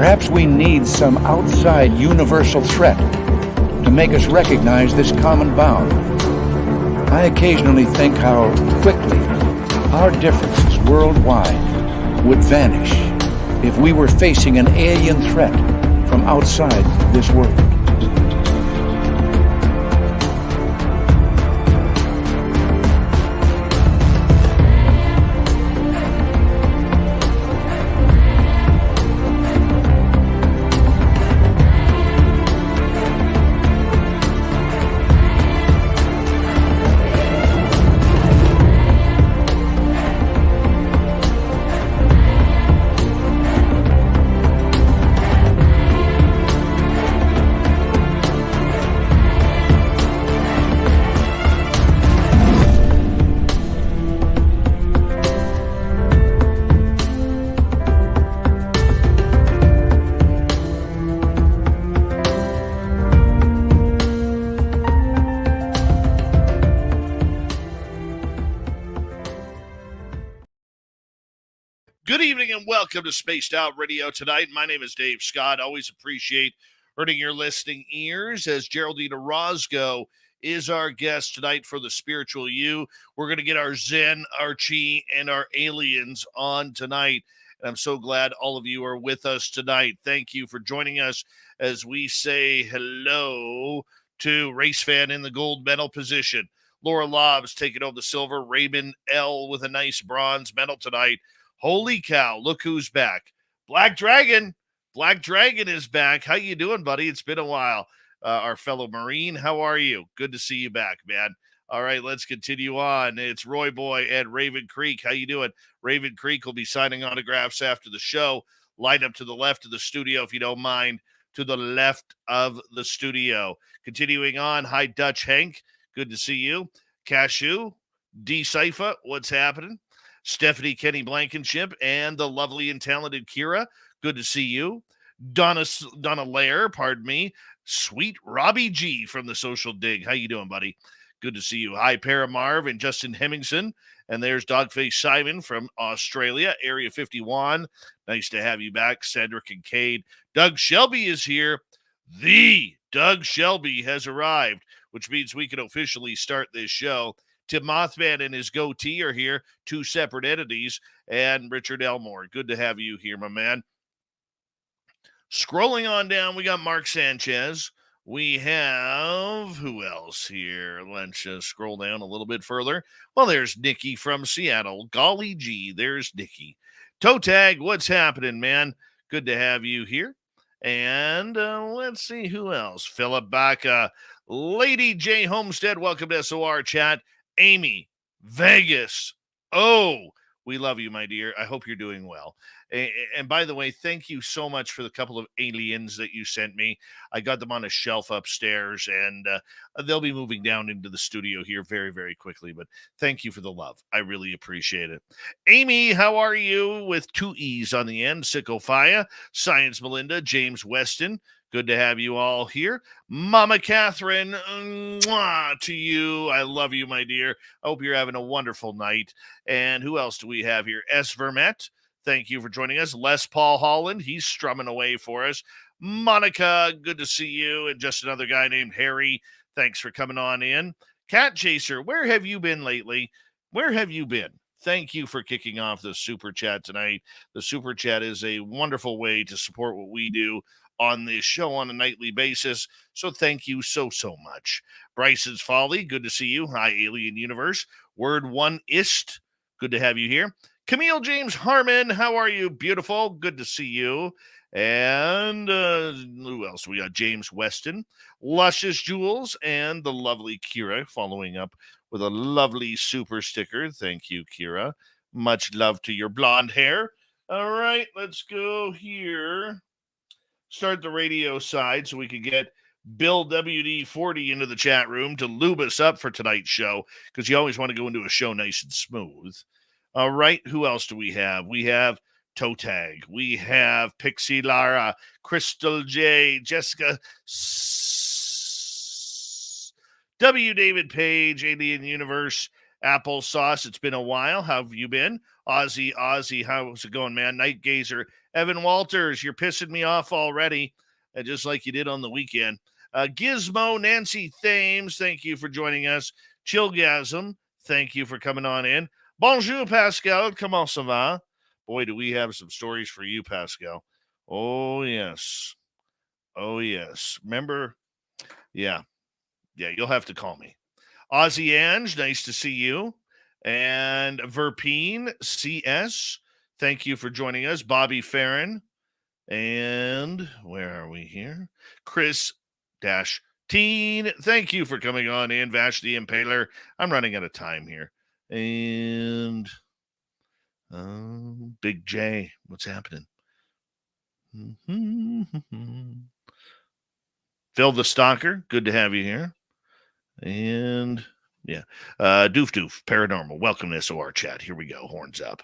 Perhaps we need some outside universal threat to make us recognize this common bound. I occasionally think how quickly our differences worldwide would vanish if we were facing an alien threat from outside this world. Good evening and welcome to Spaced Out Radio tonight. My name is Dave Scott. Always appreciate earning your listening ears as Geraldine Orozco is our guest tonight for the Spiritual You. We're going to get our Zen, our Chi, and our aliens on tonight. And I'm so glad all of you are with us tonight. Thank you for joining us as we say hello to Race Fan in the gold medal position. Laura Lobbs taking over the silver. Raymond L. with a nice bronze medal tonight. Holy cow, look who's back. Black Dragon. Black Dragon is back. How you doing, buddy? It's been a while. Our fellow Marine, how are you? Good to see you back, man. All right, let's continue on. It's Roy Boy at Raven Creek. How you doing? Raven Creek will be signing autographs after the show. Line up to the left of the studio, if you don't mind, to the left of the studio. Continuing on, hi, Dutch Hank. Good to see you. Cashew, D. Cypher, what's happening? Stephanie Kenny Blankenship and the lovely and talented Kira. Good to see you. Donna Lair, pardon me. Sweet Robbie G from the Social Dig. How you doing, buddy? Good to see you. Hi, Paramarv and Justin Hemmingson. And there's Dogface Simon from Australia, Area 51. Nice to have you back. Sandra Kincaid. Doug Shelby is here. The Doug Shelby has arrived, which means we can officially start this show. Tim Mothman and his goatee are here, two separate entities, and Richard Elmore. Good to have you here, my man. Scrolling on down, we got Mark Sanchez. We have, who else here? Let's just scroll down a little bit further. Well, there's Nikki from Seattle. Golly gee, there's Nikki. Toe Tag, what's happening, man? Good to have you here. And let's see who else. Philip Baca, Lady J. Homestead, welcome to SOR Chat. Amy, Vegas. Oh, we love you, my dear. I hope you're doing well. And by the way, thank you so much for the couple of aliens that you sent me. I got them on a shelf upstairs, and they'll be moving down into the studio here very, very quickly. But thank you for the love. I really appreciate it. Amy, how are you? With two E's on the end. Sycophia, Science Melinda, James Weston. Good to have you all here. Mama Catherine, mwah, to you. I love you, my dear. I hope you're having a wonderful night. And who else do we have here? S. Vermette, thank you for joining us. Les Paul Holland, he's strumming away for us. Monica, good to see you. And just another guy named Harry, thanks for coming on in. Cat Chaser, where have you been lately? Where have you been? Thank you for kicking off the Super Chat tonight. The Super Chat is a wonderful way to support what we do on this show on a nightly basis. So thank you so much. Bryson's Folly, good to see you. Hi, Alien Universe. Word One Ist, good to have you here. Camille James Harmon, how are you? Beautiful. Good to see you. And who else? We got James Weston, Luscious Jewels, and the lovely Kira following up with a lovely super sticker. Thank you, Kira. Much love to your blonde hair. All right, let's go here. Start the radio side so we can get Bill WD-40 into the chat room to lube us up for tonight's show, because you always want to go into a show nice and smooth. All right, who else do we have? We have Toe Tag. We have Pixie Lara, Crystal J, Jessica W. David Page, Alien Universe, Applesauce, it's been a while. How have you been? Ozzy, how's it going, man? Night Gazer. Evan Walters, you're pissing me off already, just like you did on the weekend. Gizmo, Nancy Thames, thank you for joining us. Chillgasm, thank you for coming on in. Bonjour, Pascal. Comment ça va? Boy, do we have some stories for you, Pascal. Oh, yes. Oh, yes. Remember? Yeah, you'll have to call me. Ozzy Ange, nice to see you. And Verpine CS, thank you for joining us. Bobby Farron. And where are we here? Chris Teen, thank you for coming on in. Vash the Impaler. I'm running out of time here. And Big J, what's happening? Phil the Stalker, good to have you here. And yeah, Doof, Paranormal. Welcome to SOR Chat. Here we go. Horns up.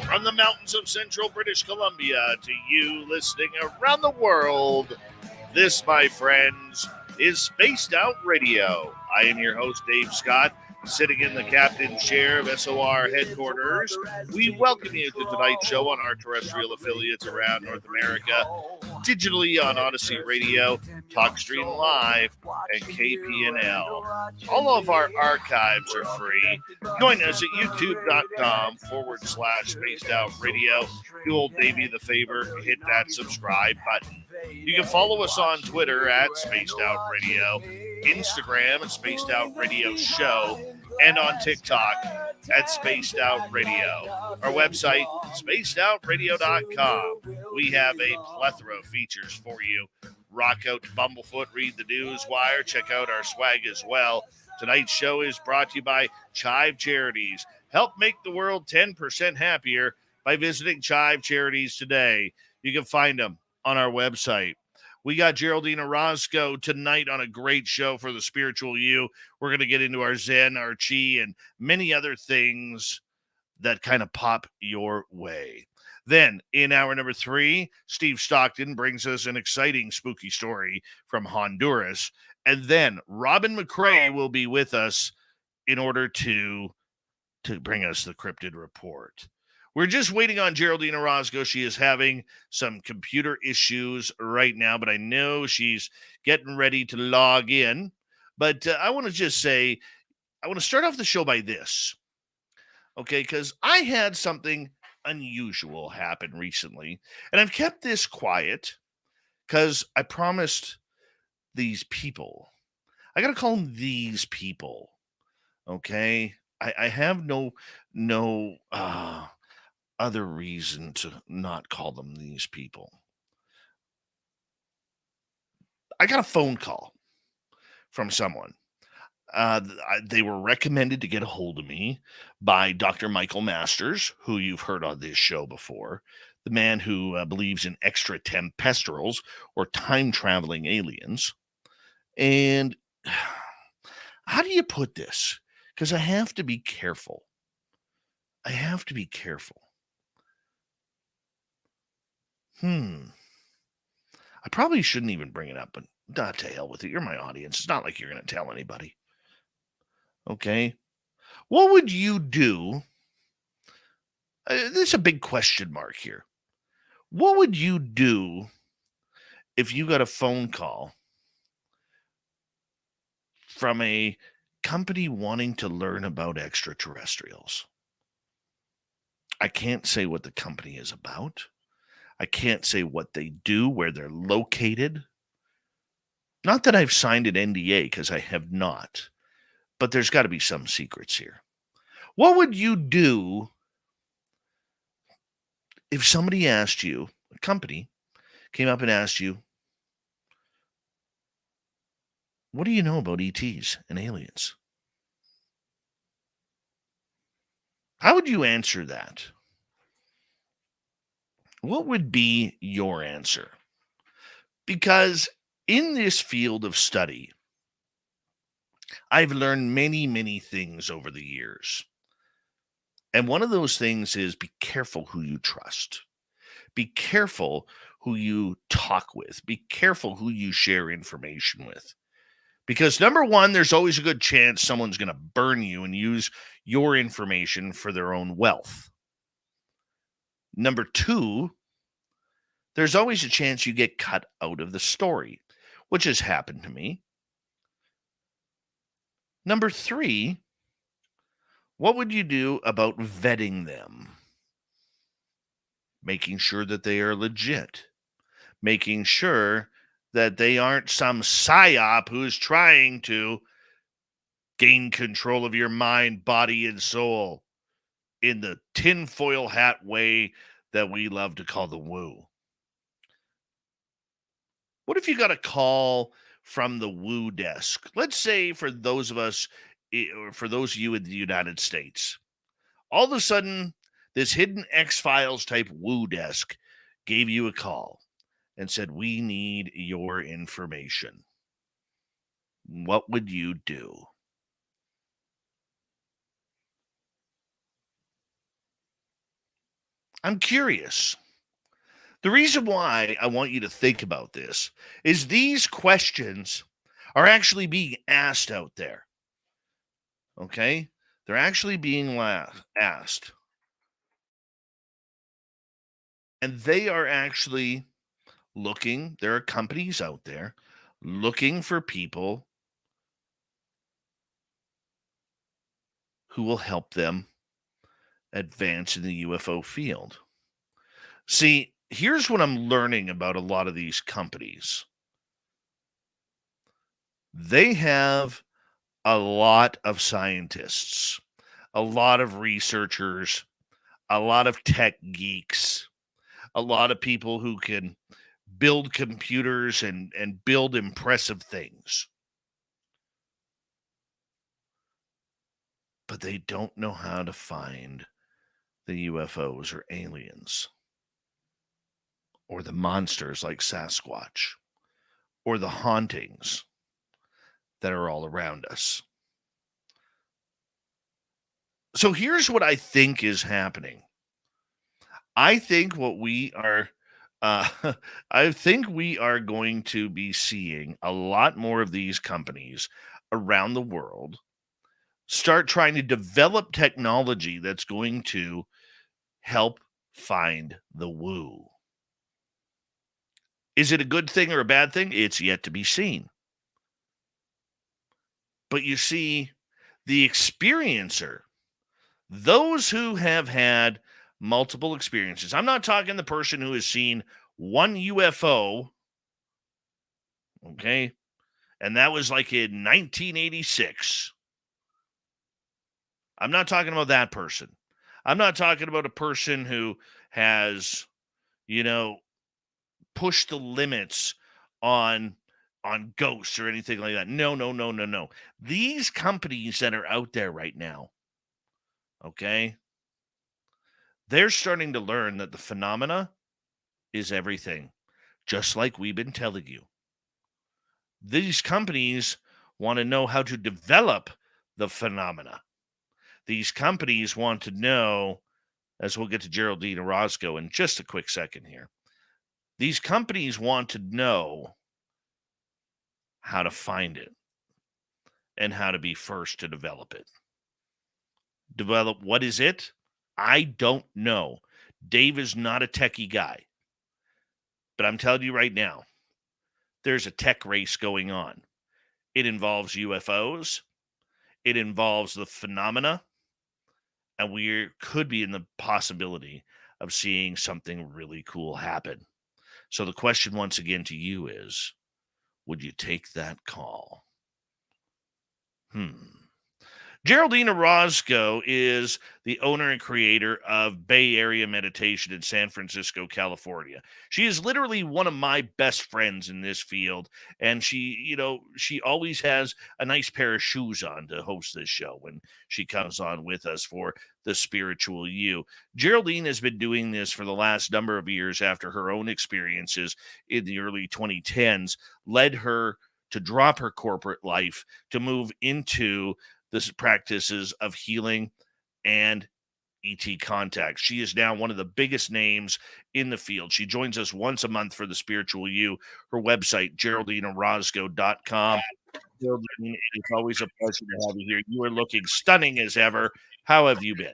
From the mountains of central British Columbia to you listening around the world, this, my friends, is Spaced Out Radio. I am your host, Dave Scott, sitting in the captain's chair of SOR headquarters. We welcome you to tonight's show on our terrestrial affiliates around North America, digitally on Odyssey Radio, TalkStream Live, and KPNL. All of our archives are free. Join us at youtube.com/Spaced Out Radio. Do old Davey the favor, hit that subscribe button. You can follow us on Twitter at Spaced Out Radio, Instagram at Spaced Out Radio Show, and on TikTok at Spaced Out Radio. Our website, spacedoutradio.com. We have a plethora of features for you. Rock out to Bumblefoot, read the news wire, check out our swag as well. Tonight's show is brought to you by Chive Charities. Help make the world 10% happier by visiting Chive Charities today. You can find them on our website. We got Geraldine Orozco tonight on a great show for the spiritual you. We're going to get into our Zen, our Chi, and many other things that kind of pop your way. Then, in hour number 3, Steve Stockton brings us an exciting spooky story from Honduras. And then Robin McCrae will be with us in order to bring us the Cryptid report. We're just waiting on Geraldine Orozco. She is having some computer issues right now, but I know she's getting ready to log in. But I want to just say, I want to start off the show by this. Okay, because I had something unusual happen recently, and I've kept this quiet because I promised these people, I got to call them these people. Okay, I have no other reason to not call them these people. I got a phone call from someone. They were recommended to get a hold of me by Dr. Michael Masters, who you've heard on this show before, the man who believes in extraterrestrials or time-traveling aliens. And how do you put this? Because I have to be careful. I probably shouldn't even bring it up, but to hell with it. You're my audience. It's not like you're going to tell anybody. Okay? What would you do? There's a big question mark here. What would you do if you got a phone call from a company wanting to learn about extraterrestrials? I can't say what the company is about. I can't say what they do, where they're located. Not that I've signed an NDA, because I have not. But there's got to be some secrets here. What would you do if somebody asked you, a company came up and asked you, what do you know about ETs and aliens? How would you answer that? What would be your answer? Because in this field of study, I've learned many, many things over the years. And one of those things is be careful who you trust. Be careful who you talk with. Be careful who you share information with. Because number one, there's always a good chance someone's going to burn you and use your information for their own wealth. Number two, there's always a chance you get cut out of the story, which has happened to me. Number three, what would you do about vetting them? Making sure that they are legit, making sure that they aren't some psyop who's trying to gain control of your mind, body, and soul in the tinfoil hat way that we love to call the woo. What if you got a call from the woo desk? Let's say for those of us, or for those of you in the United States, all of a sudden, this hidden X-Files type woo desk gave you a call and said, we need your information. What would you do? I'm curious. The reason why I want you to think about this is these questions are actually being asked out there. Okay? They're actually being asked. And they are actually looking, there are companies out there looking for people who will help them advance in the UFO field. See, here's what I'm learning about a lot of these companies. They have a lot of scientists, a lot of researchers, a lot of tech geeks, a lot of people who can build computers and build impressive things. But they don't know how to find the UFOs or aliens or the monsters like Sasquatch or the hauntings that are all around us. So here's what I think is happening. I think what we are I think we are going to be seeing a lot more of these companies around the world start trying to develop technology that's going to help find the woo. Is it a good thing or a bad thing? It's yet to be seen. But you see, the experiencer, those who have had multiple experiences, I'm not talking the person who has seen one UFO, okay, and that was like in 1986. I'm not talking about that person. I'm not talking about a person who has, pushed the limits on ghosts or anything like that. No. These companies that are out there right now, okay, they're starting to learn that the phenomena is everything, just like we've been telling you. These companies want to know how to develop the phenomena. These companies want to know, as we'll get to Geraldine Orozco in just a quick second here, these companies want to know how to find it and how to be first to develop it. Develop what is it? I don't know. Dave is not a techie guy. But I'm telling you right now, there's a tech race going on. It involves UFOs. It involves the phenomena. And we could be in the possibility of seeing something really cool happen. So the question once again to you is, would you take that call? Geraldine Orozco is the owner and creator of Bay Area Meditation in San Francisco, California. She is literally one of my best friends in this field, and she always has a nice pair of shoes on to host this show when she comes on with us for the Spiritual You. Geraldine has been doing this for the last number of years after her own experiences in the early 2010s led her to drop her corporate life to move into the practices of healing and ET contact. She is now one of the biggest names in the field. She joins us once a month for the Spiritual You. Her website, GeraldineOrozco.com. Geraldine, it is always a pleasure to have you here. You are looking stunning as ever. How have you been?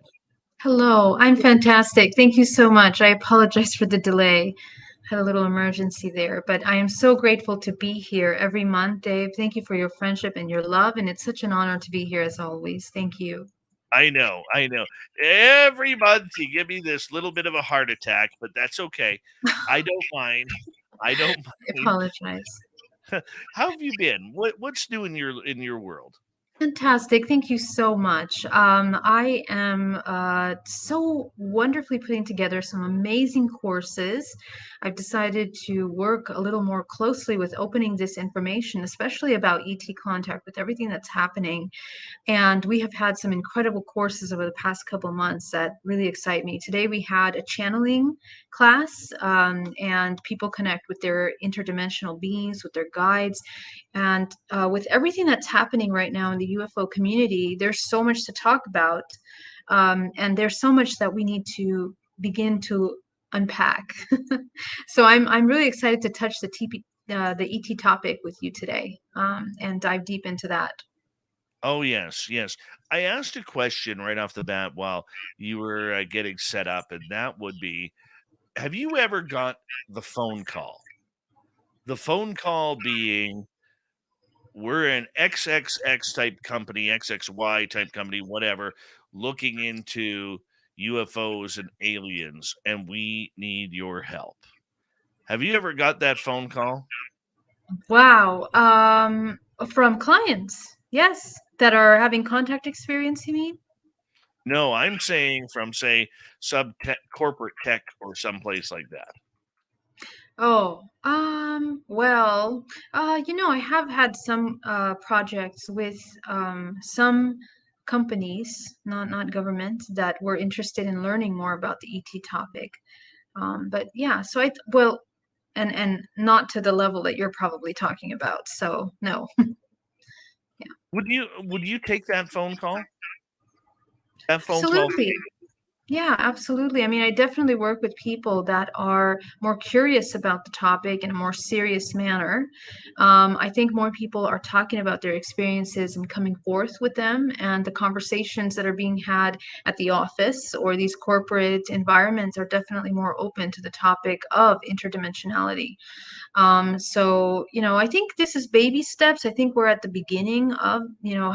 Hello, I'm fantastic. Thank you so much. I apologize for the delay. Had a little emergency there, but I am so grateful to be here every month, Dave. Thank you for your friendship and your love, and it's such an honor to be here as always. Thank you. I know, I know. Every month you give me this little bit of a heart attack, but that's okay. I don't mind. I don't I mind. apologize. How have you been? What's new in your world? Fantastic. Thank you so much. I am so wonderfully putting together some amazing courses. I've decided to work a little more closely with opening this information, especially about ET contact with everything that's happening. And we have had some incredible courses over the past couple of months that really excite me. Today we had a channeling class, and people connect with their interdimensional beings, with their guides. And with everything that's happening right now in the UFO community, there's so much to talk about. And there's so much that we need to begin to unpack. So I'm really excited to touch the ET topic with you today, and dive deep into that. Oh, yes, yes. I asked a question right off the bat while you were getting set up, and that would be, have you ever got the phone call? The phone call being, we're an XXX type company, XXY type company, whatever, looking into UFOs and aliens, and we need your help. Have you ever got that phone call? Wow. From clients, yes, that are having contact experience, you mean? No, I'm saying from, say, sub corporate tech or someplace like that. Oh, well, I have had some projects with some companies, not government, that were interested in learning more about the ET topic. But yeah, so well, and not to the level that you're probably talking about. So no. Yeah. Would you take that phone call? That phone call? Absolutely. Yeah, absolutely. I mean, I definitely work with people that are more curious about the topic in a more serious manner. I think more people are talking about their experiences and coming forth with them, and the conversations that are being had at the office or these corporate environments are definitely more open to the topic of interdimensionality. So, I think this is baby steps. I think we're at the beginning of,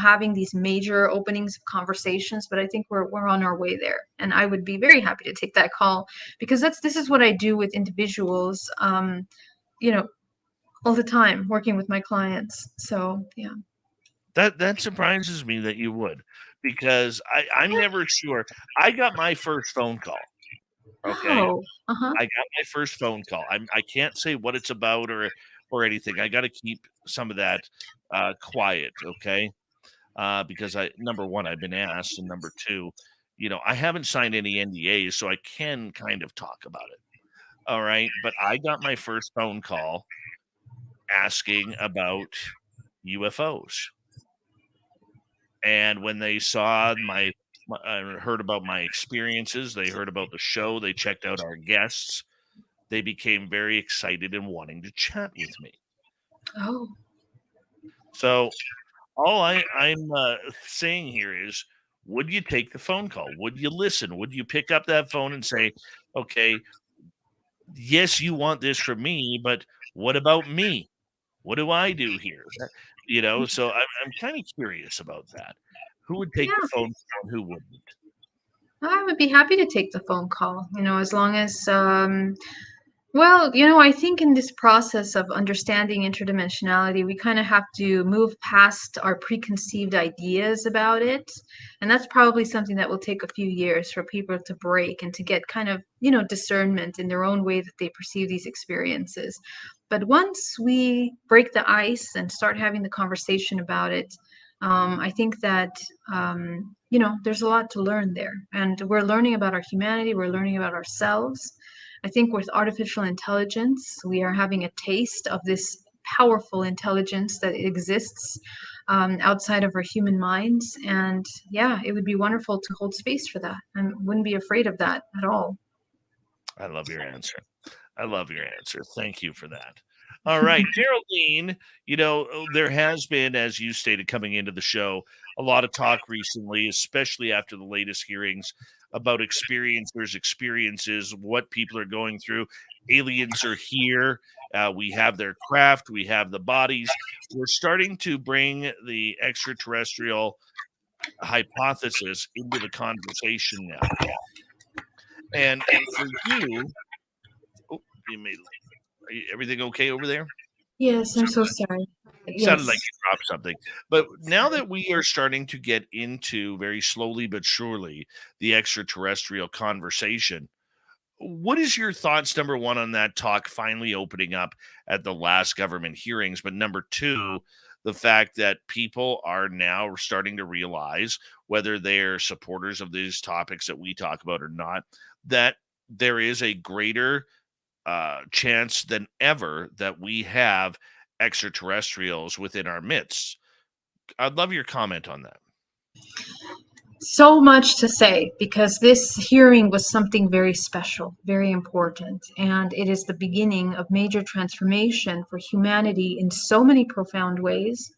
having these major openings of conversations, but I think we're on our way there. And I would be very happy to take that call because this is what I do with individuals, you know, all the time working with my clients. So, yeah. That surprises me that you would, because I'm never sure. I got my first phone call. Okay, Oh, uh-huh. I got my first phone call. I can't say what it's about or anything. I got to keep some of that quiet. Okay, because I number one, I've been asked, and number two, I haven't signed any NDAs, so I can kind of talk about it. All right, but I got my first phone call asking about UFOs. And when they saw heard about my experiences, they heard about the show, they checked out our guests, they became very excited and wanting to chat with me. Oh, So all I'm saying here is, would you take the phone call? Would you listen? Would you pick up that phone and say, okay, yes, you want this from me, but what about me? What do I do here? So I'm kind of curious about that. Who would take the yeah. phone call and who wouldn't? I would be happy to take the phone call, as long as Well, I think in this process of understanding interdimensionality, we kind of have to move past our preconceived ideas about it. And that's probably something that will take a few years for people to break and to get kind of, discernment in their own way that they perceive these experiences. But once we break the ice and start having the conversation about it, I think that, there's a lot to learn there. And we're learning about our humanity, we're learning about ourselves. I think with artificial intelligence, we are having a taste of this powerful intelligence that exists outside of our human minds. And yeah, it would be wonderful to hold space for that. I wouldn't be afraid of that at all. I love your answer. I love your answer. Thank you for that. All right, Geraldine, there has been, as you stated coming into the show, a lot of talk recently, especially after the latest hearings about experiences, what people are going through. Aliens are here. We have their craft, we have the bodies. We're starting to bring the extraterrestrial hypothesis into the conversation now. And for you, oh, you made everything okay over there? Yes, I'm so sorry. Sounded Yes. like you dropped something. But now that we are starting to get into, very slowly but surely, the extraterrestrial conversation, what is your thoughts, number one, on that talk finally opening up at the last government hearings? But number two, the fact that people are now starting to realize, whether they're supporters of these topics that we talk about or not, that there is a greater chance than ever that we have extraterrestrials within our midst. I'd love your comment on that. So much to say because this hearing was something very special, very important, and it is the beginning of major transformation for humanity in so many profound ways.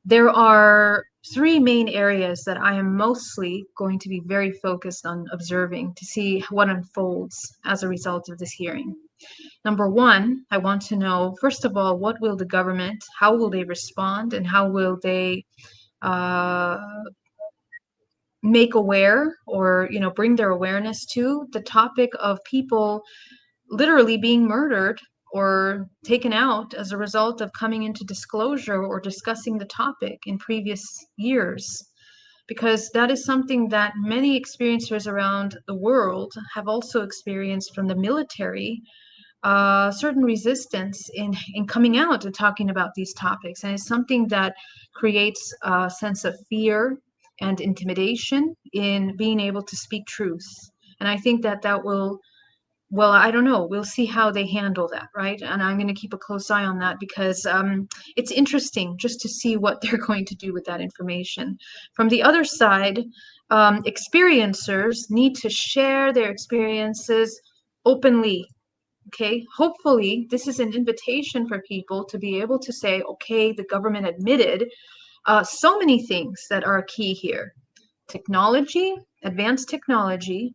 There are three main areas that I am mostly going to be very focused on observing to see what unfolds as a result of this hearing. Number one, I want to know, first of all, what will the government, how will they respond, and how will they uh, make aware or bring their awareness to the topic of people literally being murdered or taken out as a result of coming into disclosure or discussing the topic in previous years, because that is something that many experiencers around the world have also experienced from the military, certain resistance in coming out and talking about these topics. And it's something that creates a sense of fear and intimidation in being able to speak truth. And I think that that will, well, I don't know. We'll see how they handle that, right? And I'm going to keep a close eye on that because it's interesting just to see what they're going to do with that information. From the other side, experiencers need to share their experiences openly. Okay, hopefully, this is an invitation for people to be able to say, okay, the government admitted so many things that are key here. Technology, advanced technology,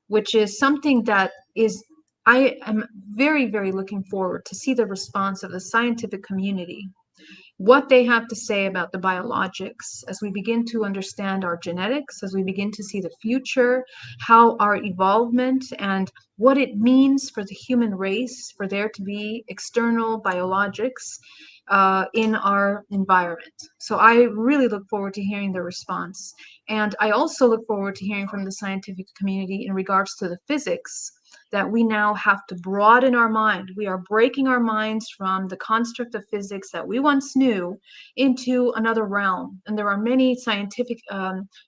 which is something that is, I am very, very looking forward to see the response of the scientific community, what they have to say about the biologics as we begin to understand our genetics, as we begin to see the future, how our evolvement and what it means for the human race for there to be external biologics in our environment. So I really look forward to hearing the response. And I also look forward to hearing from the scientific community in regards to the physics that we now have to broaden our mind. We are breaking our minds from the construct of physics that we once knew into another realm. And there are many scientific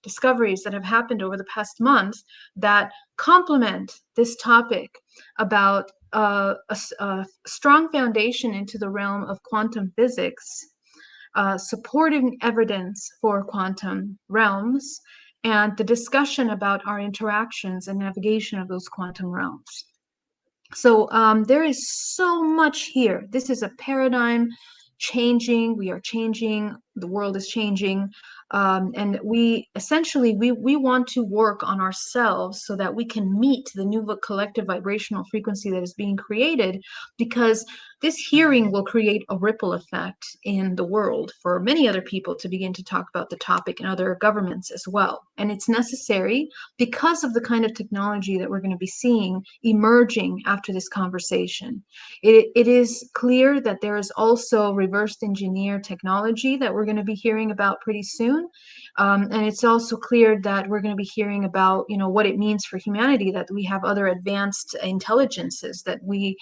discoveries that have happened over the past month that complement this topic about a strong foundation into the realm of quantum physics, supporting evidence for quantum realms, and the discussion about our interactions and navigation of those quantum realms. So there is so much here. This is a paradigm changing. We are changing. The world is changing. And we essentially, we want to work on ourselves so that we can meet the new collective vibrational frequency that is being created, because this hearing will create a ripple effect in the world for many other people to begin to talk about the topic and other governments as well. And it's necessary because of the kind of technology that we're going to be seeing emerging after this conversation. It is clear that there is also reversed engineer technology that we're going to be hearing about pretty soon. And it's also clear that we're going to be hearing about, what it means for humanity, that we have other advanced intelligences that we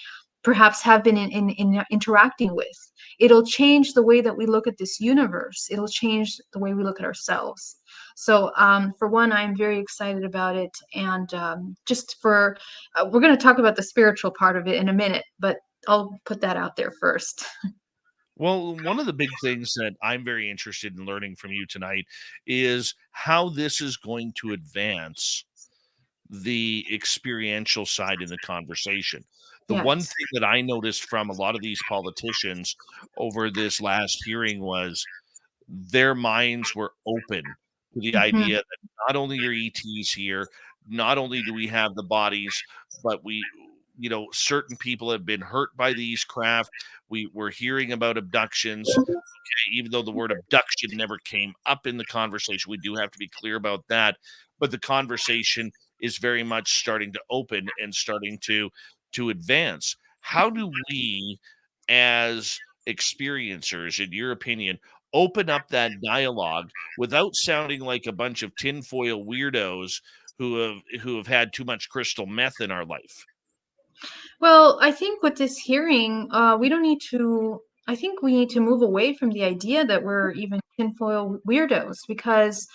perhaps have been in interacting with. It'll change the way that we look at this universe. It'll change the way we look at ourselves. So for one, I'm very excited about it. And we're going to talk about the spiritual part of it in a minute, but I'll put that out there first. Well, one of the big things that I'm very interested in learning from you tonight is how this is going to advance the experiential side in the conversation. The one Yes. thing that I noticed from a lot of these politicians over this last hearing was their minds were open to the Mhm. idea that not only are ETs here, not only do we have the bodies, but certain people have been hurt by these craft. We're hearing about abductions. Okay, even though the word abduction never came up in the conversation, we do have to be clear about that. But the conversation is very much starting to open and starting to advance. How do we, as experiencers, in your opinion, open up that dialogue without sounding like a bunch of tinfoil weirdos who have had too much crystal meth in our life? Well, I think with this hearing, we don't need to. I think we need to move away from the idea that we're even tinfoil weirdos, because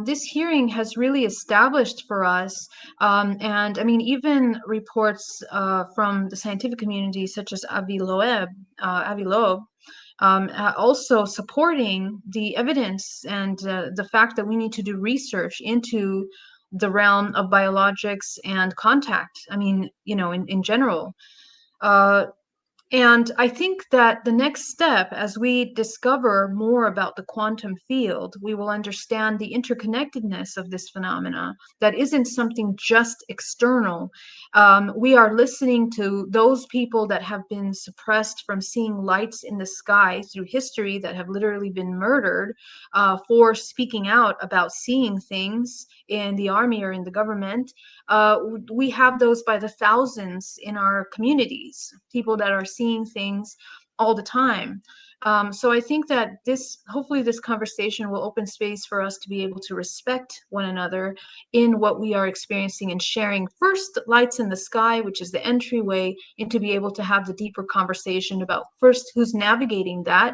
this hearing has really established for us, and I mean, even reports from the scientific community, such as Avi Loeb, also supporting the evidence and the fact that we need to do research into the realm of biologics and contact. I mean, in general. Uh, and I think that the next step, as we discover more about the quantum field, we will understand the interconnectedness of this phenomena that isn't something just external. We are listening to those people that have been suppressed from seeing lights in the sky through history, that have literally been murdered for speaking out about seeing things in the army or in the government. We have those by the thousands in our communities, people that are seeing things all the time. So I think that hopefully this conversation will open space for us to be able to respect one another in what we are experiencing, and sharing first lights in the sky, which is the entryway, and to be able to have the deeper conversation about first who's navigating that,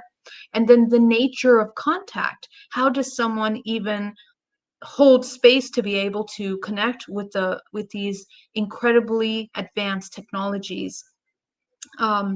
and then the nature of contact. How does someone even hold space to be able to connect with these incredibly advanced technologies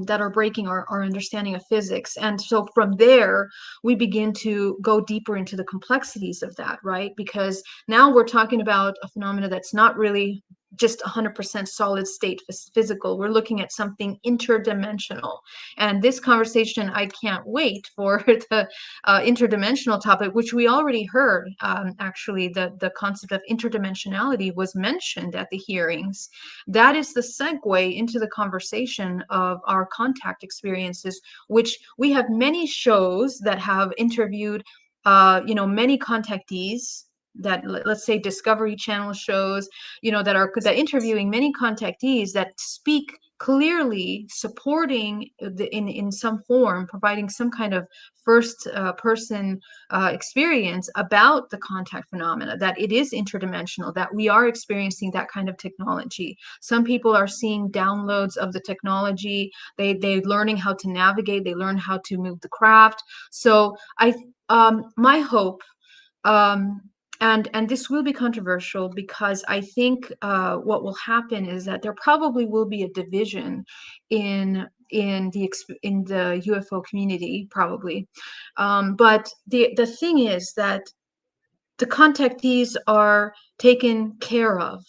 that are breaking our understanding of physics? And so from there, we begin to go deeper into the complexities of that, right? Because now we're talking about a phenomena that's not really just 100% solid state physical. We're looking at something interdimensional. And this conversation, I can't wait for the interdimensional topic, which we already heard. Actually, the concept of interdimensionality was mentioned at the hearings. That is the segue into the conversation of our contact experiences, which we have many shows that have interviewed, many contactees, that let's say Discovery Channel shows, that interviewing many contactees that speak clearly, supporting in some form, providing some kind of first person experience about the contact phenomena, that it is interdimensional, that we are experiencing that kind of technology. Some people are seeing downloads of the technology. They're learning how to navigate. They learn how to move the craft. So my hope, um, and this will be controversial, because I think what will happen is that there probably will be a division in the UFO community, probably. But the thing is that the contactees are taken care of,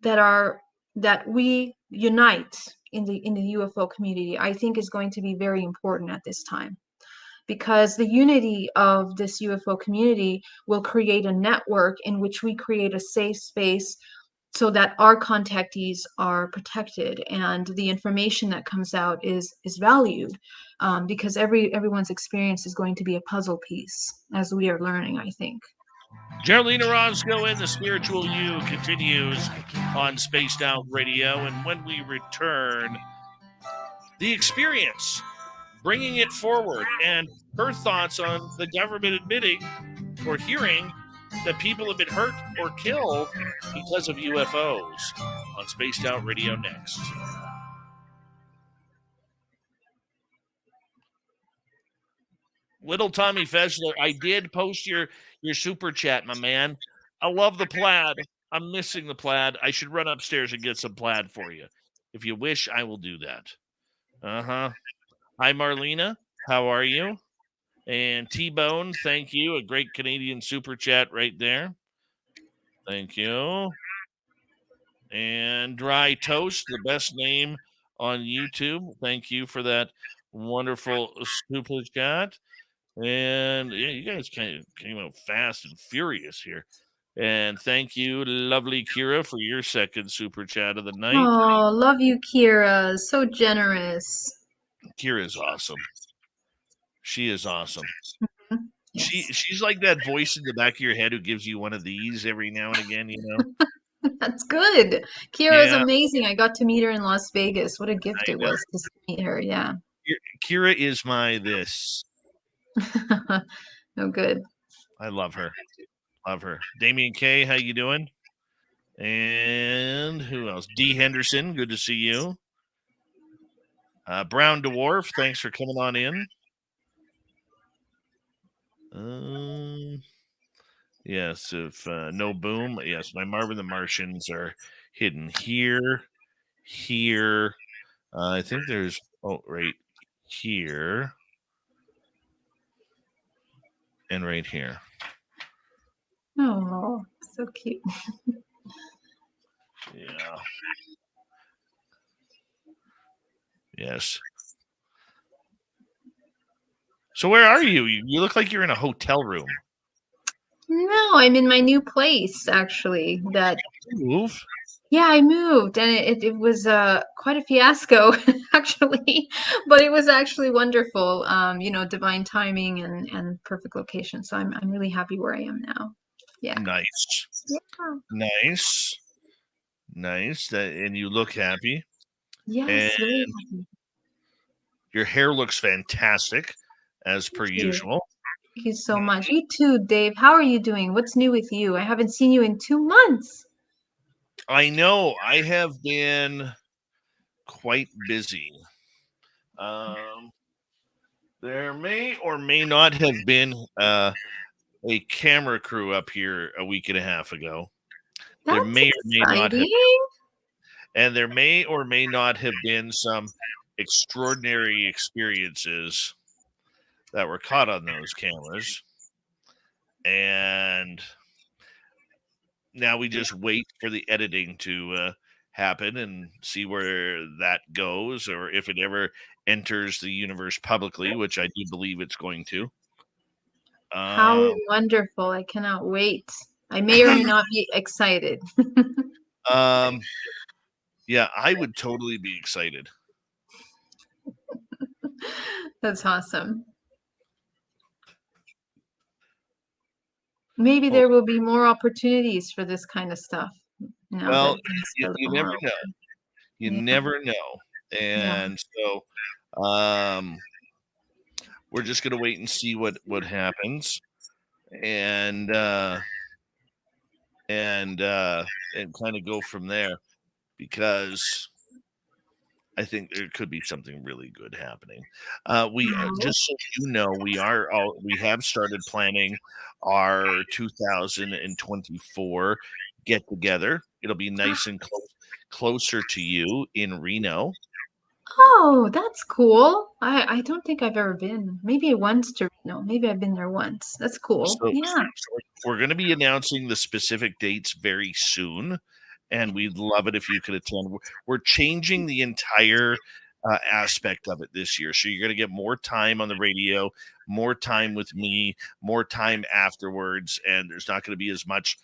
that we unite in the UFO community, I think is going to be very important at this time, because the unity of this UFO community will create a network in which we create a safe space so that our contactees are protected and the information that comes out is valued, because everyone's experience is going to be a puzzle piece as we are learning, I think. Geraldine Orozco and the Spiritual You continues on Spaced Out Radio. And when we return, the experience, bringing it forward, and her thoughts on the government admitting or hearing that people have been hurt or killed because of UFOs on Spaced Out Radio next. Little Tommy Fessler, I did post your super chat, my man. I love the plaid. I'm missing the plaid. I should run upstairs and get some plaid for you. If you wish, I will do that. Uh-huh. Hi, Marlena. How are you? And T-Bone, thank you. A great Canadian super chat right there. Thank you. And Dry Toast, the best name on YouTube. Thank you for that wonderful super chat. And yeah, you guys came out fast and furious here. And thank you, lovely Kira, for your second super chat of the night. Oh, love you, Kira. So generous. Kira is awesome. She is awesome. Mhm. Yes. She's like that voice in the back of your head who gives you one of these every now and again, you know? That's good. Kira is Yeah. amazing. I got to meet her in Las Vegas. What a gift I it know. was to meet her. Yeah. Kira is my this. Oh, good. I love her. Love her. Damien K, how you doing? And who else? D. Henderson, good to see you. Brown Dwarf, thanks for coming on in. Yes, if no boom. Yes, my Marvin the Martians are hidden here. I think there's right here and right here. Oh, so cute. Yeah. Yes. So where are you? You look like you're in a hotel room. No, I'm in my new place, actually. Move. Yeah, I moved, and it was quite a fiasco, actually, but it was actually wonderful. Divine timing and perfect location. So I'm really happy where I am now. Yeah. Nice. Yeah. Nice. And you look happy. Yes, very And happy. your hair looks fantastic, as per Thank you. usual. Thank you so much. You too, Dave. How are you doing? What's new with you? I haven't seen you in 2 months. I know. I have been quite busy. There may or may not have been a camera crew up here a week and a half ago. There That's may or may not have, exciting. and there may or may not have been some extraordinary experiences that were caught on those cameras. And now we just wait for the editing to happen and see where that goes, or if it ever enters the universe publicly, which I do believe it's going to. How wonderful. I cannot wait. I may or may not be excited. Yeah, I would totally be excited. That's awesome. Maybe there will be more opportunities for this kind of stuff. Well, you never know. You Yeah. never know. And so we're just going to wait and see what happens. And kind of go from there, because I think there could be something really good happening. We just so you know, we have started planning our 2024 get together. It'll be nice and closer to you in Reno. Oh, that's cool. I don't think I've ever been. Maybe once to Reno. Maybe I've been there once. That's cool. So, Yeah. so we're going to be announcing the specific dates very soon, and we'd love it if you could attend. We're changing the entire aspect of it this year, so you're going to get more time on the radio, more time with me, more time afterwards, and there's not going to be as much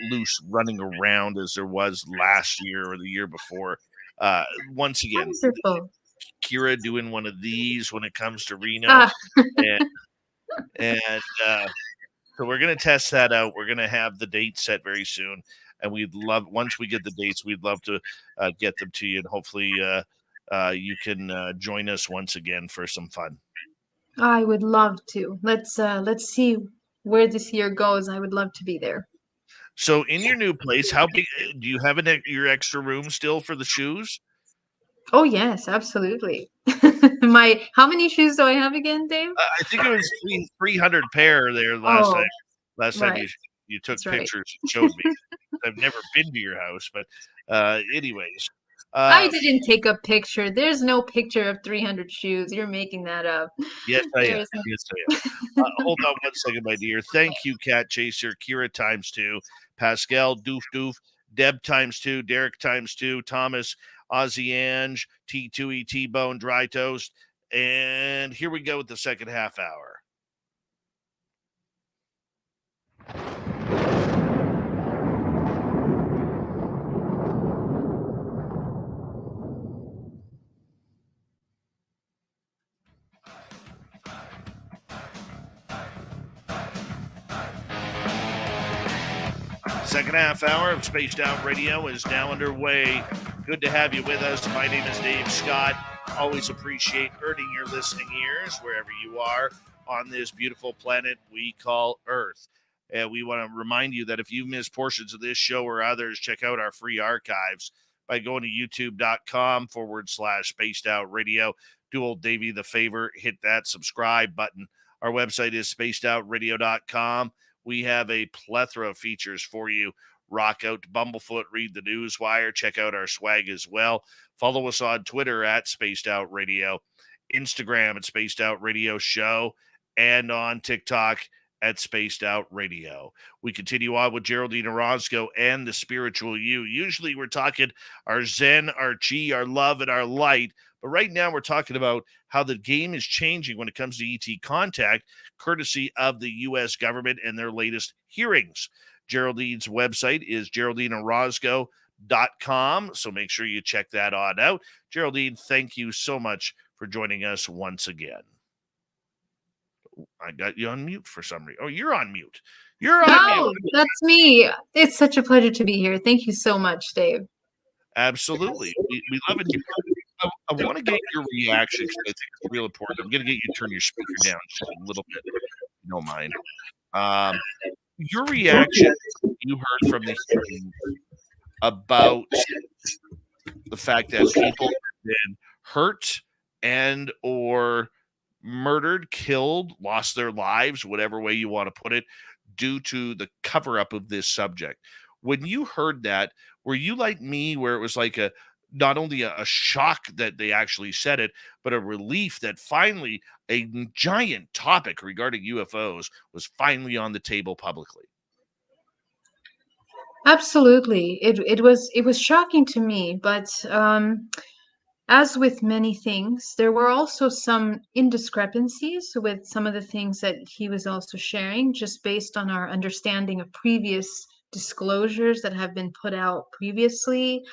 loose running around as there was last year or the year before. Once again, Wonderful. Kira doing one of these when it comes to Reno, Ah, and so we're going to test that out. We're going to have the date set very soon, and once we get the dates, we'd love to get them to you, and hopefully you can join us once again for some fun. I would love to. Let's see where this year goes. I would love to be there. So, in your new place, how big do you have your extra room still for the shoes? Oh yes, absolutely. How many shoes do I have again, Dave? I think it was 300 pair there last time. Oh, Last time right. you took That's right. pictures and showed me. I've never been to your house, but anyways, I didn't take a picture. There's no picture of 300 shoes. You're making that up. yes, I am. There's no... Yes, I am. Hold on one second, my dear. Thank you, Cat Chaser, Kira ×2, Pascal, Doof Doof, Deb ×2, Derek ×2, Thomas, Ozzy Ange, T2E, T-Bone, Dry Toast. And here we go with the second half hour. Second half hour of Spaced Out Radio is now underway. Good to have you with us. My name is Dave Scott. Always appreciate earning your listening ears wherever you are on this beautiful planet we call Earth. And we want to remind you that if you miss portions of this show or others, check out our free archives by going to youtube.com/Spaced Out Radio. Do old Davey the favor, hit that subscribe button. Our website is spacedoutradio.com. We have a plethora of features for you. Rock out to Bumblefoot, read the Newswire, check out our swag as well. Follow us on Twitter at Spaced Out Radio, Instagram at Spaced Out Radio Show, and on TikTok at Spaced Out Radio. We continue on with Geraldine Orozco and the Spiritual You. Usually we're talking our Zen, our Chi, our love, and our light. But right now we're talking about how the game is changing when it comes to ET contact, courtesy of the U.S. government and their latest hearings. Geraldine's website is GeraldineOrozco.com, so make sure you check that on out. Geraldine, thank you so much for joining us once again. I got you on mute for some reason. Oh, you're on mute. You're on mute. That's me. It's such a pleasure to be here. Thank you so much, Dave. Absolutely. We love it here. I want to get your reaction because I think it's real important. I'm going to get you to turn your speaker down just a little bit, if you don't mind. Your reaction you heard from the hearing about the fact that people have been hurt and or murdered, killed, lost their lives, whatever way you want to put it, due to the cover-up of this subject. When you heard that, were you like me, where it was like not only a shock that they actually said it, but a relief that finally a giant topic regarding UFOs was finally on the table publicly? Absolutely. It was shocking to me, but as with many things, there were also some indiscrepancies with some of the things that he was also sharing, just based on our understanding of previous disclosures that have been put out previously,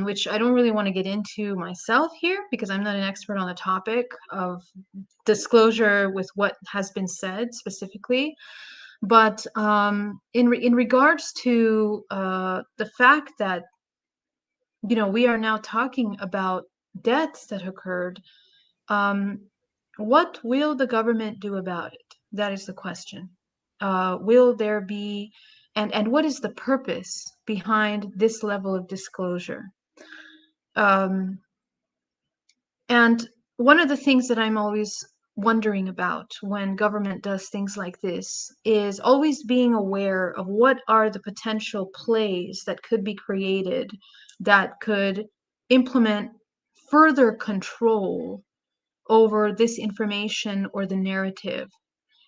which I don't really want to get into myself here because I'm not an expert on the topic of disclosure with what has been said specifically. But in regards to the fact that we are now talking about deaths that occurred, what will the government do about it? That is the question. Will there be, and what is the purpose behind this level of disclosure? And one of the things that I'm always wondering about when government does things like this is always being aware of what are the potential plays that could be created that could implement further control over this information or the narrative.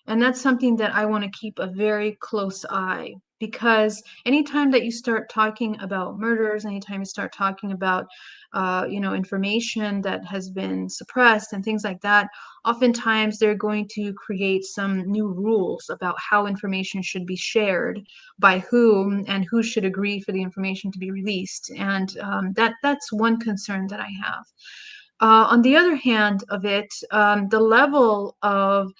And that's something that I want to keep a very close eye, because anytime that you start talking about murders, anytime you start talking about information that has been suppressed and things like that, oftentimes they're going to create some new rules about how information should be shared, by whom, and who should agree for the information to be released. And that's one concern that I have. On the other hand of it, the level of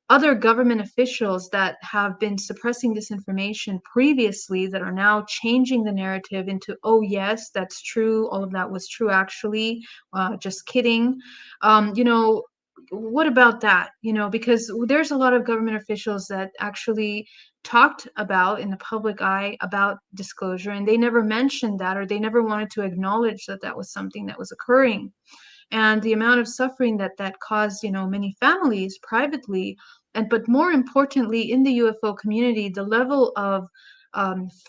other government officials that have been suppressing this information previously, that are now changing the narrative into, oh yes, that's true, all of that was true actually, just kidding. What about that? Because there's a lot of government officials that actually talked about in the public eye about disclosure, and they never mentioned that, or they never wanted to acknowledge that that was something that was occurring. And the amount of suffering that that caused, many families privately, and but more importantly in the UFO community, the level of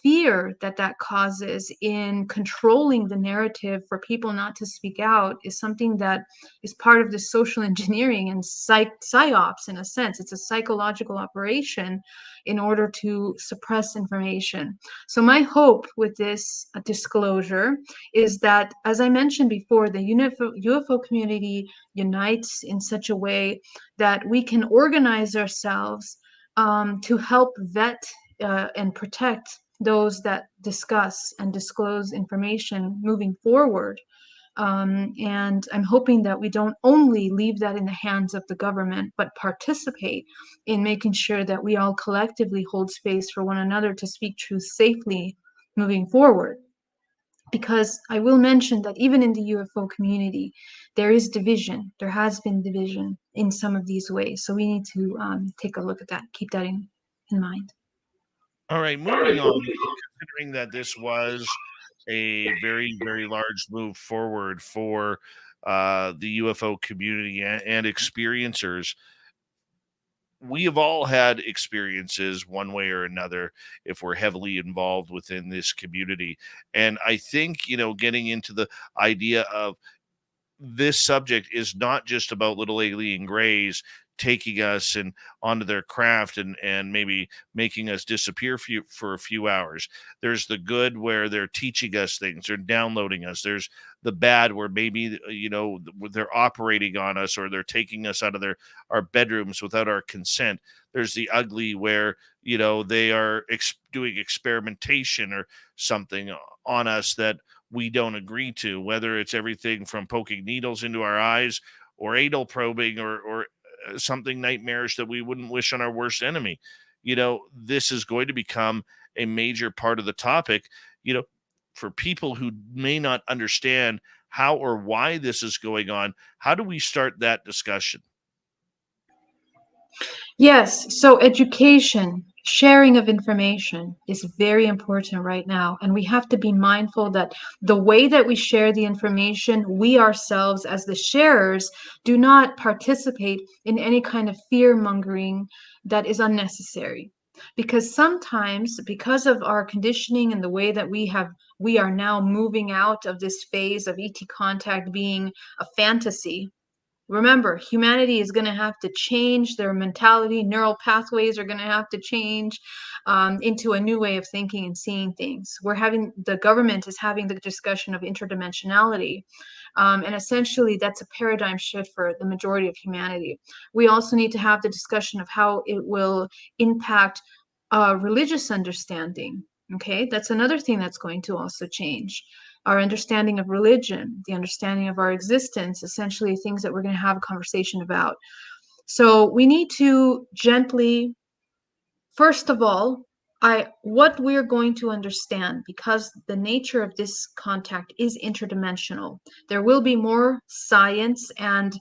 fear that that causes in controlling the narrative for people not to speak out, is something that is part of the social engineering and psyops. In a sense, it's a psychological operation in order to suppress information. So my hope with this disclosure is that, as I mentioned before, the UFO community unites in such a way that we can organize ourselves to help vet and protect those that discuss and disclose information moving forward. And I'm hoping that we don't only leave that in the hands of the government, but participate in making sure that we all collectively hold space for one another to speak truth safely moving forward. Because I will mention that even in the UFO community, there is division. There has been division in some of these ways. So we need to take a look at that, keep that in mind. All right, moving on. Considering that this was a very, very large move forward for the UFO community and experiencers, we have all had experiences one way or another if we're heavily involved within this community. And I think, getting into the idea of this subject is not just about little alien grays taking us and onto their craft and maybe making us disappear for a few hours. There's the good where they're teaching us things, they're downloading us. There's the bad where maybe they're operating on us, or they're taking us out of our bedrooms without our consent. There's the ugly where they are doing experimentation or something on us that we don't agree to, whether it's everything from poking needles into our eyes, or anal probing, or something nightmarish that we wouldn't wish on our worst enemy. This is going to become a major part of the topic, for people who may not understand how or why this is going on. How do we start that discussion? Yes, so education, sharing of information is very important right now. And we have to be mindful that the way that we share the information, we ourselves as the sharers do not participate in any kind of fear mongering that is unnecessary. Because sometimes, because of our conditioning and the way that we are now moving out of this phase of ET contact being a fantasy. Remember, humanity is going to have to change their mentality. Neural pathways are going to have to change into a new way of thinking and seeing things. The government is having the discussion of interdimensionality. And essentially, that's a paradigm shift for the majority of humanity. We also need to have the discussion of how it will impact religious understanding. Okay, that's another thing that's going to also change our understanding of religion, the understanding of our existence, essentially things that we're going to have a conversation about. So we need to gently, first of all, what we're going to understand, because the nature of this contact is interdimensional. There will be more science and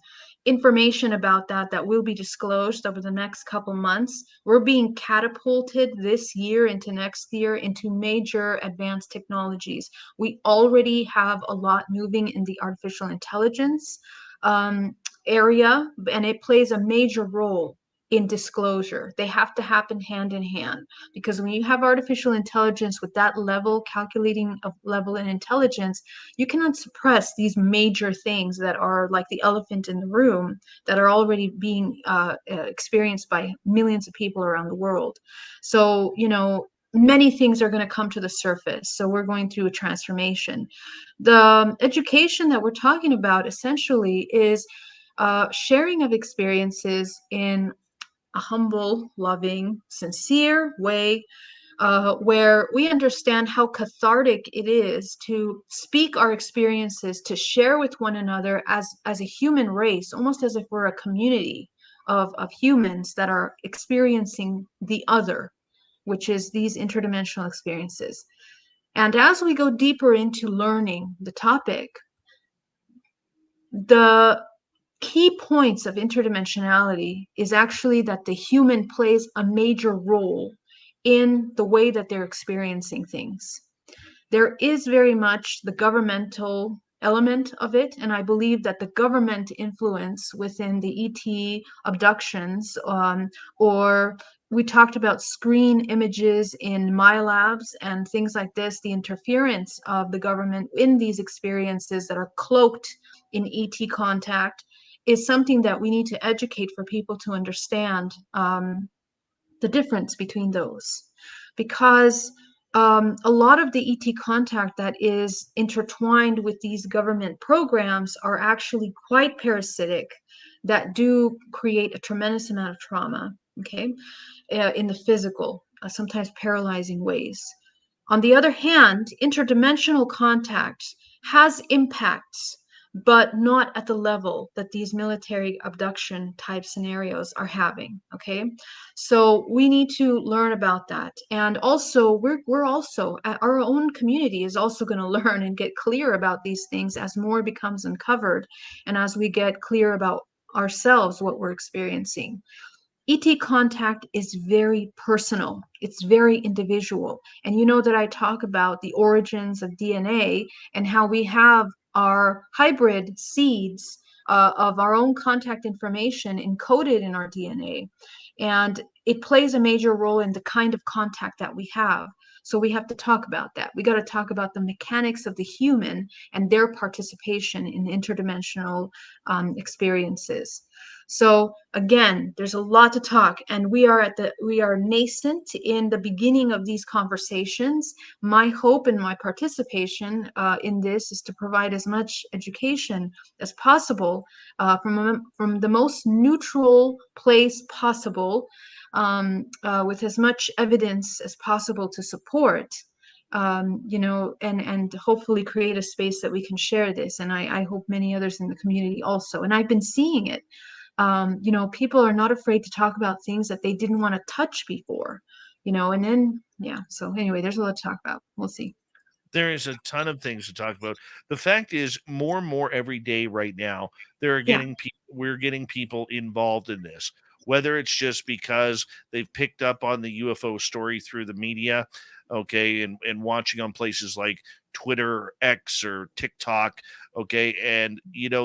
information about that will be disclosed over the next couple months. We're being catapulted this year into next year into major advanced technologies. We already have a lot moving in the artificial intelligence area, and it plays a major role in disclosure. They have to happen hand in hand, because when you have artificial intelligence with that level, calculating of level in intelligence, you cannot suppress these major things that are like the elephant in the room, that are already being experienced by millions of people around the world. So, many things are going to come to the surface. So we're going through a transformation. The education that we're talking about essentially is sharing of experiences in a humble, loving, sincere way, where we understand how cathartic it is to speak our experiences, to share with one another as a human race, almost as if we're a community of humans that are experiencing the other, which is these interdimensional experiences. And as we go deeper into learning the topic, the key points of interdimensionality is actually that the human plays a major role in the way that they're experiencing things. There is very much the governmental element of it, and I believe that the government influence within the ET abductions, or we talked about screen images in my labs and things like this, the interference of the government in these experiences that are cloaked in ET contact is something that we need to educate for people to understand the difference between those. Because a lot of the ET contact that is intertwined with these government programs are actually quite parasitic, that do create a tremendous amount of trauma, okay, in the physical, sometimes paralyzing ways. On the other hand, interdimensional contact has impacts, but not at the level that these military abduction type scenarios are having. Okay, so we need to learn about that, and also we're also, our own community is also going to learn and get clear about these things as more becomes uncovered, and as we get clear about ourselves, what we're experiencing. ET contact is very personal. It's very individual. And you know that I talk about the origins of DNA and how we have our hybrid seeds of our own contact information encoded in our DNA. And it plays a major role in the kind of contact that we have. So we have to talk about that. We got to talk about the mechanics of the human and their participation in interdimensional experiences. So again, there's a lot to talk, and we are nascent in the beginning of these conversations. My hope and my participation in this is to provide as much education as possible from the most neutral place possible, with as much evidence as possible to support. And hopefully create a space that we can share this. And I hope many others in the community also. And I've been seeing it. People are not afraid to talk about things that they didn't want to touch before, and then, yeah. So anyway, there's a lot to talk about. We'll see. There is a ton of things to talk about. The fact is, more and more every day right now, Yeah. we're getting people involved in this. Whether it's just because they've picked up on the UFO story through the media, okay, and watching on places like Twitter, X, or TikTok, okay, and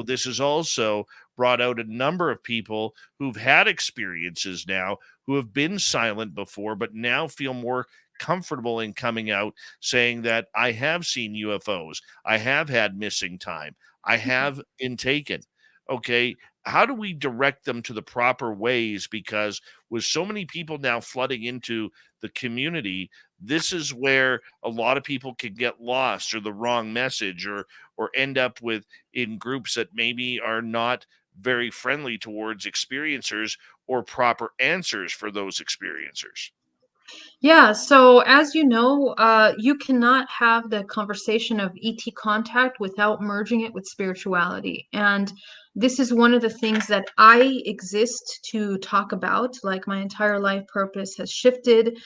this has also brought out a number of people who've had experiences now, who have been silent before, but now feel more comfortable in coming out saying that I have seen UFOs, I have had missing time, I have been taken. Okay, how do we direct them to the proper ways? Because with so many people now flooding into the community, this is where a lot of people can get lost, or the wrong message, or end up with in groups that maybe are not very friendly towards experiencers or proper answers for those experiencers. Yeah, so as you know, you cannot have the conversation of ET contact without merging it with spirituality. And this is one of the things that I exist to talk about. Like, my entire life purpose has shifted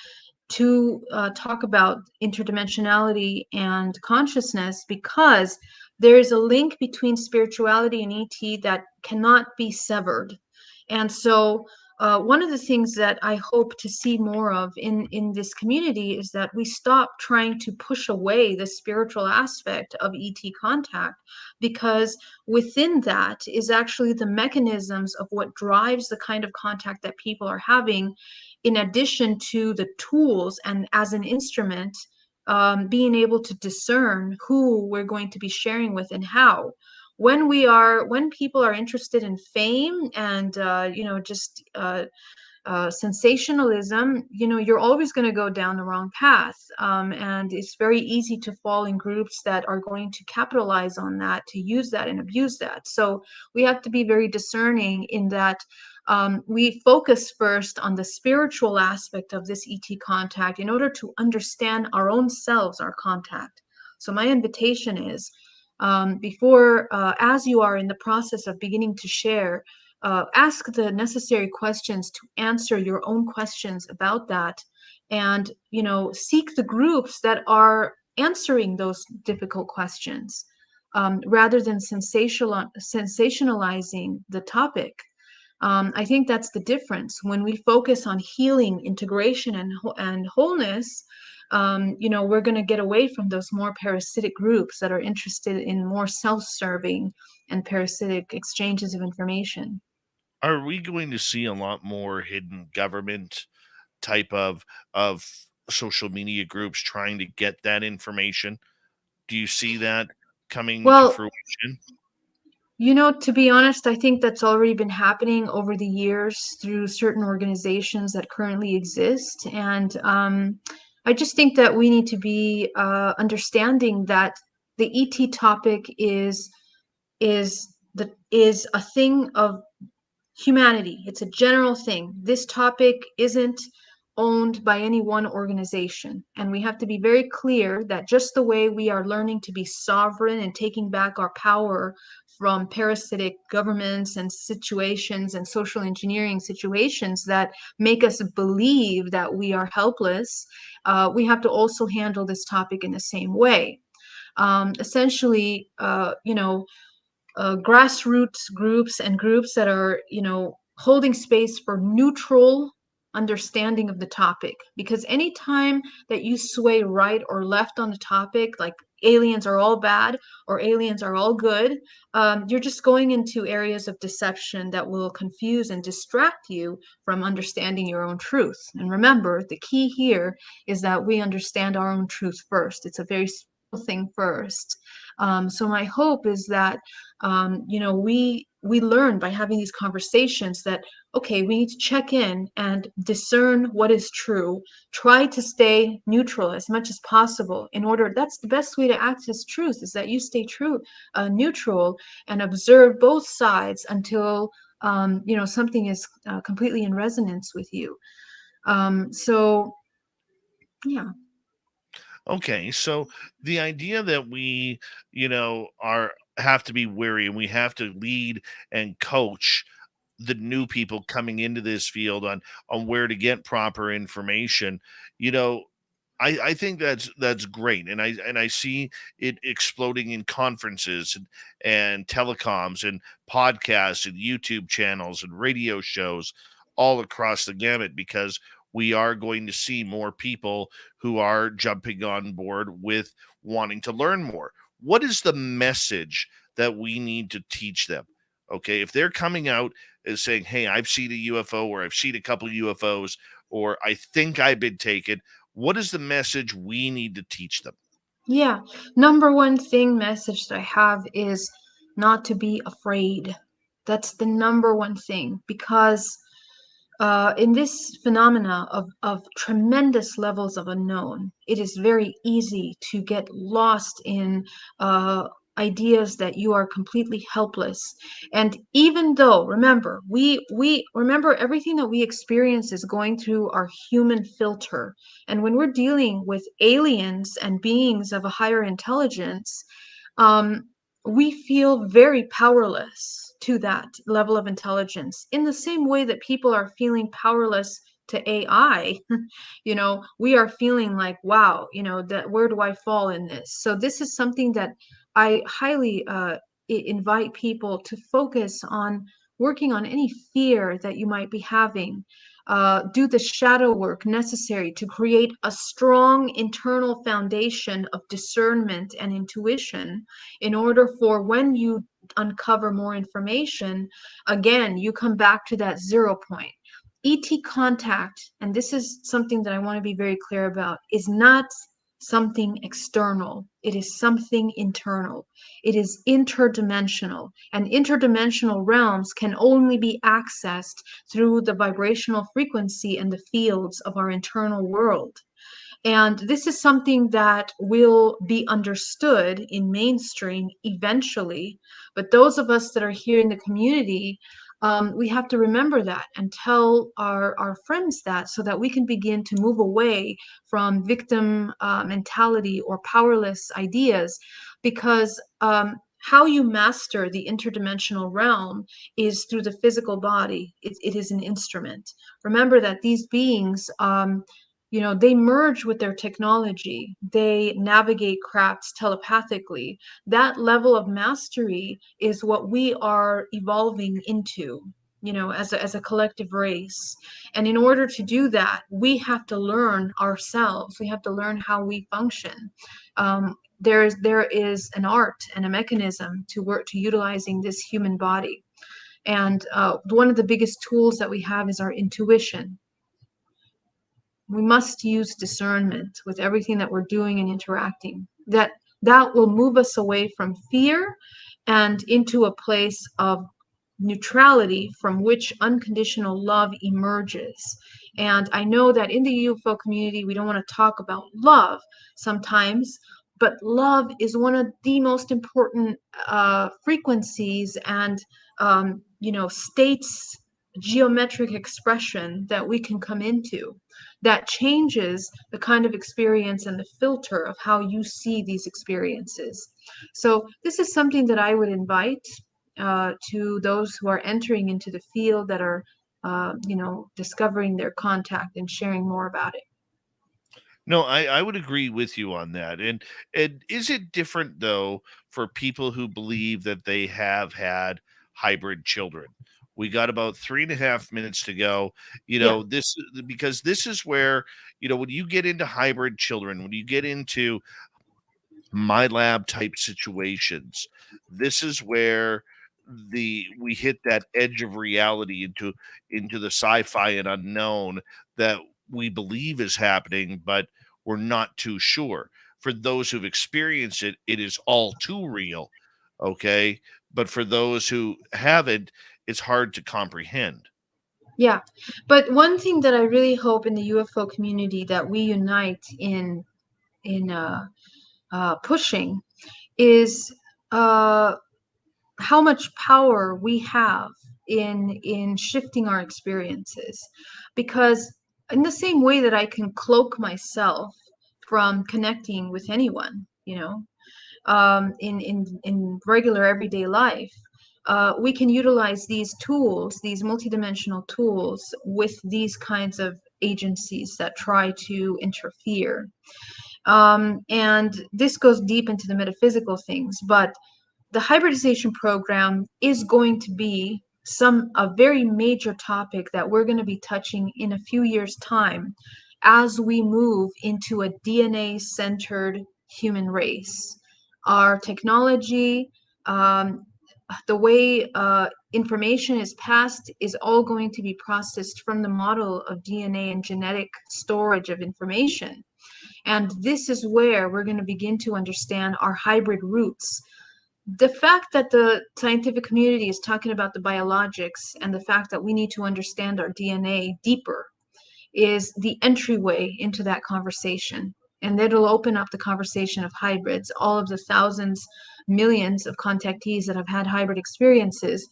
to talk about interdimensionality and consciousness, because there is a link between spirituality and ET that cannot be severed. And so one of the things that I hope to see more of in this community is that we stop trying to push away the spiritual aspect of ET contact, because within that is actually the mechanisms of what drives the kind of contact that people are having, in addition to the tools and as an instrument, being able to discern who we're going to be sharing with and how. When people are interested in fame and just sensationalism, you're always going to go down the wrong path. And it's very easy to fall in groups that are going to capitalize on that, to use that and abuse that. So we have to be very discerning in that we focus first on the spiritual aspect of this ET contact in order to understand our own selves, our contact. So my invitation is, as you are in the process of beginning to share, ask the necessary questions to answer your own questions about that, and seek the groups that are answering those difficult questions, rather than sensationalizing the topic. I think that's the difference. When we focus on healing, integration, and wholeness, we're going to get away from those more parasitic groups that are interested in more self-serving and parasitic exchanges of information. Are we going to see a lot more hidden government type of social media groups trying to get that information? Do you see that coming to Well, fruition? to be honest, I think that's already been happening over the years through certain organizations that currently exist. And I just think that we need to be understanding that the ET topic is a thing of humanity. It's a general thing. This topic isn't owned by any one organization. And we have to be very clear that just the way we are learning to be sovereign and taking back our power from parasitic governments and situations and social engineering situations that make us believe that we are helpless, we have to also handle this topic in the same way. Essentially, grassroots groups and groups that are, holding space for neutral understanding of the topic. Because anytime that you sway right or left on the topic, like aliens are all bad or aliens are all good, you're just going into areas of deception that will confuse and distract you from understanding your own truth. And remember, the key here is that we understand our own truth first. It's a very simple thing first. So my hope is that we learn by having these conversations that, okay, we need to check in and discern what is true, try to stay neutral as much as possible. In order, that's the best way to access truth, is that you stay neutral, and observe both sides until something is completely in resonance with you. So yeah. Okay, so the idea that we, are have to be wary and we have to lead and coach the new people coming into this field on where to get proper information, you know, I think that's great, and I see it exploding in conferences and telecoms and podcasts and YouTube channels and radio shows all across the gamut, because we are going to see more people who are jumping on board with wanting to learn more. What is the message that we need to teach them? Okay, if they're coming out and saying, "Hey, I've seen a UFO, or I've seen a couple UFOs, or I think I've been taken," what is the message we need to teach them? Yeah. Number one thing message that I have is not to be afraid. That's the number one thing, because in this phenomena of tremendous levels of unknown, it is very easy to get lost in ideas that you are completely helpless. And even though, remember, we remember everything that we experience is going through our human filter. And when we're dealing with aliens and beings of a higher intelligence, um, we feel very powerless to that level of intelligence, in the same way that people are feeling powerless to AI. We are feeling like, wow, that where do I fall in this? So this is something that I highly invite people to focus on, working on any fear that you might be having. Do the shadow work necessary to create a strong internal foundation of discernment and intuition, in order for when you uncover more information, again, you come back to that 0 point. ET contact, and this is something that I want to be very clear about, is not something external. It is something internal. It is interdimensional. And interdimensional realms can only be accessed through the vibrational frequency and the fields of our internal world. And this is something that will be understood in mainstream eventually. But those of us that are here in the community, we have to remember that and tell our friends that, so that we can begin to move away from victim mentality or powerless ideas. Because how you master the interdimensional realm is through the physical body. It is an instrument. Remember that these beings, they merge with their technology. They navigate crafts telepathically. That level of mastery is what we are evolving into, as a collective race. And in order to do that, we have to learn ourselves. We have to learn how we function. There is an art and a mechanism to work to utilizing this human body. And one of the biggest tools that we have is our intuition. We must use discernment with everything that we're doing and interacting. That will move us away from fear and into a place of neutrality from which unconditional love emerges. And I know that in the UFO community, we don't want to talk about love sometimes, but love is one of the most important frequencies and states, geometric expression that we can come into, that changes the kind of experience and the filter of how you see these experiences. So this is something that I would invite to those who are entering into the field, that are, discovering their contact and sharing more about it. No, I would agree with you on that. And is it different though for people who believe that they have had hybrid children? We got about 3.5 minutes to go. Yeah, This, because this is where, when you get into hybrid children, when you get into my lab type situations, this is where we hit that edge of reality into the sci-fi and unknown that we believe is happening, but we're not too sure. For those who've experienced it, it is all too real. Okay. But for those who haven't, it's hard to comprehend. yeah. But one thing that I really hope in the UFO community that we unite in pushing is uh, how much power we have in shifting our experiences. Because in the same way that I can cloak myself from connecting with anyone, in regular everyday life, we can utilize these tools, these multidimensional tools, with these kinds of agencies that try to interfere. And this goes deep into the metaphysical things, but the hybridization program is going to be a very major topic that we're going to be touching in a few years' time, as we move into a DNA centered human race. Our technology, the way information is passed, is all going to be processed from the model of DNA and genetic storage of information. And this is where we're going to begin to understand our hybrid roots. The fact that the scientific community is talking about the biologics, and the fact that we need to understand our DNA deeper, is the entryway into that conversation. And it'll open up the conversation of hybrids. All of the thousands, millions of contactees that have had hybrid experiences,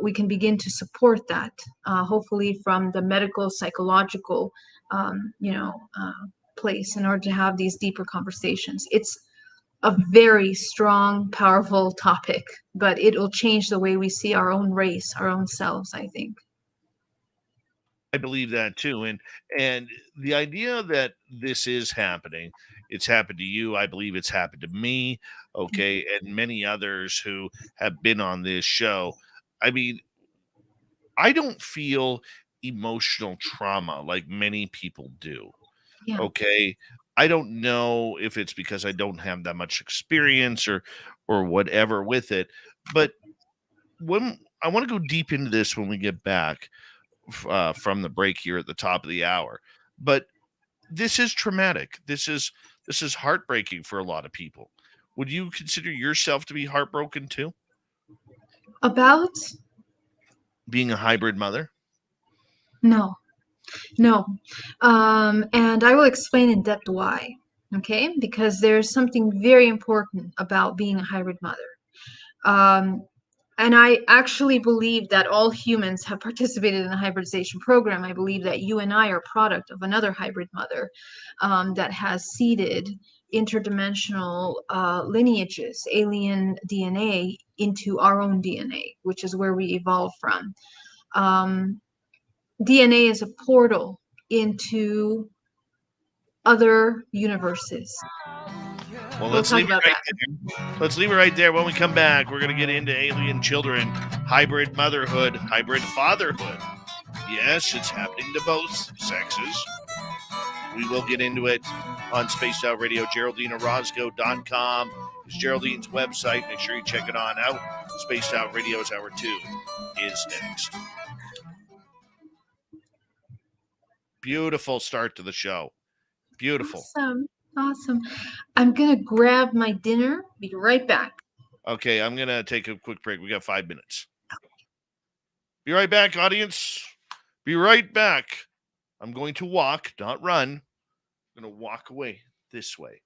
we can begin to support that, hopefully from the medical, psychological, place, in order to have these deeper conversations. It's a very strong, powerful topic, but it will change the way we see our own race, our own selves, I think. I believe that too. And the idea that this is happening, it's happened to you. I believe it's happened to me. Okay. And many others who have been on this show. I mean, I don't feel emotional trauma like many people do. Yeah, Okay. I don't know if it's because I don't have that much experience or whatever with it. But when I want to go deep into this when we get back from the break here at the top of the hour. But this is traumatic. This is This is heartbreaking for a lot of people. Would you consider yourself to be heartbroken too, About? being a hybrid mother? No, no. And I will explain in depth why. Okay, because there's something very important about being a hybrid mother. Um, and I actually believe that all humans have participated in the hybridization program. I believe that you and I are product of another hybrid mother that has seeded interdimensional lineages, alien DNA, into our own DNA, which is where we evolved from. Um, DNA is a portal into other universes. Well, We'll let's talk leave it about right that. there. Let's leave it right there. When we come back, we're going to get into alien children, hybrid motherhood, hybrid fatherhood. Yes, it's happening to both sexes. We will get into it on Spaced Out Radio. GeraldineOrozco.com is Geraldine's website. Make sure you check it on out. Spaced Out Radio's Hour 2 is next. Beautiful start to the show. Beautiful. Awesome. I'm gonna grab my dinner. Be right back. Okay, I'm going to take a quick break. We got 5 minutes. Be right back, audience. Be right back. I'm going to walk, not run. I'm going to walk away this way.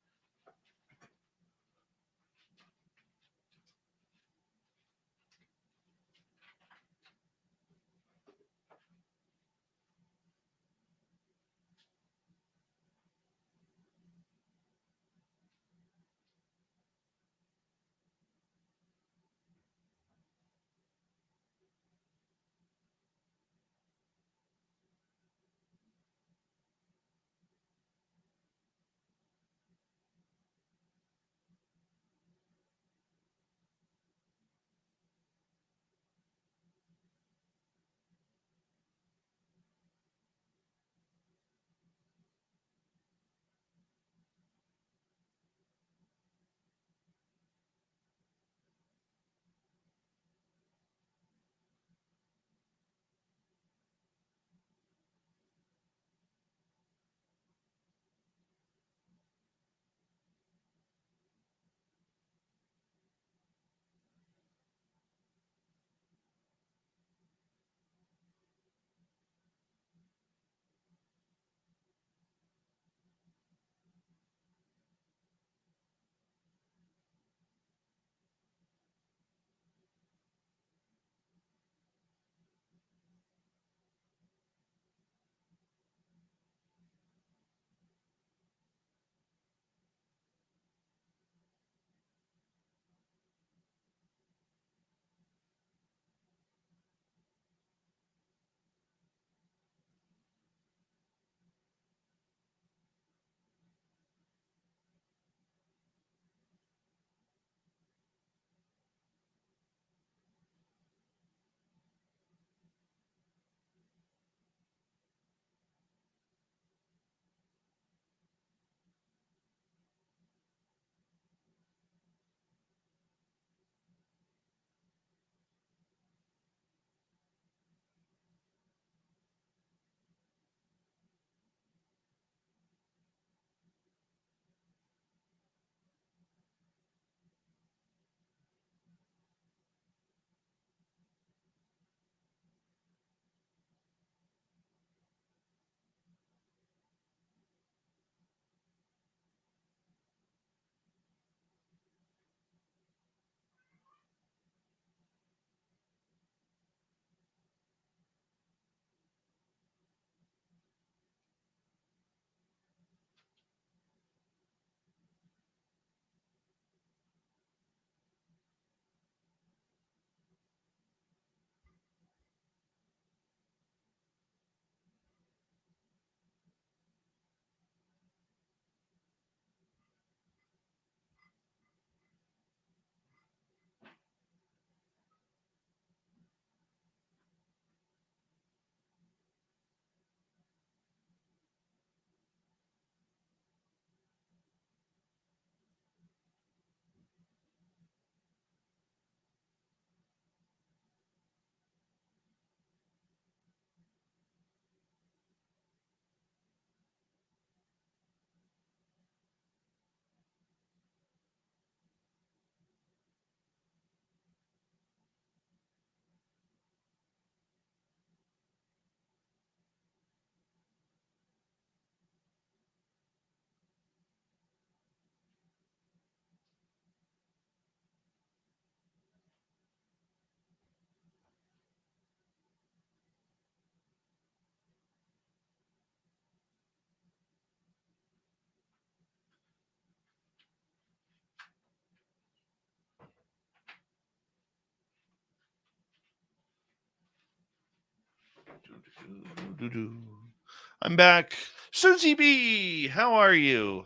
I'm back. Susie B, how are you?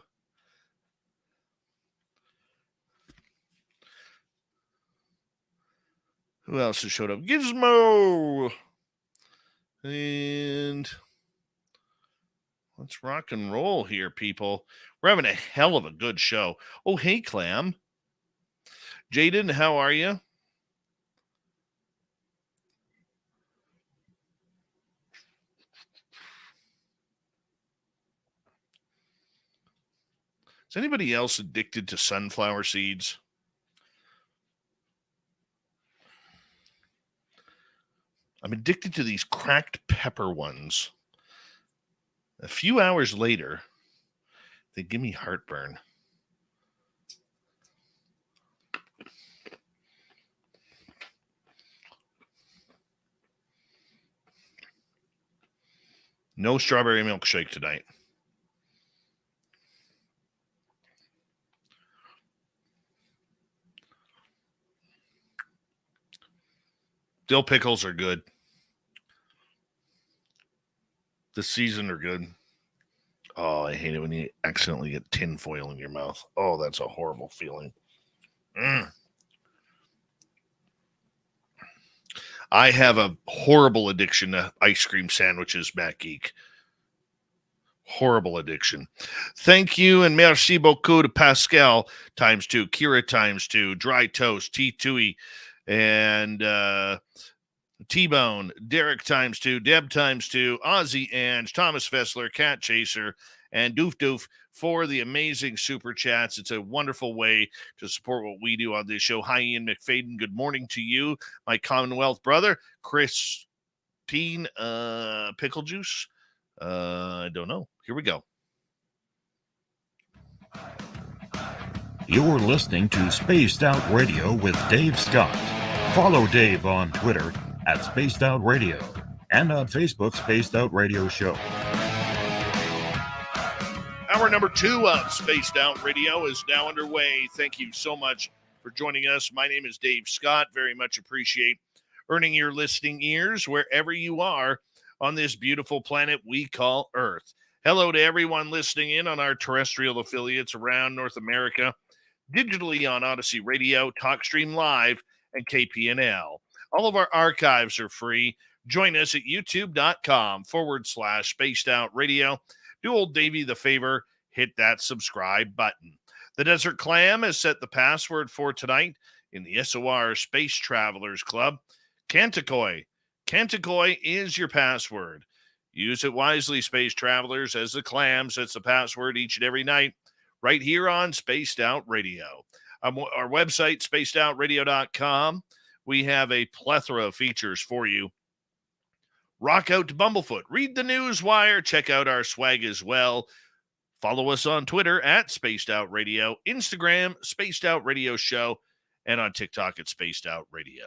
Who else has showed up? Gizmo. And let's rock and roll here, people. We're having a hell of a good show. Oh, hey, Clam. Jaden, how are you? Is anybody else addicted to sunflower seeds? I'm addicted to these cracked pepper ones. A few hours later, they give me heartburn. No strawberry milkshake tonight. Dill pickles are good. This season are good. Oh, I hate it when you accidentally get tin foil in your mouth. Oh, that's a horrible feeling. I have a horrible addiction to ice cream sandwiches, Matt Geek. Horrible addiction. Thank you and merci beaucoup to Pascal ×2, Kira ×2, Dry Toast, T2E, and T-Bone, Derek ×2, Deb ×2, Ozzy Ange, Thomas Fessler, Cat Chaser, and Doof Doof for the amazing super chats. It's a wonderful way to support what we do on this show. Hi, Ian McFadden. Good morning to you, my Commonwealth brother, Christine Pickle Juice. I don't know. Here we go. You're listening to Spaced Out Radio with Dave Scott. Follow Dave on Twitter at Spaced Out Radio and on Facebook, Spaced Out Radio Show. Hour number 2 of Spaced Out Radio is now underway. Thank you so much for joining us. My name is Dave Scott. Very much appreciate earning your listening ears wherever you are on this beautiful planet we call Earth. Hello to everyone listening in on our terrestrial affiliates around North America, digitally on Odyssey Radio, TalkStream Live, and KPNL. All of our archives are free. Join us at youtube.com/Spaced Out Radio. Do old Davey the favor, hit that subscribe button. The Desert Clam has set the password for tonight in the SOR Space Travelers Club. Canticoy. Canticoy is your password. Use it wisely, space travelers, as the Clam sets the password each and every night right here on Spaced Out Radio. Our website, spacedoutradio.com, we have a plethora of features for you. Rock out to Bumblefoot. Read the news wire. Check out our swag as well. Follow us on Twitter at Spaced Out Radio, Instagram, Spaced Out Radio Show, and on TikTok at Spaced Out Radio.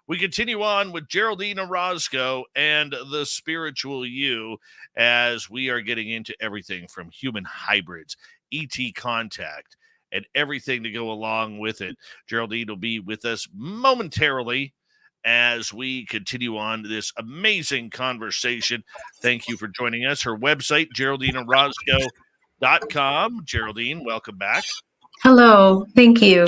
We continue on with Geraldine Orozco and the Spiritual You as we are getting into everything from human hybrids, ET contact, and everything to go along with it. Geraldine will be with us momentarily as we continue on this amazing conversation. Thank you for joining us. Her website, GeraldineOrozco.com. Geraldine, welcome back. Hello. Thank you.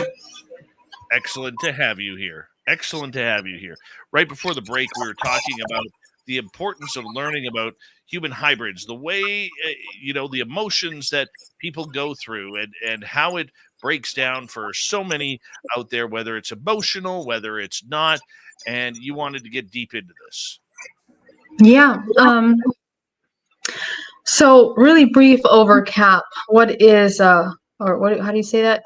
Excellent to have you here. Excellent to have you here. Right before the break, we were talking about the importance of learning about human hybrids, the way, the emotions that people go through and how it breaks down for so many out there, whether it's emotional, whether it's not, and you wanted to get deep into this. Yeah. So really brief overcap. What is, how do you say that?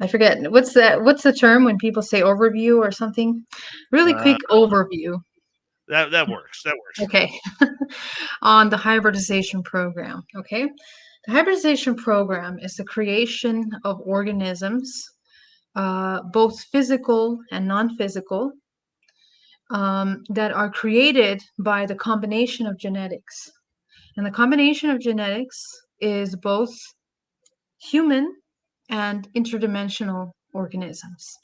I forget. What's the term when people say overview or something? Really quick overview. That works. Okay. On the hybridization program. Okay. The hybridization program is the creation of organisms, both physical and non-physical, that are created by the combination of genetics. And the combination of genetics is both human and interdimensional organisms.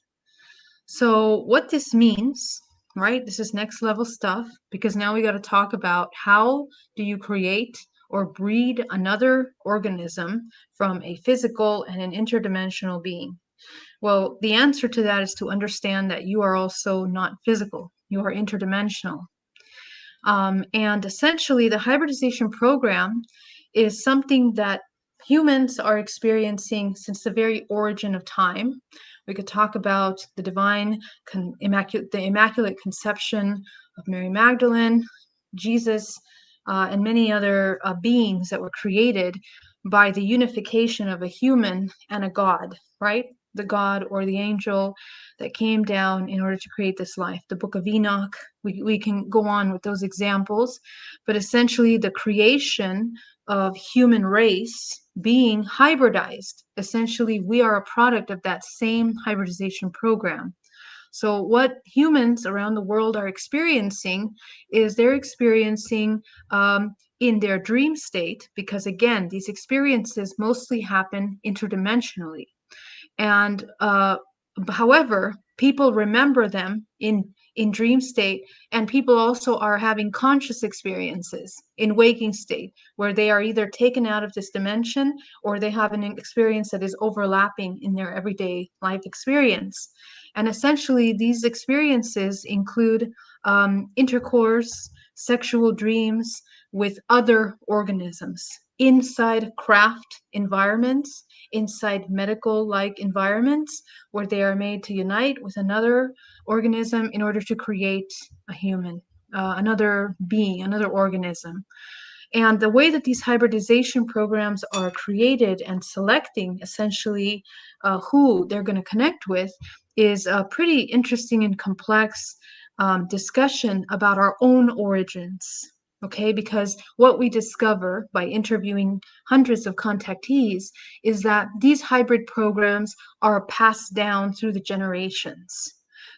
So what this means right? This is next level stuff, because now we got to talk about how do you create or breed another organism from a physical and an interdimensional being. Well, the answer to that is to understand that you are also not physical, you are interdimensional. And essentially, the hybridization program is something that humans are experiencing since the very origin of time. We could talk about the divine, the immaculate conception of Mary Magdalene, Jesus, and many other beings that were created by the unification of a human and a god, right? The god or the angel that came down in order to create this life. The Book of Enoch, we can go on with those examples, but essentially the creation of human race being hybridized. Essentially, we are a product of that same hybridization program. So what humans around the world are experiencing is they're experiencing in their dream state, because again, these experiences mostly happen interdimensionally. And however, people remember them in dream state, and people also are having conscious experiences in waking state, where they are either taken out of this dimension or they have an experience that is overlapping in their everyday life experience. And essentially, these experiences include intercourse, sexual dreams with other organisms inside craft environments, inside medical-like environments, where they are made to unite with another organism in order to create a human, another being, another organism. And the way that these hybridization programs are created and selecting essentially who they're going to connect with is a pretty interesting and complex discussion about our own origins. Okay, because what we discover by interviewing hundreds of contactees is that these hybrid programs are passed down through the generations.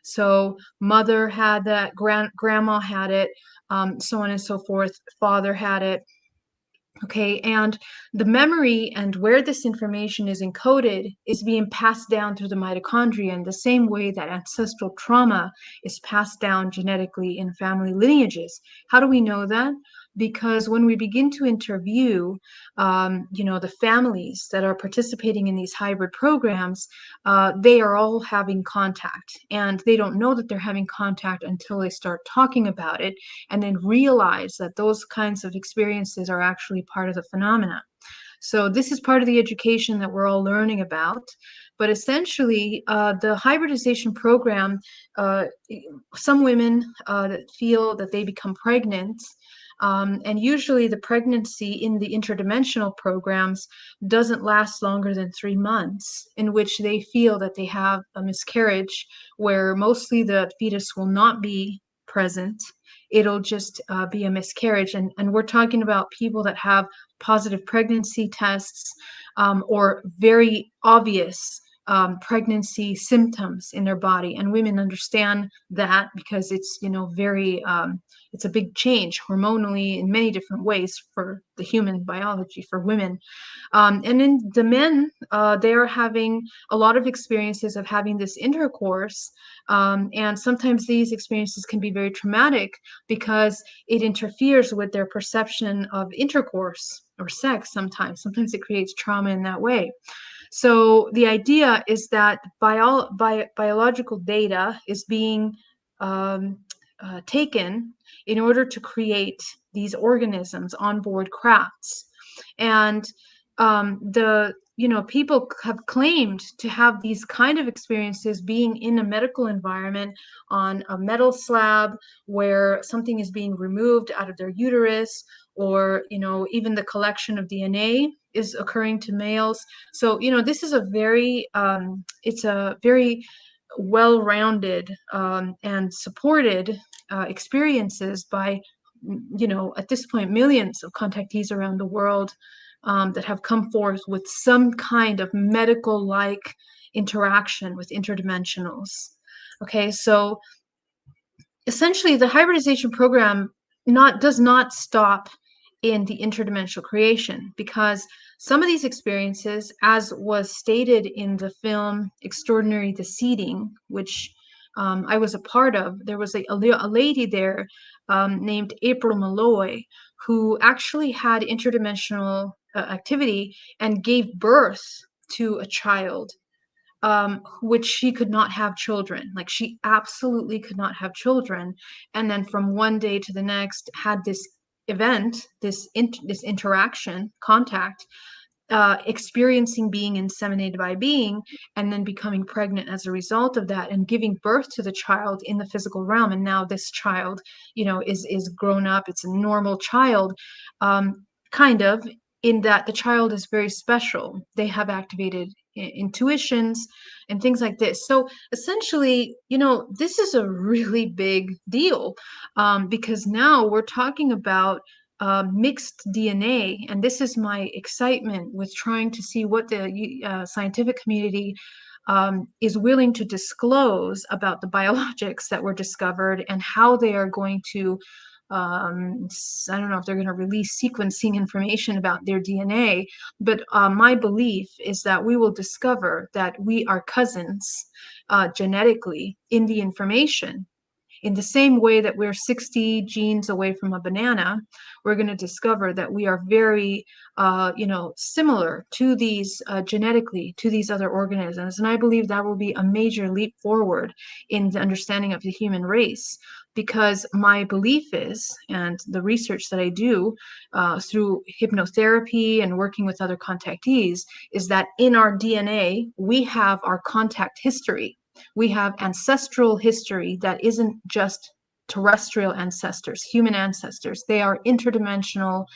So mother had that, grandma had it, so on and so forth, father had it. Okay, and the memory and where this information is encoded is being passed down through the mitochondria in the same way that ancestral trauma is passed down genetically in family lineages. How do we know that? Because when we begin to interview, the families that are participating in these hybrid programs, they are all having contact, and they don't know that they're having contact until they start talking about it, and then realize that those kinds of experiences are actually part of the phenomena. So this is part of the education that we're all learning about. But essentially, the hybridization program, some women feel that they become pregnant, and usually the pregnancy in the interdimensional programs doesn't last longer than 3 months, in which they feel that they have a miscarriage, where mostly the fetus will not be present. It'll just be a miscarriage. And we're talking about people that have positive pregnancy tests, or very obvious pregnancy symptoms in their body. And women understand that because it's, very, it's a big change hormonally in many different ways for the human biology for women. And in the men, they are having a lot of experiences of having this intercourse. And sometimes these experiences can be very traumatic because it interferes with their perception of intercourse or sex sometimes. Sometimes it creates trauma in that way. So the idea is that biological data is being taken in order to create these organisms on board crafts. And people have claimed to have these kind of experiences being in a medical environment on a metal slab where something is being removed out of their uterus, or even the collection of DNA is occurring to males. So this is a very it's a very well-rounded and supported experiences by at this point millions of contactees around the world that have come forth with some kind of medical-like interaction with interdimensionals. Okay, so essentially the hybridization program does not stop in the interdimensional creation, because some of these experiences, as was stated in the film Extraordinary the Seeding, which I was a part of, there was a lady there named April Malloy, who actually had interdimensional activity and gave birth to a child, which she could not have children. Like, she absolutely could not have children. And then from one day to the next had this event, this interaction, contact, experiencing being inseminated by being, and then becoming pregnant as a result of that, and giving birth to the child in the physical realm. And now this child, is grown up. It's a normal child, kind of, in that the child is very special. They have activated intuitions and things like this. So essentially, this is a really big deal, because now we're talking about mixed DNA. And this is my excitement with trying to see what the scientific community is willing to disclose about the biologics that were discovered, and how they are going to, I don't know if they're going to release sequencing information about their DNA, but my belief is that we will discover that we are cousins genetically in the information. In the same way that we're 60 genes away from a banana, we're going to discover that we are very, similar to these genetically to these other organisms. And I believe that will be a major leap forward in the understanding of the human race, because my belief is, and the research that I do through hypnotherapy and working with other contactees, is that in our DNA, we have our contact history. We have ancestral history that isn't just terrestrial ancestors, human ancestors. They are interdimensional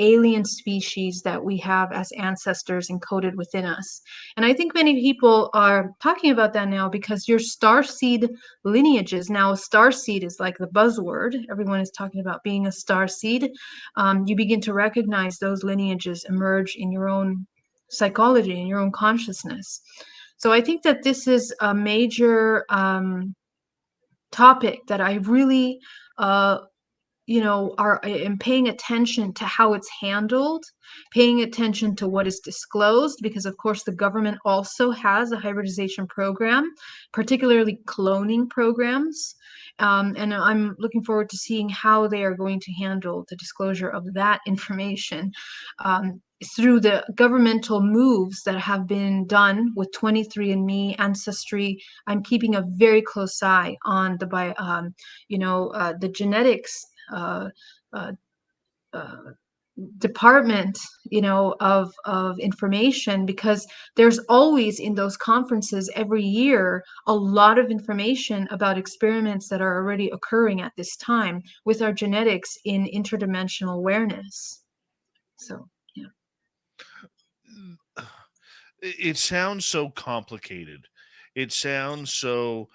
alien species that we have as ancestors encoded within us. And I think many people are talking about that now, because your starseed lineages, now a starseed is like the buzzword. Everyone is talking about being a starseed. You begin to recognize those lineages emerge in your own psychology, in your own consciousness. So I think that this is a major topic that I really, am paying attention to how it's handled, paying attention to what is disclosed, because of course the government also has a hybridization program, particularly cloning programs. And I'm looking forward to seeing how they are going to handle the disclosure of that information. Through the governmental moves that have been done with 23andMe, Ancestry, I'm keeping a very close eye on the genetics uh, uh, department, of information, because there's always in those conferences every year a lot of information about experiments that are already occurring at this time with our genetics in interdimensional awareness. So, yeah. It sounds so complicated. It sounds so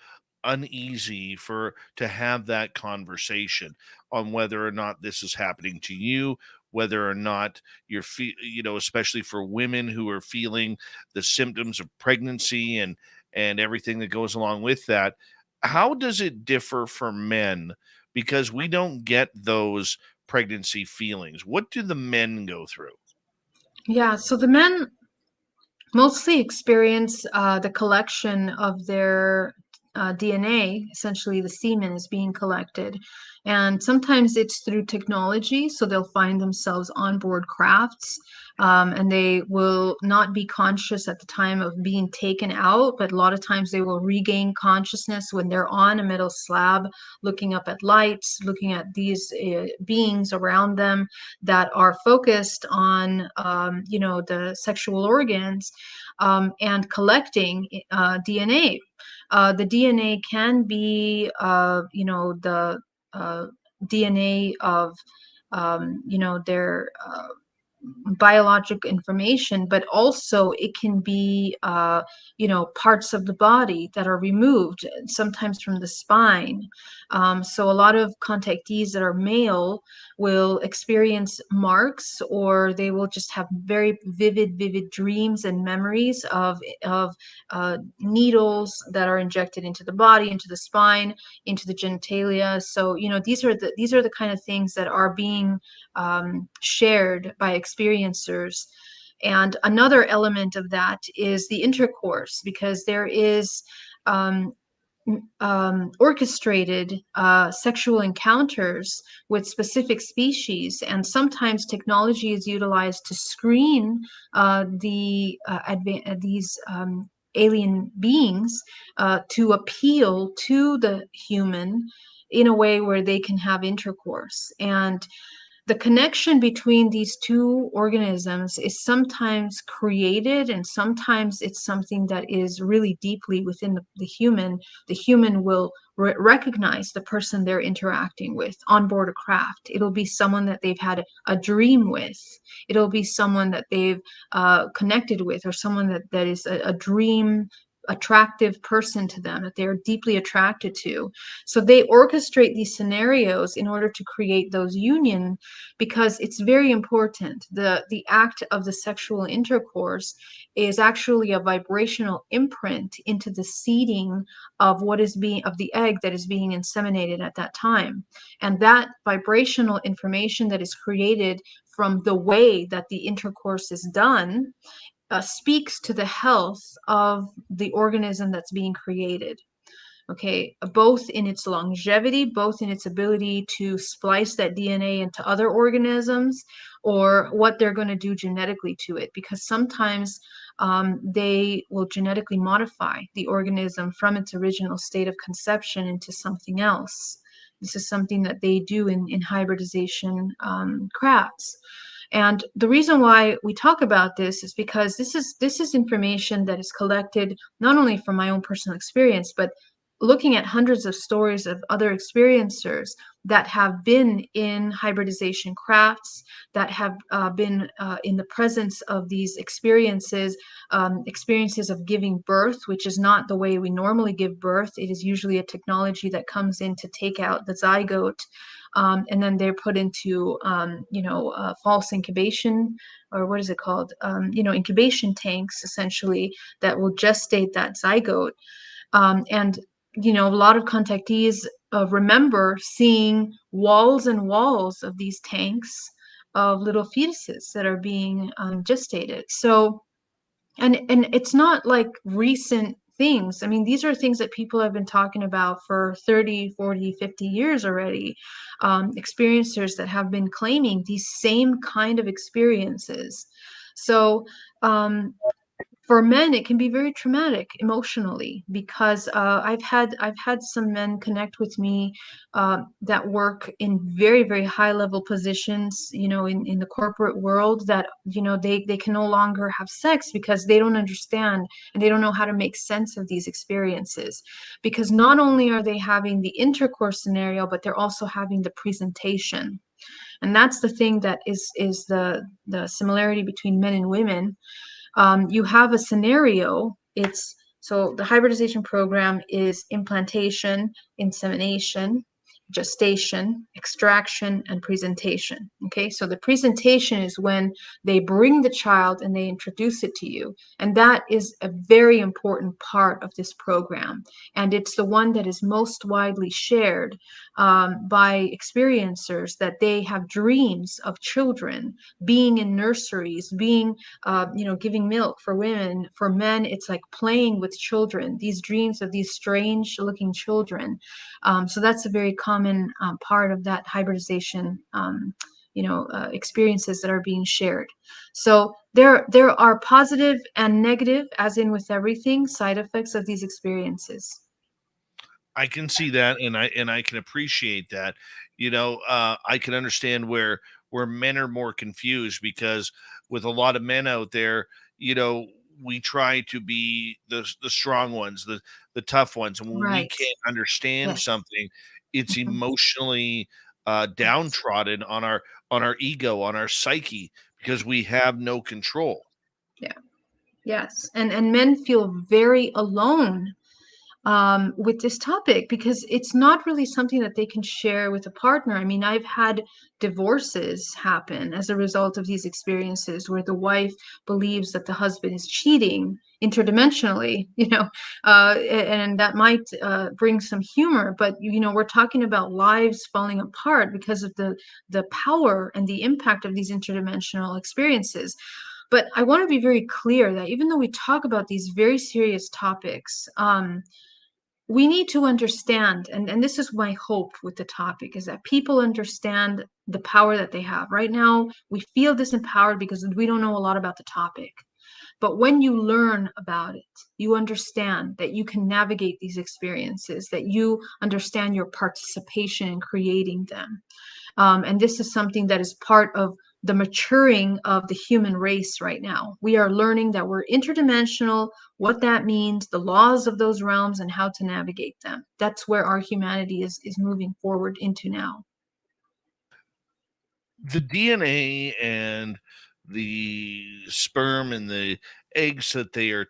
uneasy to have that conversation on whether or not this is happening to you, whether or not especially for women who are feeling the symptoms of pregnancy and everything that goes along with that. How does it differ for men? Because we don't get those pregnancy feelings. What do the men go through? Yeah, so the men mostly experience the collection of their DNA. Essentially, the semen is being collected. And sometimes it's through technology. So they'll find themselves on board crafts, and they will not be conscious at the time of being taken out. But a lot of times they will regain consciousness when they're on a metal slab, looking up at lights, looking at these beings around them that are focused on, the sexual organs, and collecting DNA. The DNA can be, the DNA of, their biologic information, but also it can be, parts of the body that are removed, sometimes from the spine. So a lot of contactees that are male will experience marks, or they will just have very vivid dreams and memories of needles that are injected into the body, into the spine, into the genitalia. So these are the kind of things that are being shared by experiencers. And another element of that is the intercourse, because there is orchestrated sexual encounters with specific species, and sometimes technology is utilized to screen these alien beings to appeal to the human in a way where they can have intercourse. And the connection between these two organisms is sometimes created, and sometimes it's something that is really deeply within the human. The human will recognize the person they're interacting with on board a craft. It'll be someone that they've had a dream with. It'll be someone that they've connected with, or someone that is a dream attractive person to them, that they're deeply attracted to. So they orchestrate these scenarios in order to create those union, because it's very important. The act of the sexual intercourse is actually a vibrational imprint into the seeding of the egg that is being inseminated at that time. And that vibrational information that is created from the way that the intercourse is done speaks to the health of the organism that's being created. Okay, both in its longevity, both in its ability to splice that DNA into other organisms, or what they're going to do genetically to it, because sometimes they will genetically modify the organism from its original state of conception into something else. This is something that they do in hybridization crafts. And the reason why we talk about this is because this is information that is collected not only from my own personal experience, but looking at hundreds of stories of other experiencers that have been in hybridization crafts, that have been in the presence of these experiences, experiences of giving birth, which is not the way we normally give birth. It is usually a technology that comes in to take out the zygote, and then they're put into, false incubation, or what is it called? Incubation tanks, essentially, that will gestate that zygote. And a lot of contactees remember seeing walls and walls of these tanks of little fetuses that are being gestated. So, and it's not like recent things. I mean, these are things that people have been talking about for 30, 40, 50 years already. Experiencers that have been claiming these same kind of experiences. So, for men, it can be very traumatic emotionally, because I've had some men connect with me that work in very, very high level positions, in the corporate world, that they can no longer have sex because they don't understand, and they don't know how to make sense of these experiences, because not only are they having the intercourse scenario, but they're also having the presentation. And that's the thing that is the similarity between men and women. You have a scenario. So the hybridization program is implantation, insemination, gestation, extraction, and presentation. Okay, so the presentation is when they bring the child and they introduce it to you. And that is a very important part of this program. And it's the one that is most widely shared by experiencers, that they have dreams of children being in nurseries, being giving milk for women. For men, it's like playing with children, these dreams of these strange looking children. So that's a very common part of that hybridization experiences that are being shared. So there are positive and negative, as in with everything, side effects of these experiences. I can see that, and I can appreciate that. I can understand where men are more confused, because with a lot of men out there, we try to be the strong ones, the tough ones, and when we Right. can't understand Yes. something, it's Mhm. emotionally Yes. downtrodden on our ego, on our psyche, because we have no control. Yeah. Yes. And men feel very alone with this topic, because it's not really something that they can share with a partner. I mean, I've had divorces happen as a result of these experiences, where the wife believes that the husband is cheating interdimensionally, and that might bring some humor, but we're talking about lives falling apart because of the power and the impact of these interdimensional experiences. But I want to be very clear that even though we talk about these very serious topics, we need to understand, and this is my hope with the topic, is that people understand the power that they have. Right now, we feel disempowered because we don't know a lot about the topic. But when you learn about it, you understand that you can navigate these experiences, that you understand your participation in creating them. And this is something that is part of the maturing of the human race right now. We are learning that we're interdimensional, what that means, the laws of those realms, and how to navigate them. That's where our humanity is moving forward into now. The DNA and the sperm and the eggs that they are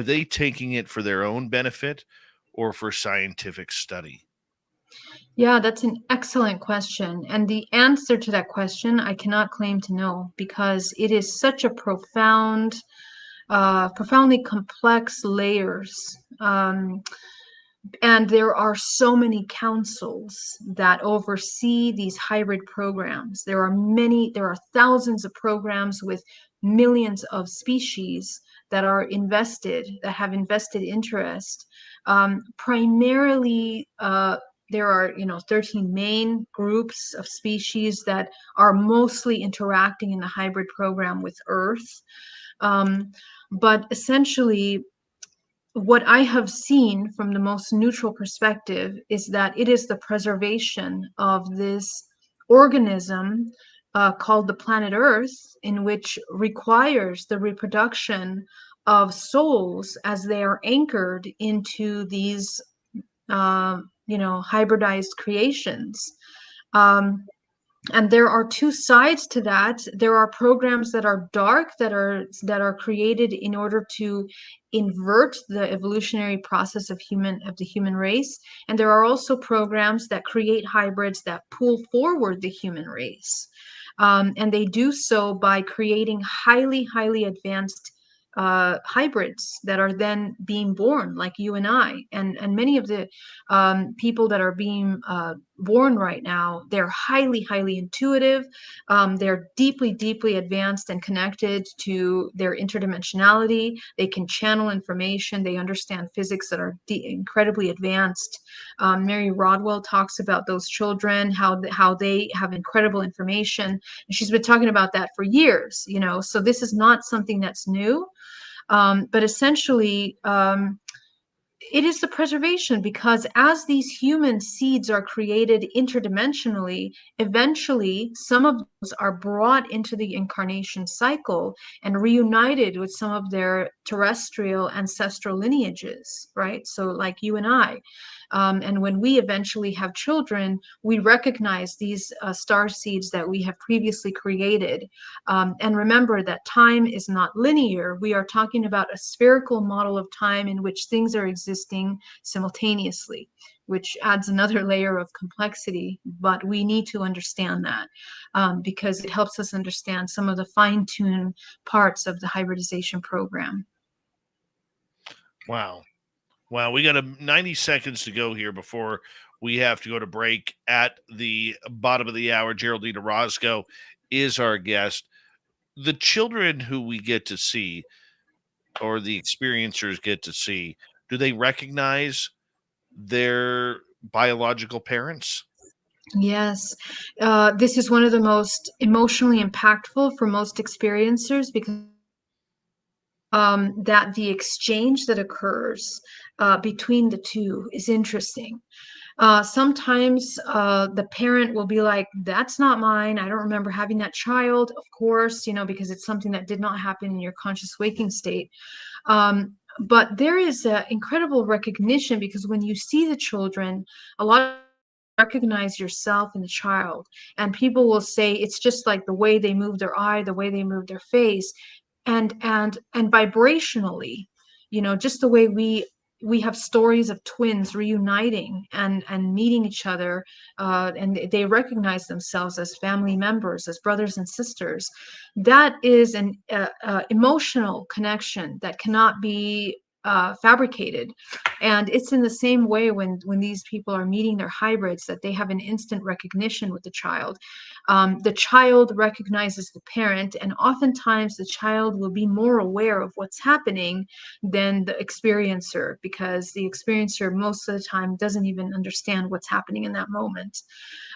they taking it for their own benefit or for scientific study? Yeah, that's an excellent question. And the answer to that question, I cannot claim to know because it is such a profoundly complex layers. And there are so many councils that oversee these hybrid programs. There are thousands of programs with millions of species that have invested interest. Primarily, there are 13 main groups of species that are mostly interacting in the hybrid program with Earth. But essentially, what I have seen from the most neutral perspective is that it is the preservation of this organism called the planet Earth, in which requires the reproduction of souls as they are anchored into these, hybridized creations. Um, and there are two sides to that. There are programs that are dark, that are created in order to invert the evolutionary process of the human race, and there are also programs that create hybrids that pull forward the human race. And they do so by creating highly advanced hybrids that are then being born, like you and I, and many of the people that are being born right now. They're highly intuitive. They're deeply advanced and connected to their interdimensionality. They can channel information. They understand physics that are incredibly advanced. Mary Rodwell talks about those children, how they have incredible information, and she's been talking about that for years. So this is not something that's new. But essentially, it is the preservation, because as these human seeds are created interdimensionally, eventually some of those are brought into the incarnation cycle and reunited with some of their terrestrial ancestral lineages, right? So like you and I. And when we eventually have children, we recognize these star seeds that we have previously created. And remember that time is not linear. We are talking about a spherical model of time in which things are existing simultaneously, which adds another layer of complexity. But we need to understand that because it helps us understand some of the fine-tuned parts of the hybridization program. Wow. Wow, we got 90 seconds to go here before we have to go to break. At the bottom of the hour, Geraldine Orozco is our guest. The children who we get to see, or the experiencers get to see, do they recognize their biological parents? Yes, this is one of the most emotionally impactful for most experiencers, because that the exchange that occurs between the two is interesting. Sometimes the parent will be like, that's not mine. I don't remember having that child, of course, because it's something that did not happen in your conscious waking state. But there is an incredible recognition, because when you see the children, a lot of recognize yourself in the child, and people will say it's just like the way they move their eye, the way they move their face, and vibrationally, just the way we have stories of twins reuniting and meeting each other, and they recognize themselves as family members, as brothers and sisters. That is an emotional connection that cannot be fabricated. And it's in the same way when these people are meeting their hybrids, that they have an instant recognition with the child. The child recognizes the parent, and oftentimes the child will be more aware of what's happening than the experiencer, because the experiencer most of the time doesn't even understand what's happening in that moment.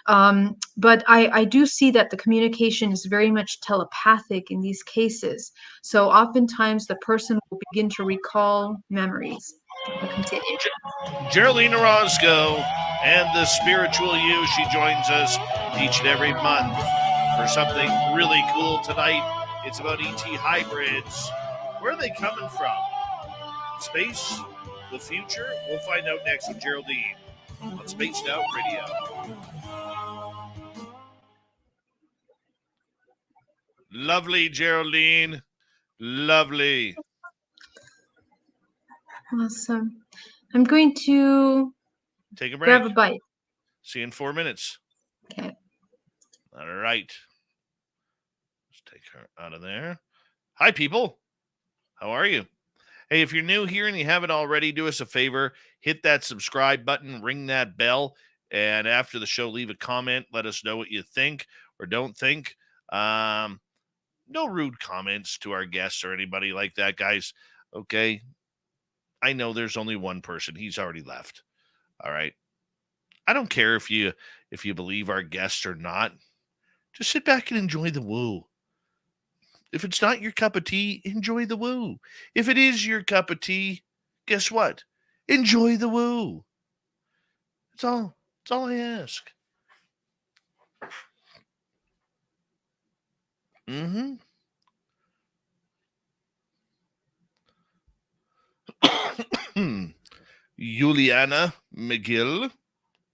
But I do see that the communication is very much telepathic in these cases. So oftentimes the person will begin to recall memories. I'll continue. Geraldine Orozco and the spiritual you. She joins us each and every month for something really cool tonight. It's about ET hybrids. Where are they coming from? Space? The future? We'll find out next with Geraldine on Spaced Out Radio. Lovely, Geraldine. Lovely. Awesome. I'm going to Take a break. grab a bite. See you in 4 minutes. Okay. All right. Let's take her out of there. Hi, people. How are you? Hey, if you're new here and you haven't already, do us a favor. Hit that subscribe button, ring that bell, and after the show, leave a comment. Let us know what you think or don't think. No rude comments to our guests or anybody like that, guys. Okay? I know there's only one person. He's already left. All right? I don't care if you believe our guests or not. Just sit back and enjoy the woo. If it's not your cup of tea, enjoy the woo. If it is your cup of tea, guess what? Enjoy the woo. That's all. That's all I ask. Juliana McGill,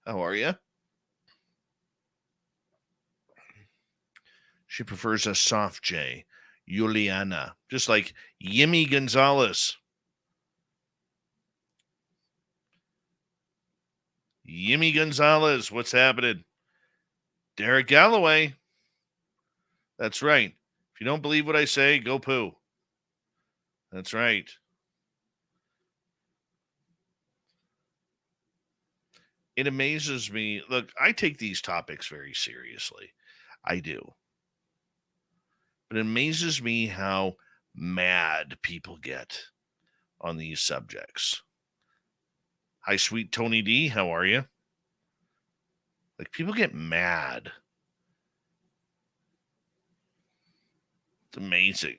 how are you? She prefers a soft J. Juliana, just like Yimmy Gonzalez. Yimmy Gonzalez, what's happening? Derek Galloway. That's right. If you don't believe what I say, go poo. That's right. It amazes me. Look, I take these topics very seriously. I do. But it amazes me how mad people get on these subjects. Hi, sweet Tony D. How are you? Like, people get mad. It's amazing.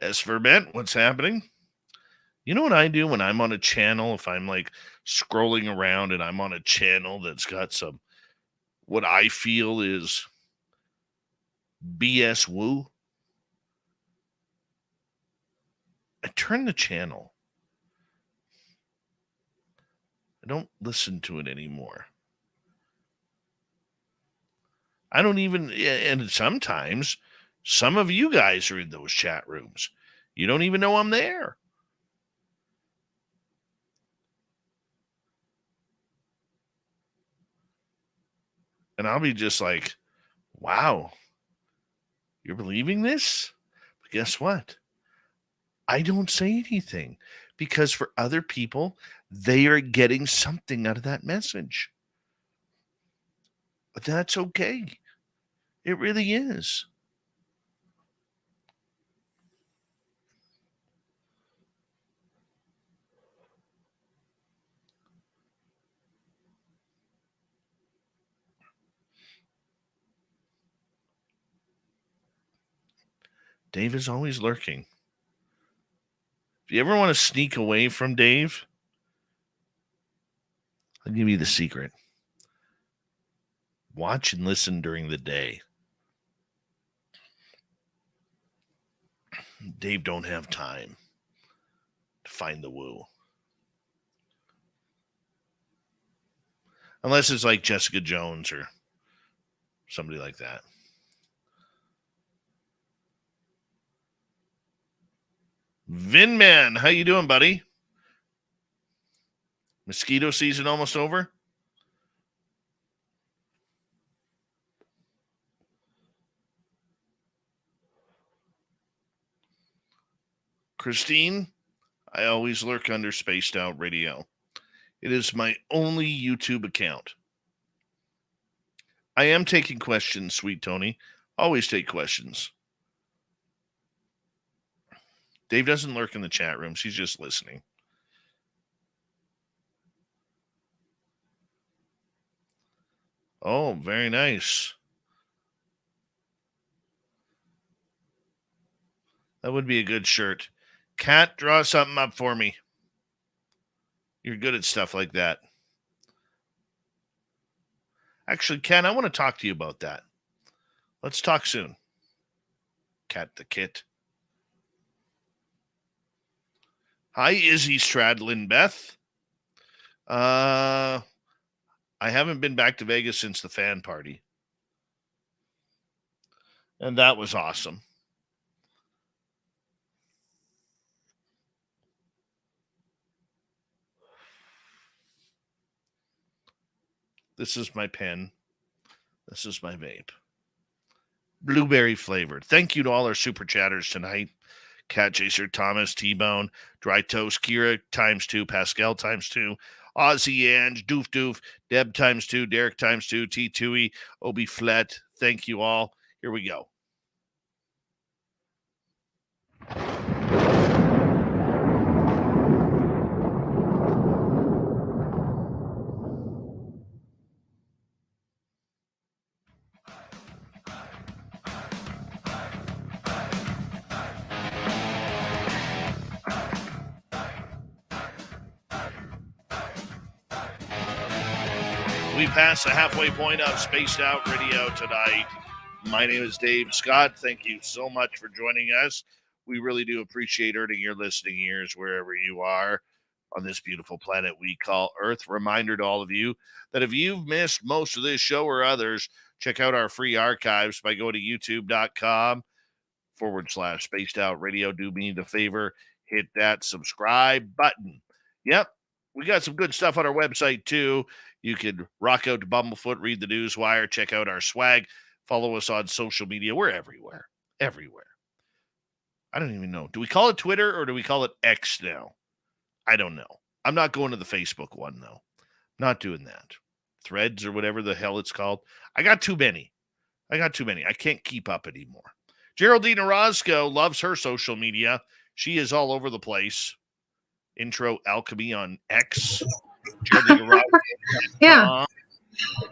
As for Bent, what's happening? You know what I do when I'm on a channel? If I'm like scrolling around and I'm on a channel that's got some, what I feel is BS woo, I turn the channel. I don't listen to it anymore. I don't even, and sometimes some of you guys are in those chat rooms. You don't even know I'm there. And I'll be just like, wow, you're believing this? But guess what? I don't say anything because for other people, they are getting something out of that message. But that's okay. It really is. Dave is always lurking. If you ever want to sneak away from Dave, I'll give you the secret. Watch and listen during the day. Dave don't have time to find the woo. Unless it's like Jessica Jones or somebody like that. Vinman, how you doing, buddy? Mosquito season almost over? Christine, I always lurk under Spaced Out Radio. It is my only YouTube account. I am taking questions, Sweet Tony. Always take questions. Dave doesn't lurk in the chat room. She's just listening. Oh, very nice. That would be a good shirt. Cat, draw something up for me. You're good at stuff like that. Actually, Cat, I want to talk to you about that. Let's talk soon. Cat the Kit. Hi, Izzy Stradlin Beth. I haven't been back to Vegas since the fan party. And that was awesome. This is my pen. This is my vape. Blueberry flavored. Thank you to all our super chatters tonight. Cat Chaser, Thomas, T-Bone, Dry Toast, Kira ×2, Pascal ×2, Ozzy Ange, Doof Doof, Deb ×2, Derek ×2, T2E, Obi Flet. Thank you all. Here we go. We passed the halfway point of Spaced Out Radio tonight. My name is Dave Scott. Thank you so much for joining us. We really do appreciate earning your listening ears wherever you are on this beautiful planet we call Earth. Reminder to all of you that if you've missed most of this show or others, check out our free archives by going to youtube.com/Spaced Out Radio. Do me the favor, hit that subscribe button. Yep, we got some good stuff on our website too. You can rock out to Bumblefoot, read the Newswire, check out our swag, follow us on social media. We're everywhere. Everywhere. I don't even know. Do we call it Twitter or do we call it X now? I don't know. I'm not going to the Facebook one, though. Not doing that. Threads or whatever the hell it's called. I got too many. I can't keep up anymore. Geraldine Orozco loves her social media. She is all over the place. Intro Alchemy on X. Yeah.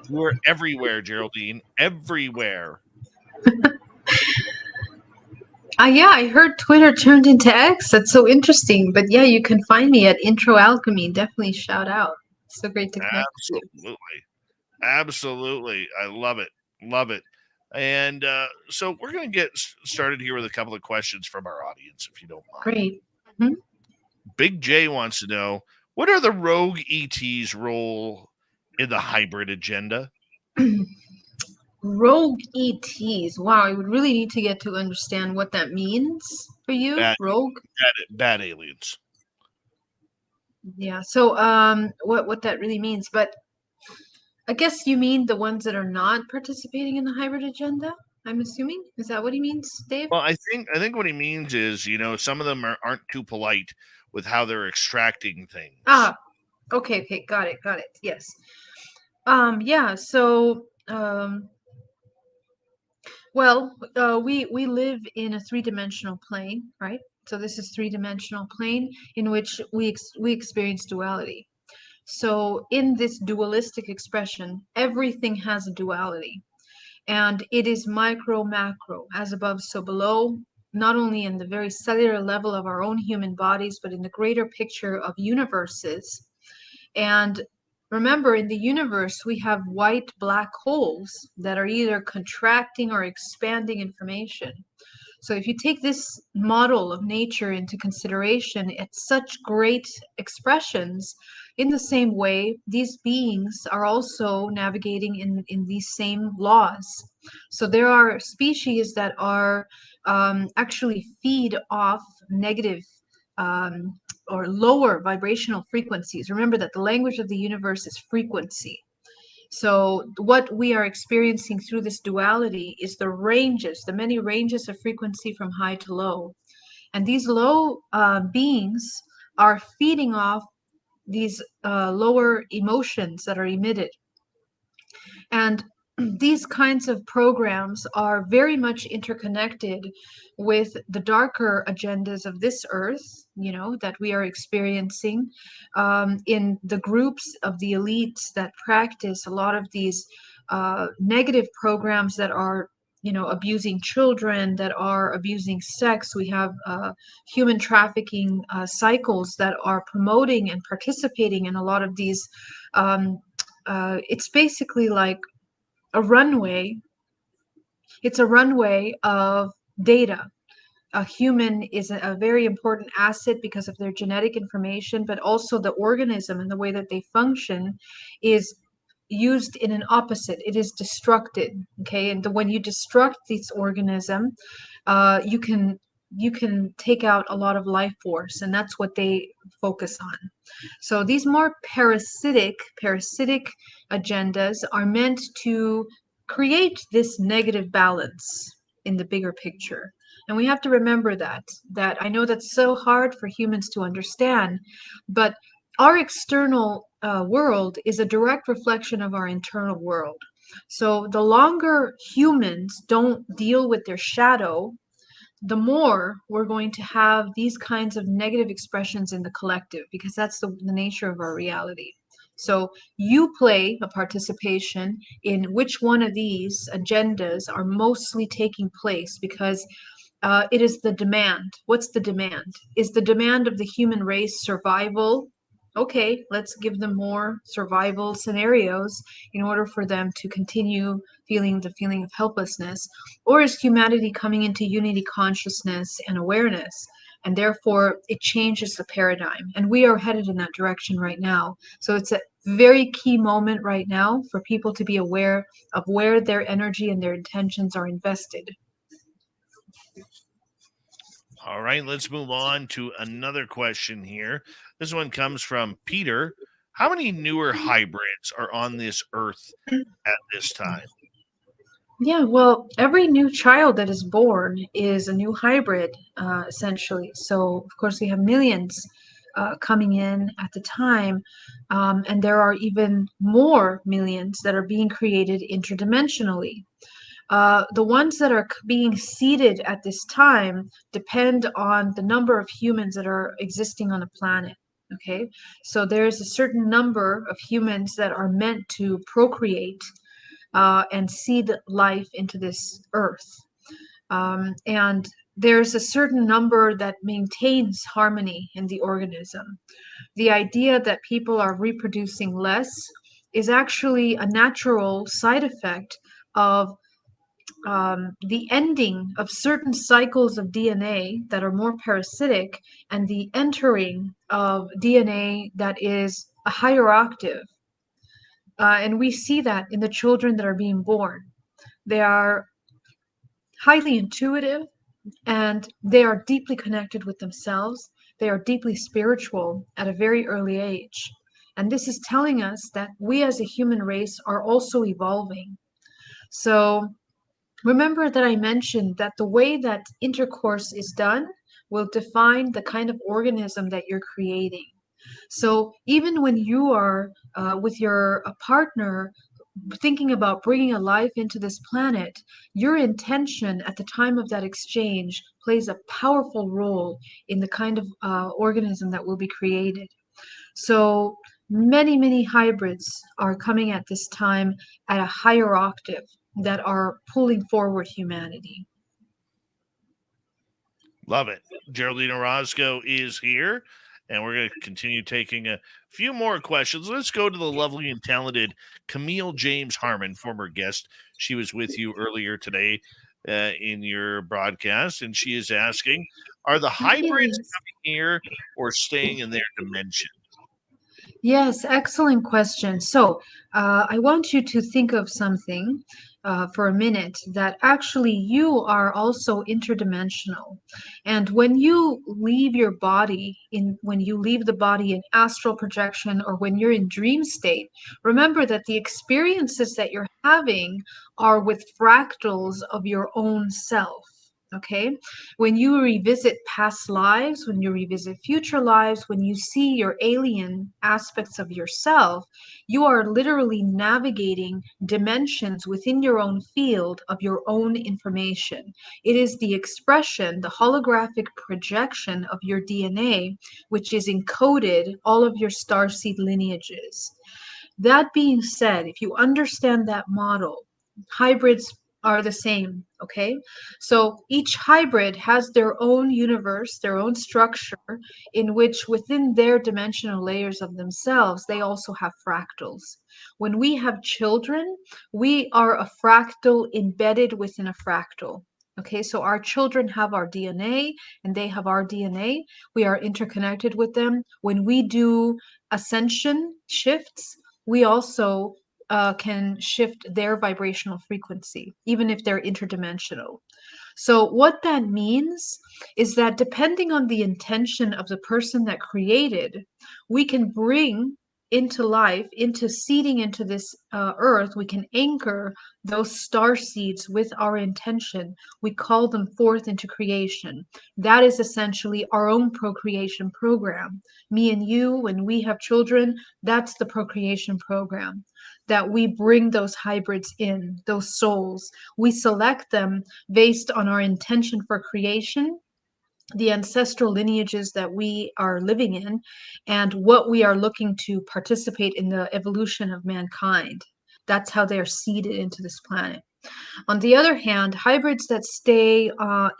You're everywhere, Geraldine. Everywhere. Yeah, I heard Twitter turned into X. That's so interesting. But yeah, you can find me at Intro Alchemy. Definitely shout out. So great to connect with you. Absolutely. I love it. Love it. And so we're going to get started here with a couple of questions from our audience, if you don't mind. Great. Mm-hmm. Big J wants to know, what are the rogue ET's role in the hybrid agenda? Rogue ETs. Wow, I would really need to get to understand what that means for you. Rogue? Bad aliens. Yeah, so what that really means, but I guess you mean the ones that are not participating in the hybrid agenda, I'm assuming? Is that what he means, Dave? Well, I think what he means is, some of them aren't too polite with how they're extracting things. Okay, got it. Yes. Yeah, so we live in a three-dimensional plane, right? So this is three-dimensional plane in which we experience duality. So in this dualistic expression, everything has a duality. And it is micro, macro, as above, so below, not only in the very cellular level of our own human bodies, but in the greater picture of universes. And remember, in the universe, we have white black holes that are either contracting or expanding information. So if you take this model of nature into consideration, it's such great expressions. In the same way, these beings are also navigating in these same laws. So there are species that are actually feed off negative or lower vibrational frequencies. Remember that the language of the universe is frequency. So what we are experiencing through this duality is the ranges, the many ranges of frequency from high to low. And these low beings are feeding off these lower emotions that are emitted. And these kinds of programs are very much interconnected with the darker agendas of this earth, that we are experiencing in the groups of the elites that practice a lot of these negative programs that are abusing children, that are abusing sex. We have human trafficking cycles that are promoting and participating in a lot of these. It's basically like a runway. It's a runway of data. A human is a very important asset because of their genetic information, but also the organism and the way that they function is used in an opposite. It is destructed. Okay, and when you destruct this organism, you can take out a lot of life force, and that's what they focus on. So these more parasitic agendas are meant to create this negative balance in the bigger picture. And we have to remember that I know that's so hard for humans to understand, but our external world is a direct reflection of our internal world. So the longer humans don't deal with their shadow, the more we're going to have these kinds of negative expressions in the collective, because that's the nature of our reality. So you play a participation in which one of these agendas are mostly taking place, because it is the demand. What's the demand? Is the demand of the human race survival? Okay, let's give them more survival scenarios in order for them to continue feeling the feeling of helplessness. Or is humanity coming into unity consciousness and awareness? And therefore, it changes the paradigm. And we are headed in that direction right now. So it's a very key moment right now for people to be aware of where their energy and their intentions are invested. All right, let's move on to another question here. This one comes from Peter. How many newer hybrids are on this earth at this time? Yeah, well, every new child that is born is a new hybrid, essentially. So, of course, we have millions coming in at the time, and there are even more millions that are being created interdimensionally. The ones that are being seeded at this time depend on the number of humans that are existing on the planet. Okay, so there's a certain number of humans that are meant to procreate and seed life into this earth. And there's a certain number that maintains harmony in the organism. The idea that people are reproducing less is actually a natural side effect of the ending of certain cycles of DNA that are more parasitic, and the entering of DNA that is a higher octave. And we see that in the children that are being born. They are highly intuitive, and they are deeply connected with themselves. They are deeply spiritual at a very early age. And this is telling us that we as a human race are also evolving. So remember that I mentioned that the way that intercourse is done will define the kind of organism that you're creating. So even when you are with your partner thinking about bringing a life into this planet, your intention at the time of that exchange plays a powerful role in the kind of organism that will be created. So many hybrids are coming at this time at a higher octave that are pulling forward humanity. Love it. Geraldine Orozco is here, and we're going to continue taking a few more questions. Let's go to the lovely and talented Camille James Harmon, former guest. She was with you earlier today in your broadcast, and she is asking, are the hybrids coming here or staying in their dimension? Yes, excellent question. So I want you to think of something for a minute, that actually you are also interdimensional. And when you leave your body, when you leave the body in astral projection, or when you're in dream state, remember that the experiences that you're having are with fractals of your own self. Okay, when you revisit past lives, when you revisit future lives, when you see your alien aspects of yourself, you are literally navigating dimensions within your own field of your own information. It is the expression, the holographic projection of your DNA, which is encoded all of your starseed lineages. That being said, if you understand that model, hybrids are the same, okay? So each hybrid has their own universe, their own structure, in which within their dimensional layers of themselves, they also have fractals. When we have children, we are a fractal embedded within a fractal. Okay, so our children have our DNA and they have our DNA. We are interconnected with them. When we do ascension shifts, we also can shift their vibrational frequency, even if they're interdimensional. So, what that means is that depending on the intention of the person that created, we can bring into life, into seeding into this earth, we can anchor those star seeds with our intention. We call them forth into creation. That is essentially our own procreation program. Me and you, when we have children, that's the procreation program. That we bring those hybrids in, those souls. We select them based on our intention for creation, the ancestral lineages that we are living in, and what we are looking to participate in the evolution of mankind. That's how they are seeded into this planet. On the other hand, hybrids that stay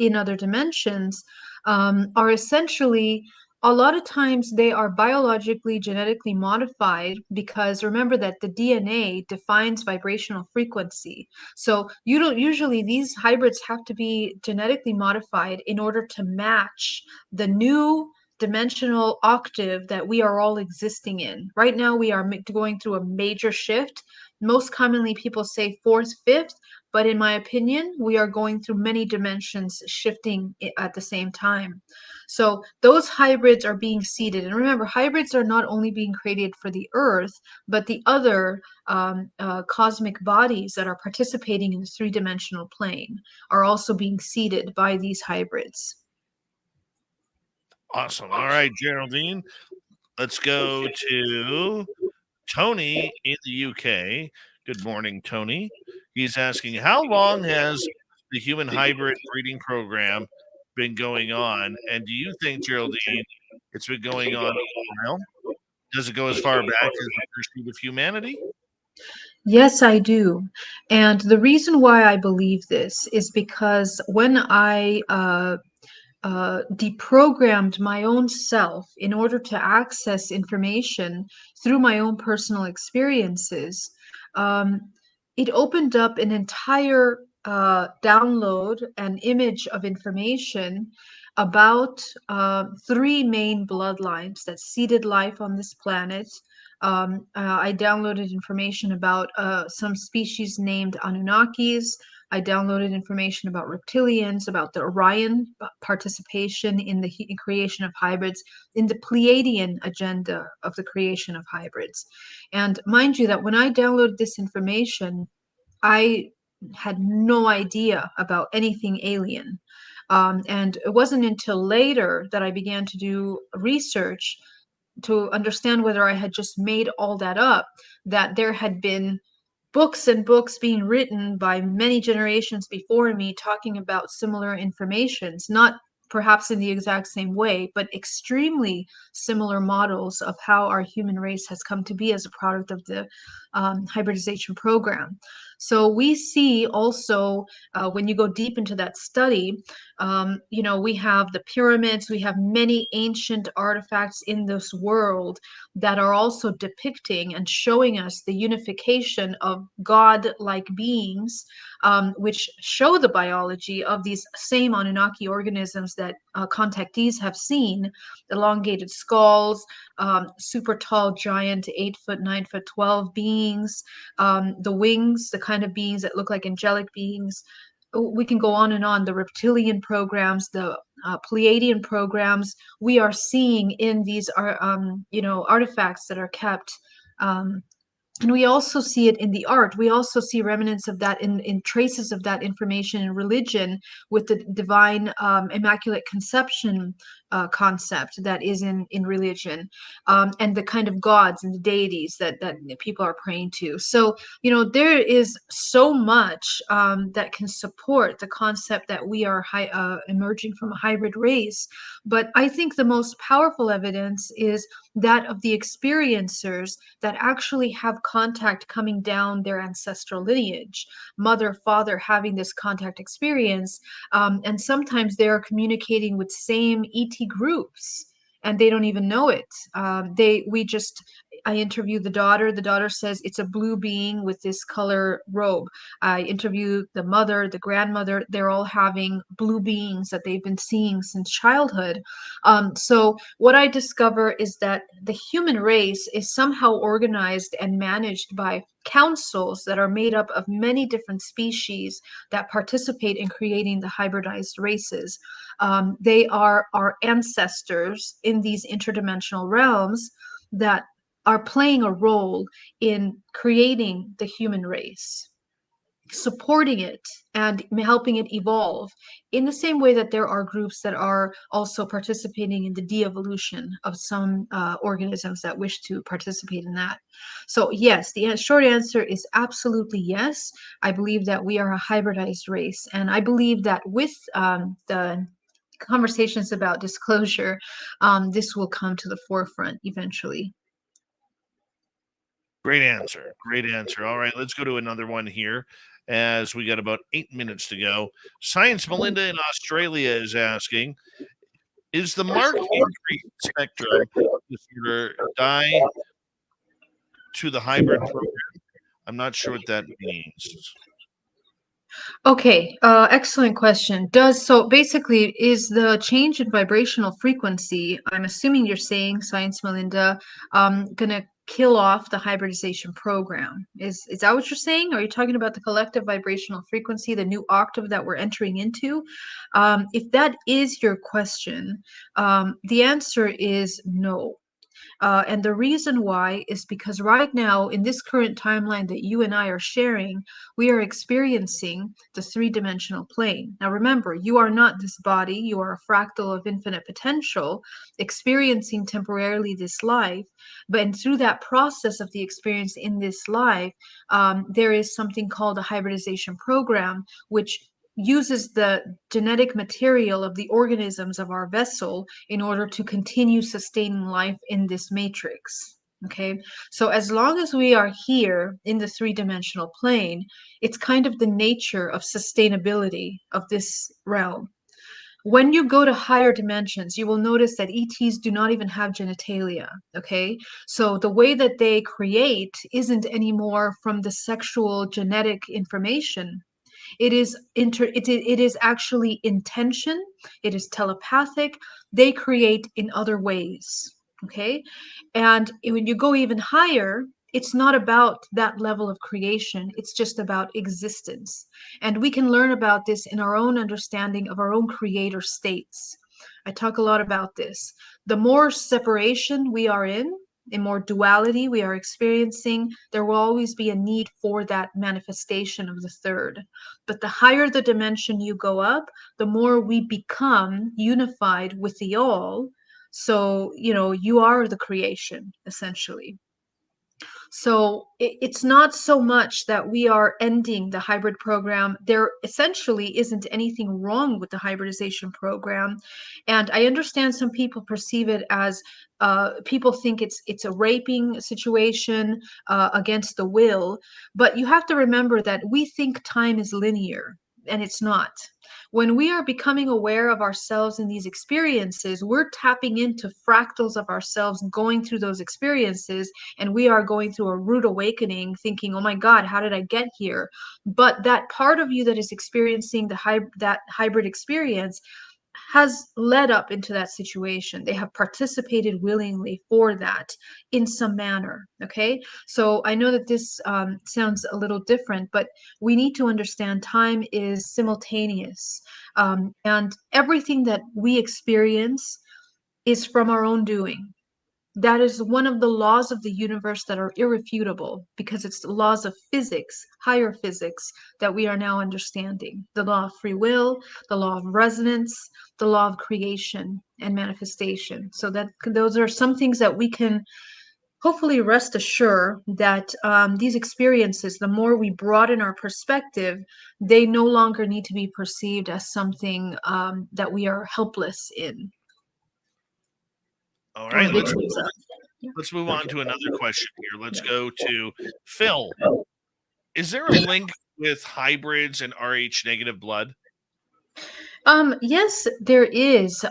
in other dimensions are essentially, a lot of times they are biologically, genetically modified, because remember that the DNA defines vibrational frequency. So you don't usually, these hybrids have to be genetically modified in order to match the new dimensional octave that we are all existing in. Right now, we are going through a major shift. Most commonly, people say fourth, fifth, but in my opinion, we are going through many dimensions shifting at the same time. So those hybrids are being seeded. And remember, hybrids are not only being created for the Earth, but the other cosmic bodies that are participating in the three-dimensional plane are also being seeded by these hybrids. Awesome. All right, Geraldine. Let's go to Tony in the UK. Good morning, Tony. He's asking, how long has the human hybrid breeding program been going on? And do you think, Geraldine, it's been going on a while? Does it go as far back as the pursuit of humanity? Yes, I do. And the reason why I believe this is because when I deprogrammed my own self in order to access information through my own personal experiences, um, it opened up an entire download and image of information about three main bloodlines that seeded life on this planet. I downloaded information about some species named Anunnakis. I downloaded information about reptilians, about the Orion participation in the creation of hybrids, in the Pleiadian agenda of the creation of hybrids. And mind you, that when I downloaded this information, I had no idea about anything alien. And it wasn't until later that I began to do research to understand whether I had just made all that up, that there had been books and books being written by many generations before me talking about similar informations, not perhaps in the exact same way, but extremely similar models of how our human race has come to be as a product of the hybridization program. So we see also, when you go deep into that study, we have the pyramids, we have many ancient artifacts in this world that are also depicting and showing us the unification of God-like beings, which show the biology of these same Anunnaki organisms that contactees have seen: elongated skulls, super tall, giant, 8 foot, 9 foot, 12 beings, the wings, the kind of beings that look like angelic beings. We can go on and on. The reptilian programs, the Pleiadian programs, we are seeing in these artifacts that are kept And we also see it in the art. We also see remnants of that in traces of that information in religion, with the divine immaculate conception concept that is in religion, and the kind of gods and the deities that people are praying to. So, there is so much that can support the concept that we are emerging from a hybrid race. But I think the most powerful evidence is that of the experiencers that actually have contact coming down their ancestral lineage, mother, father having this contact experience, and sometimes they are communicating with same ET groups and they don't even know it. I interviewed the daughter. The daughter says it's a blue being with this color robe. I interviewed the mother, the grandmother. They're all having blue beings that they've been seeing since childhood. So what I discover is that the human race is somehow organized and managed by councils that are made up of many different species that participate in creating the hybridized races. They are our ancestors in these interdimensional realms that are playing a role in creating the human race, supporting it and helping it evolve, in the same way that there are groups that are also participating in the de-evolution of some organisms that wish to participate in that. So yes, the short answer is absolutely yes. I believe that we are a hybridized race, and I believe that with the conversations about disclosure, this will come to the forefront eventually. Great answer. Great answer. All right, let's go to another one here, as we got about 8 minutes to go. Science Melinda in Australia is asking, is the marked increased spectrum disorder die to the hybrid program? I'm not sure what that means. Okay, excellent question. So basically, is the change in vibrational frequency, I'm assuming you're saying, Science Melinda, gonna kill off the hybridization program? Is that what you're saying? Are you talking about the collective vibrational frequency, the new octave that we're entering into? If that is your question, the answer is no. And the reason why is because right now, in this current timeline that you and I are sharing, we are experiencing the three-dimensional plane. Now, remember, you are not this body. You are a fractal of infinite potential, experiencing temporarily this life. But and through that process of the experience in this life, there is something called a hybridization program, which uses the genetic material of the organisms of our vessel in order to continue sustaining life in this matrix. Okay, so as long as we are here in the three-dimensional plane, it's kind of the nature of sustainability of this realm. When you go to higher dimensions, you will notice that ETs do not even have genitalia. Okay, so the way that they create isn't anymore from the sexual genetic information. It is actually intention. It is telepathic. They create in other ways. Okay, and when you go even higher, it's not about that level of creation. It's just about existence, and we can learn about this in our own understanding of our own creator states. I talk a lot about this. The more separation we are in more duality we are experiencing, there will always be a need for that manifestation of the third. But the higher the dimension you go up, the more we become unified with the all. So, you are the creation, essentially. So it's not so much that we are ending the hybrid program. There essentially isn't anything wrong with the hybridization program. And I understand some people perceive it as people think it's a raping situation against the will. But you have to remember that we think time is linear, and it's not. When we are becoming aware of ourselves in these experiences, we're tapping into fractals of ourselves going through those experiences, and we are going through a rude awakening thinking, oh my God, how did I get here? But that part of you that is experiencing that hybrid experience has led up into that situation. They have participated willingly for that in some manner. Okay, so I know that this sounds a little different, but we need to understand time is simultaneous, and everything that we experience is from our own doing. That is one of the laws of the universe that are irrefutable, because it's the laws of physics, higher physics, that we are now understanding. The law of free will, the law of resonance, the law of creation and manifestation. So that those are some things that we can hopefully rest assured that these experiences, the more we broaden our perspective, they no longer need to be perceived as something that we are helpless in. All Or right, let's victims of. let's move on to another question here. Let's go to Phil. Is there a link with hybrids and Rh negative blood? Yes, there is.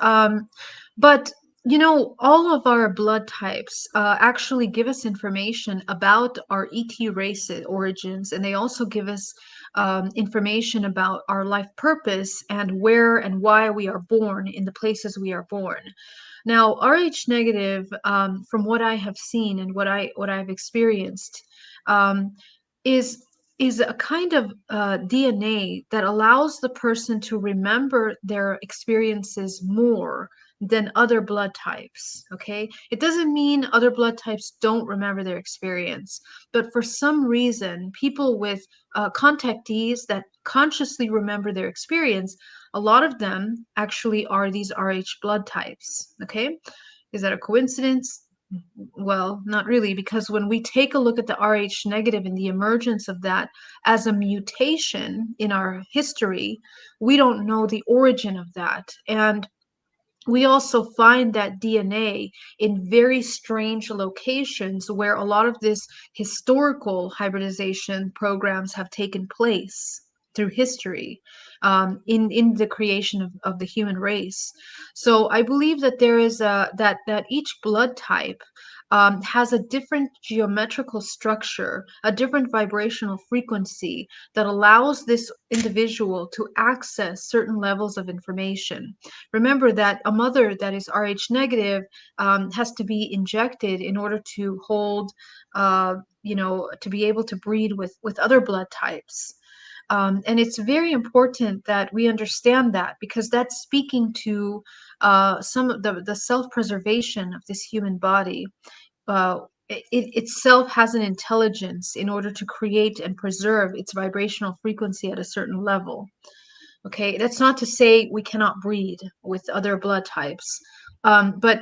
But you know, all of our blood types actually give us information about our ET race origins, and they also give us information about our life purpose and where and why we are born in the places we are born. Now, Rh negative, from what I have seen and what I've experienced, um, is is a kind of DNA that allows the person to remember their experiences more than other blood types. Okay, it doesn't mean other blood types don't remember their experience, but for some reason, people with contactees that consciously remember their experience, a lot of them actually are these Rh blood types. Okay, is that a coincidence? Well, not really, because when we take a look at the Rh negative and the emergence of that as a mutation in our history, we don't know the origin of that. And we also find that DNA in very strange locations where a lot of this historical hybridization programs have taken place through history, in the creation of the human race. So I believe that there is that each blood type has a different geometrical structure, a different vibrational frequency that allows this individual to access certain levels of information. Remember that a mother that is Rh negative has to be injected in order to hold, to be able to breed with other blood types. And it's very important that we understand that, because that's speaking to some of the self-preservation of this human body. It itself has an intelligence in order to create and preserve its vibrational frequency at a certain level. Okay, that's not to say we cannot breed with other blood types, but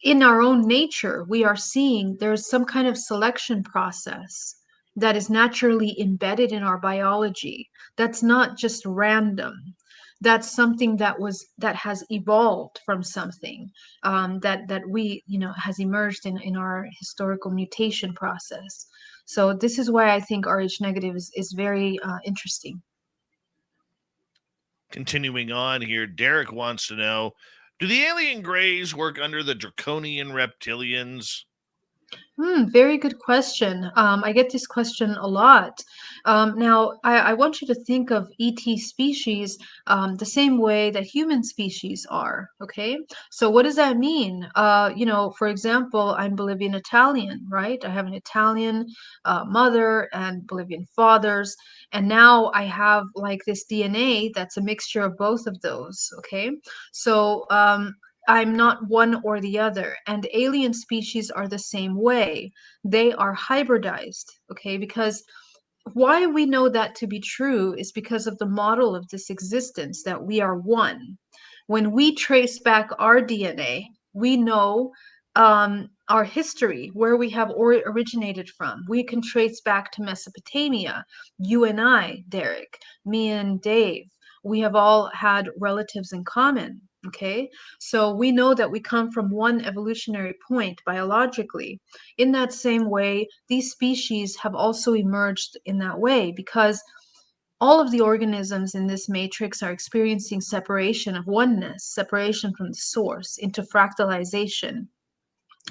in our own nature, we are seeing there's some kind of selection process that is naturally embedded in our biology. That's not just random. That's something that has evolved from something that we has emerged in our historical mutation process. So this is why I think Rh negative is very interesting. Continuing on here, Derek wants to know, do the alien grays work under the draconian reptilians? Very good question. I get this question a lot. Now, I want you to think of ET species the same way that human species are. Okay, so what does that mean? For example, I'm Bolivian Italian, right? I have an Italian mother and Bolivian fathers, and now I have like this DNA that's a mixture of both of those. Okay, so I'm not one or the other. And alien species are the same way. They are hybridized, okay? Because why we know that to be true is because of the model of this existence, that we are one. When we trace back our DNA, we know our history, where we have originated from. We can trace back to Mesopotamia. You and I, Derek, me and Dave, we have all had relatives in common. Okay, so we know that we come from one evolutionary point biologically. In that same way, these species have also emerged in that way, because all of the organisms in this matrix are experiencing separation of oneness, separation from the source, into fractalization.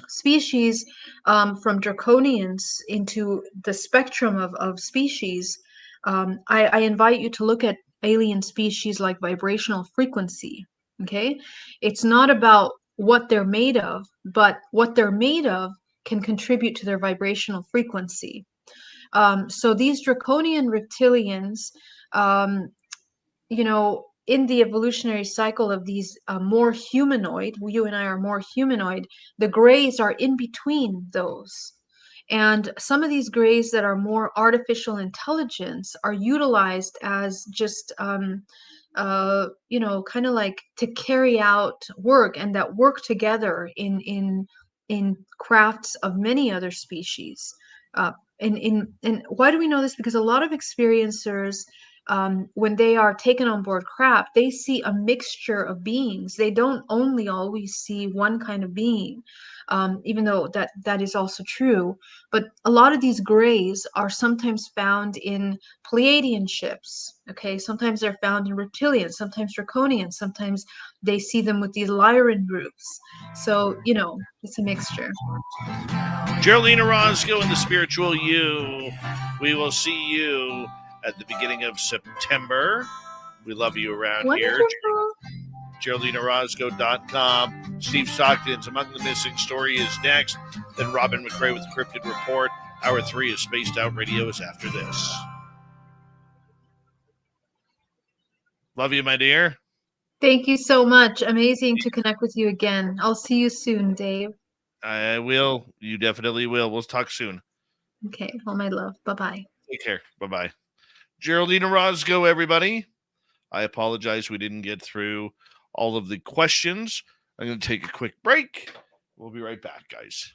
Species from draconians into the spectrum of species, I invite you to look at alien species like vibrational frequency. Okay, it's not about what they're made of, but what they're made of can contribute to their vibrational frequency. So these draconian reptilians, um, you know, in the evolutionary cycle of these more humanoid, you and I are more humanoid, the grays are in between those. And some of these grays that are more artificial intelligence are utilized as just, kind of like to carry out work, and that work together in crafts of many other species. And why do we know this? Because a lot of experiencers, when they are taken on board craft, they see a mixture of beings. They don't only always see one kind of being, even though that is also true. But a lot of these grays are sometimes found in Pleiadian ships. Okay, sometimes they're found in reptilians, sometimes draconians, sometimes they see them with these Lyran groups. So, it's a mixture. Geraldine Orozco and the Spiritual You. We will see you at the beginning of September. We love you around here. Wonderful. GeraldineOrozco.com. Steve Stockton's Among the Missing Story is next. Then Robin McRae with the Cryptid Report. Hour 3 of Spaced Out Radio is after this. Love you, my dear. Thank you so much. Amazing to connect with you again. I'll see you soon, Dave. I will. You definitely will. We'll talk soon. Okay. All my love. Bye-bye. Take care. Bye-bye. Geraldine Orozco, everybody. I apologize we didn't get through all of the questions. I'm going to take a quick break. We'll be right back, guys.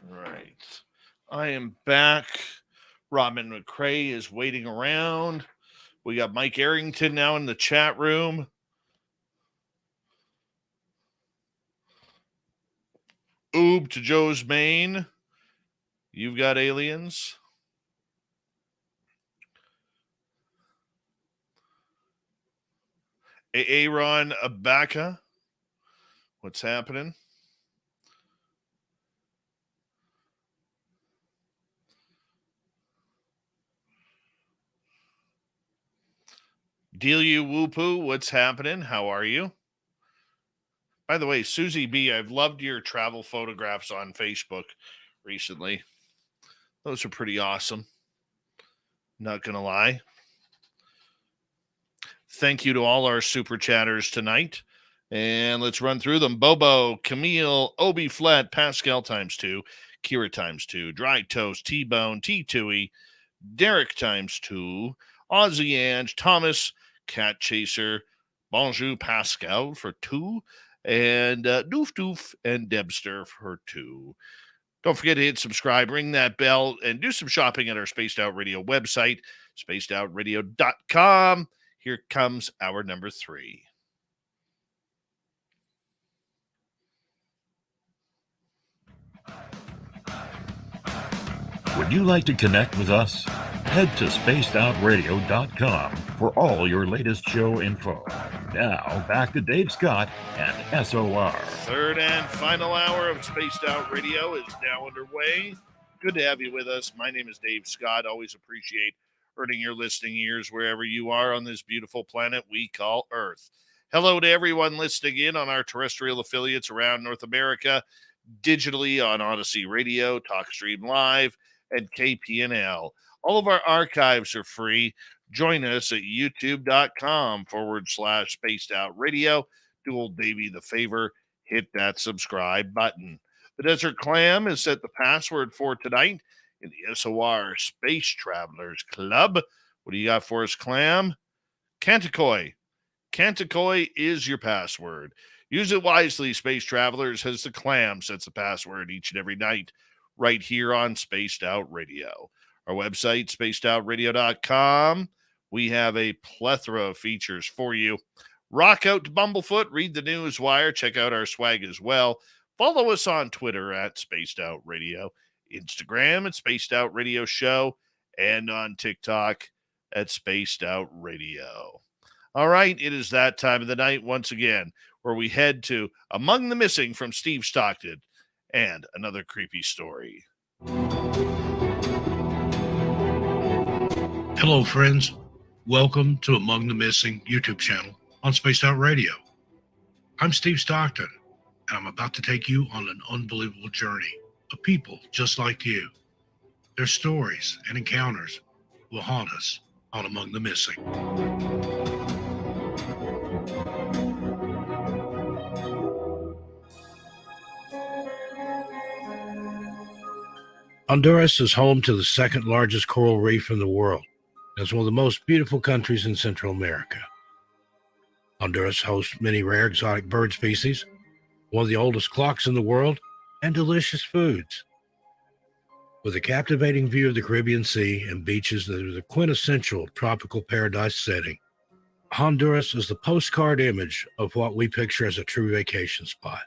right. I am back. Robin McCrae is waiting around. We got Mike Arrington now in the chat room. Oob to Joe's Maine. You've got aliens. Aaron Abaka. What's happening? Delia Whoopoo, what's happening? How are you? By the way, Susie B, I've loved your travel photographs on Facebook recently. Those are pretty awesome. Not going to lie. Thank you to all our super chatters tonight. And let's run through them. Bobo, Camille, Obi Flat, Pascal ×2, Kira ×2, Dry Toast, T-Bone, T2E, Derek ×2, Aussie Ange, Thomas, Cat Chaser, Bonjour Pascal for 2, and Doof Doof and Debster for 2. Don't forget to hit subscribe, ring that bell, and do some shopping at our Spaced Out Radio website, spacedoutradio.com. Here comes our number 3. Would you like to connect with us? Head to spacedoutradio.com for all your latest show info. Now, back to Dave Scott and SOR. Third and final hour of Spaced Out Radio is now underway. Good to have you with us. My name is Dave Scott. Always appreciate earning your listening ears wherever you are on this beautiful planet we call Earth. Hello to everyone listening in on our terrestrial affiliates around North America, digitally on Odyssey Radio, TalkStream Live, and KPNL. All of our archives are free. Join us at youtube.com/Spaced Out Radio. Do old Davey the favor, hit that subscribe button. The Desert Clam has set the password for tonight in the SOR Space Travelers Club. What do you got for us, Clam? Canticoi. Canticoi is your password. Use it wisely, Space Travelers, as the Clam sets the password each and every night right here on Spaced Out Radio. Our website, spacedoutradio.com. We have a plethora of features for you. Rock out to Bumblefoot, read the news wire, check out our swag as well. Follow us on Twitter at Spaced Out Radio, Instagram at Spaced Out Radio Show, and on TikTok at Spaced Out Radio. All right, it is that time of the night once again where we head to Among the Missing from Steve Stockton and another creepy story. Hello, friends. Welcome to Among the Missing YouTube channel on Spaced Out Radio. I'm Steve Stockton, and I'm about to take you on an unbelievable journey of people just like you. Their stories and encounters will haunt us on Among the Missing. Honduras is home to the second largest coral reef in the world. It's one of the most beautiful countries in Central America. Honduras hosts many rare exotic bird species, one of the oldest clocks in the world, and delicious foods. With a captivating view of the Caribbean Sea and beaches that are the quintessential tropical paradise setting, Honduras is the postcard image of what we picture as a true vacation spot.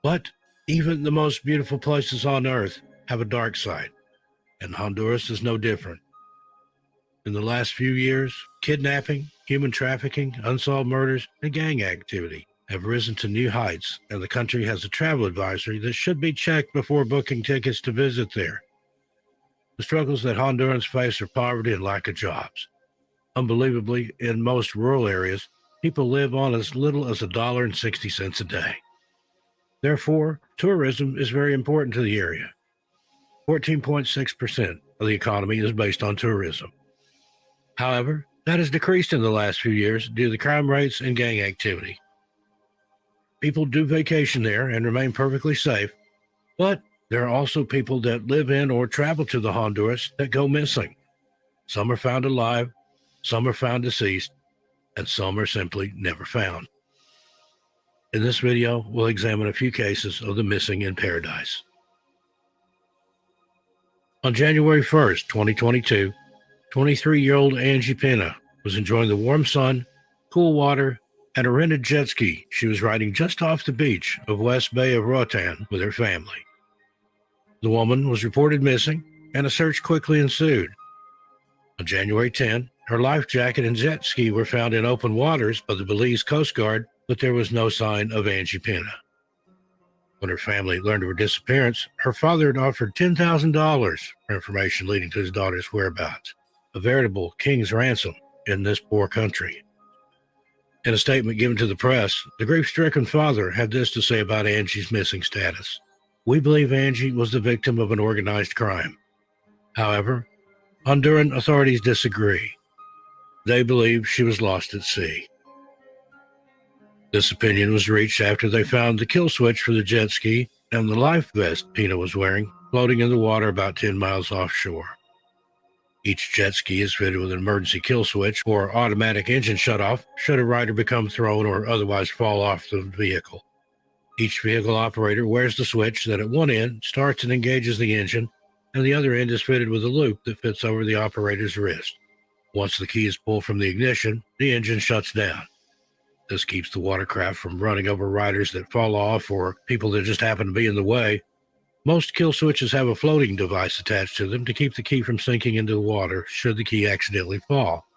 But even the most beautiful places on Earth have a dark side, and Honduras is no different. In the last few years, kidnapping, human trafficking, unsolved murders, and gang activity have risen to new heights, and the country has a travel advisory that should be checked before booking tickets to visit there. The struggles that Hondurans face are poverty and lack of jobs. Unbelievably, in most rural areas, people live on as little as $1.60 a day. Therefore, tourism is very important to the area. 14.6% of the economy is based on tourism. However, that has decreased in the last few years due to crime rates and gang activity. People do vacation there and remain perfectly safe, but there are also people that live in or travel to the Honduras that go missing. Some are found alive, some are found deceased, and some are simply never found. In this video, we'll examine a few cases of the missing in paradise. On January 1st, 2022, 23-year-old Angie Pena was enjoying the warm sun, cool water, and a rented jet ski she was riding just off the beach of West Bay of Roatan with her family. The woman was reported missing, and a search quickly ensued. On January 10, her life jacket and jet ski were found in open waters by the Belize Coast Guard, but there was no sign of Angie Pena. When her family learned of her disappearance, her father had offered $10,000 for information leading to his daughter's whereabouts, a veritable king's ransom in this poor country. In a statement given to the press, the grief-stricken father had this to say about Angie's missing status. "We believe Angie was the victim of an organized crime. However, Honduran authorities disagree. They believe she was lost at sea." This opinion was reached after they found the kill switch for the jet ski and the life vest Pena was wearing floating in the water about 10 miles offshore. Each jet ski is fitted with an emergency kill switch or automatic engine shutoff should a rider become thrown or otherwise fall off the vehicle. Each vehicle operator wears the switch that at one end starts and engages the engine, and the other end is fitted with a loop that fits over the operator's wrist. Once the key is pulled from the ignition, the engine shuts down. This keeps the watercraft from running over riders that fall off or people that just happen to be in the way. Most kill switches have a floating device attached to them to keep the key from sinking into the water should the key accidentally fall.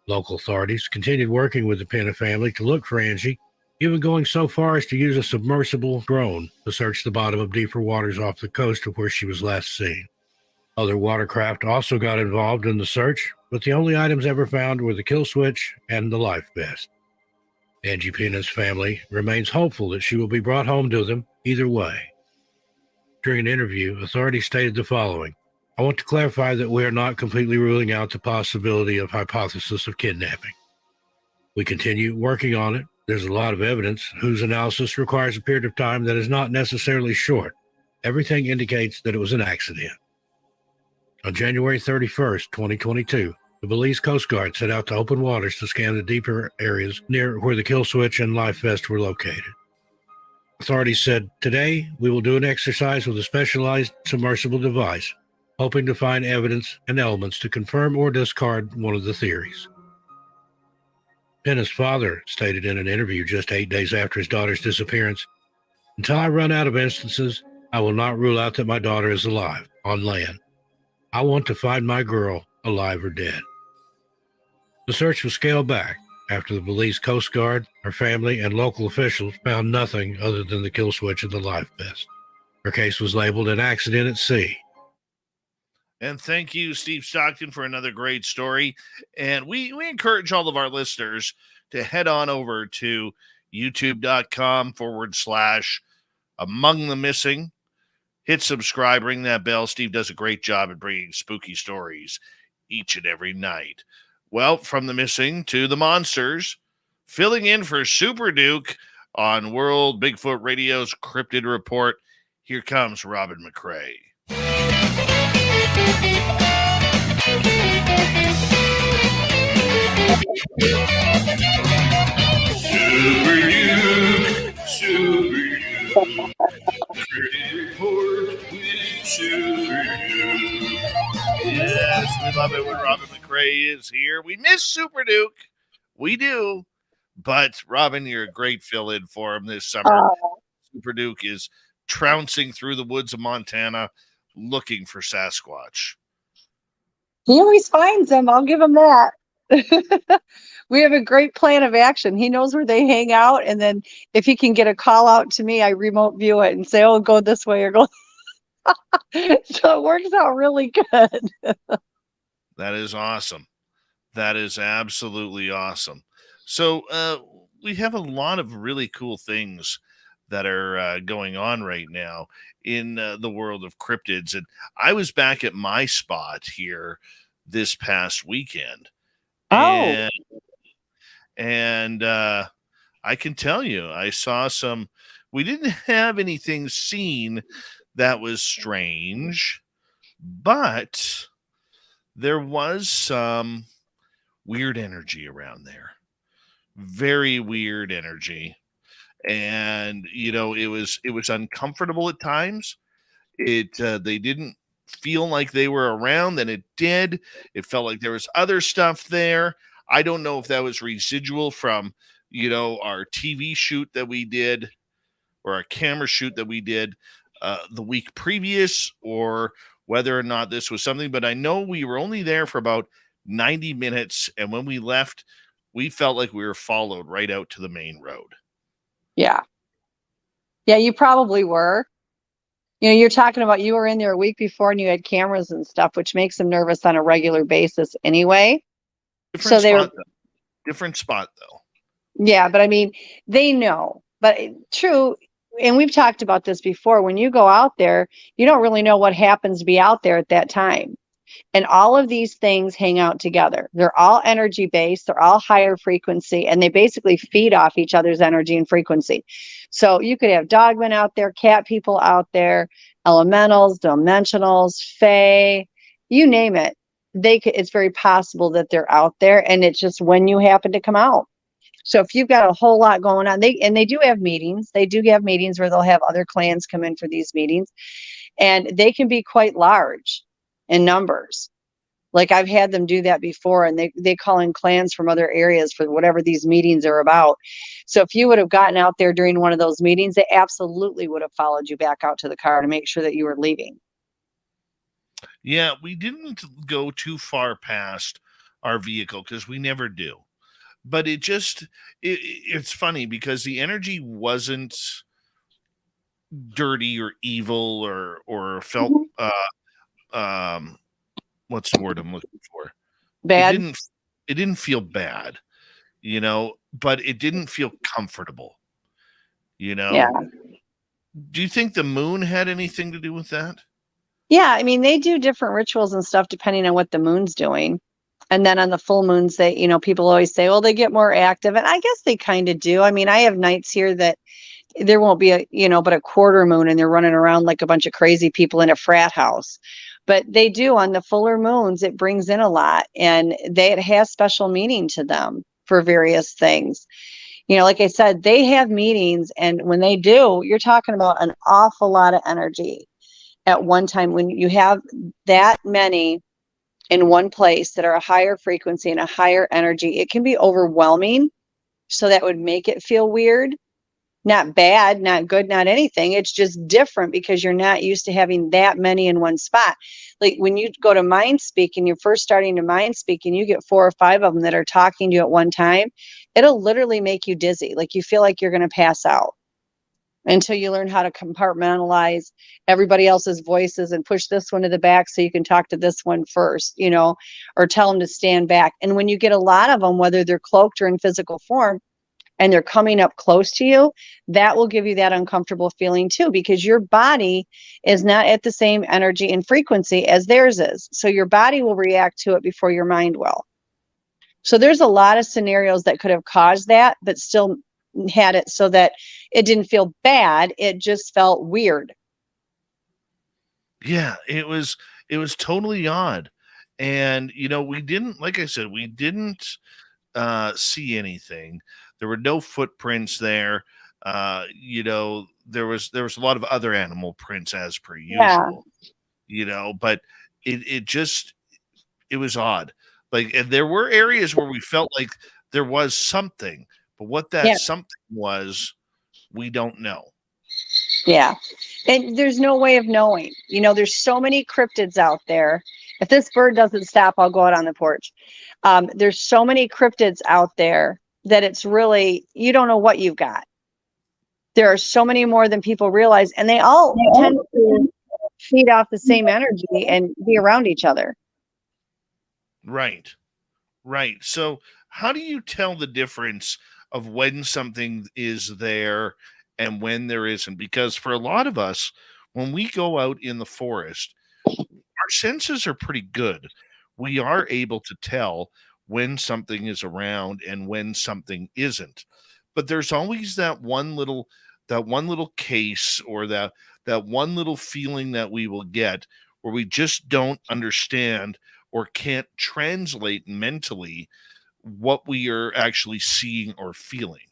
Local authorities continued working with the Pena family to look for Angie, even going so far as to use a submersible drone to search the bottom of deeper waters off the coast of where she was last seen. Other watercraft also got involved in the search, but the only items ever found were the kill switch and the life vest. Angie Pena's family remains hopeful that she will be brought home to them either way. During an interview, authorities stated the following: "I want to clarify that we are not completely ruling out the possibility of hypothesis of kidnapping. We continue working on it. There's a lot of evidence whose analysis requires a period of time that is not necessarily short. Everything indicates that it was an accident." On January 31st, 2022, the Belize Coast Guard set out to open waters to scan the deeper areas near where the kill switch and life vest were located. Authorities said, "Today, we will do an exercise with a specialized submersible device, hoping to find evidence and elements to confirm or discard one of the theories." Pena's father stated in an interview just 8 days after his daughter's disappearance, "Until I run out of instances, I will not rule out that my daughter is alive on land. I want to find my girl, alive or dead." The search was scaled back after the Belize Coast Guard, her family, and local officials found nothing other than the kill switch and the life vest. Her case was labeled an accident at sea. And thank you, Steve Stockton, for another great story. And we encourage all of our listeners to head on over to youtube.com/Among the Missing. Hit subscribe, ring that bell. Steve does a great job at bringing spooky stories each and every night. Well, from the missing to the monsters, filling in for Super Duke on World Bigfoot Radio's Cryptid Report, here comes Robin McCrae. Super Duke, Cryptid Report with Super Duke. Yes, we love it when Robin McCrae is here. We miss Super Duke. We do. But, Robin, you're a great fill-in for him this summer. Super Duke is trouncing through the woods of Montana looking for Sasquatch. He always finds them. I'll give him that. We have a great plan of action. He knows where they hang out. And then if he can get a call out to me, I remote view it and say, "Oh, go this way," or go. So it works out really good. That is awesome. That is absolutely awesome. So we have a lot of really cool things that are going on right now in the world of cryptids. And I was back at my spot here this past weekend. Oh. And I can tell you, I saw some, we didn't have anything seen that was strange, but there was some weird energy around there. Very weird energy. And, you know, it was uncomfortable at times. They didn't feel like they were around than it did. It felt like there was other stuff there. I don't know if that was residual from, our TV shoot that we did, or our camera shoot that we did the week previous, or whether or not this was something. But I know we were only there for about 90 minutes. And when we left, we felt like we were followed right out to the main road. Yeah. Yeah, you probably were. You're talking about you were in there a week before and you had cameras and stuff, which makes them nervous on a regular basis anyway. Different spot though. Yeah, but I mean, they know. But true, and we've talked about this before. When you go out there, you don't really know what happens to be out there at that time. And all of these things hang out together. They're all energy based, they're all higher frequency, and they basically feed off each other's energy and frequency. So you could have dogmen out there, cat people out there, elementals, dimensionals, fae, you name it. It's very possible that they're out there, and it's just when you happen to come out. So if you've got a whole lot going on, they do have meetings. They do have meetings where they'll have other clans come in for these meetings, and they can be quite large in numbers. Like I've had them do that before, and they call in clans from other areas for whatever these meetings are about. So if you would have gotten out there during one of those meetings, they absolutely would have followed you back out to the car to make sure that you were leaving. Yeah, we didn't go too far past our vehicle because we never do. But it's funny because the energy wasn't dirty or evil or felt what's the word I'm looking for? Bad. It didn't feel bad, but it didn't feel comfortable. Yeah. Do you think the moon had anything to do with that? Yeah, I mean, they do different rituals and stuff depending on what the moon's doing. And then on the full moons, people always say, well, they get more active. And I guess they kind of do. I mean, I have nights here that there won't be but a quarter moon, and they're running around like a bunch of crazy people in a frat house. But they do on the fuller moons, it brings in a lot, and it has special meaning to them for various things. Like I said, they have meetings, and when they do, you're talking about an awful lot of energy at one time. When you have that many in one place that are a higher frequency and a higher energy, it can be overwhelming. So that would make it feel weird. Not bad, not good, not anything. It's just different because you're not used to having that many in one spot. Like when you go to mind speak and you're first starting to mind speak and you get 4 or 5 of them that are talking to you at one time, it'll literally make you dizzy. Like you feel like you're going to pass out until you learn how to compartmentalize everybody else's voices and push this one to the back so you can talk to this one first, or tell them to stand back. And when you get a lot of them, whether they're cloaked or in physical form, and they're coming up close to you, that will give you that uncomfortable feeling too, because your body is not at the same energy and frequency as theirs is. So your body will react to it before your mind will. So there's a lot of scenarios that could have caused that, but still had it so that it didn't feel bad. It just felt weird. Yeah, it was totally odd. And, we didn't, like I said, we didn't see anything. There were no footprints there. There was a lot of other animal prints as per usual, but it was odd. Like, and there were areas where we felt like there was something, but what that something was, we don't know. Yeah. And there's no way of knowing. There's so many cryptids out there. If this bird doesn't stop, I'll go out on the porch. There's so many cryptids out there that it's really, you don't know what you've got. There are so many more than people realize, and they all tend to feed off the same energy and be around each other. Right. So how do you tell the difference of when something is there and when there isn't? Because for a lot of us, when we go out in the forest, our senses are pretty good. We are able to tell when something is around and when something isn't. But there's always that one little case or that one little feeling that we will get where we just don't understand or can't translate mentally what we are actually seeing or feeling.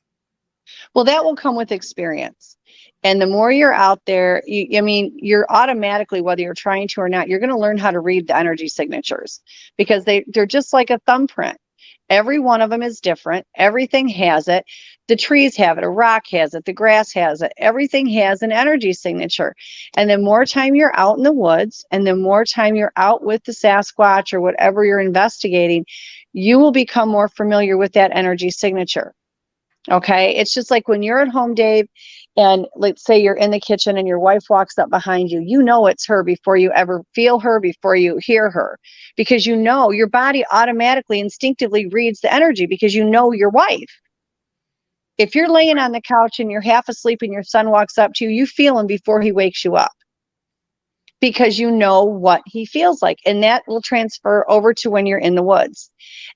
Well, that will come with experience. And the more you're out there, you're automatically, whether you're trying to or not, you're going to learn how to read the energy signatures, because they're just like a thumbprint. Every one of them is different. Everything has it. The trees have it. A rock has it. The grass has it. Everything has an energy signature. And the more time you're out in the woods, and the more time you're out with the Sasquatch or whatever you're investigating, you will become more familiar with that energy signature. Okay. It's just like when you're at home, Dave, and let's say you're in the kitchen and your wife walks up behind you, you know it's her before you ever feel her, before you hear her, because you know your body automatically, instinctively reads the energy, because you know your wife. If you're laying on the couch and you're half asleep and your son walks up to you, you feel him before he wakes you up, because you know what he feels like. And that will transfer over to when you're in the woods,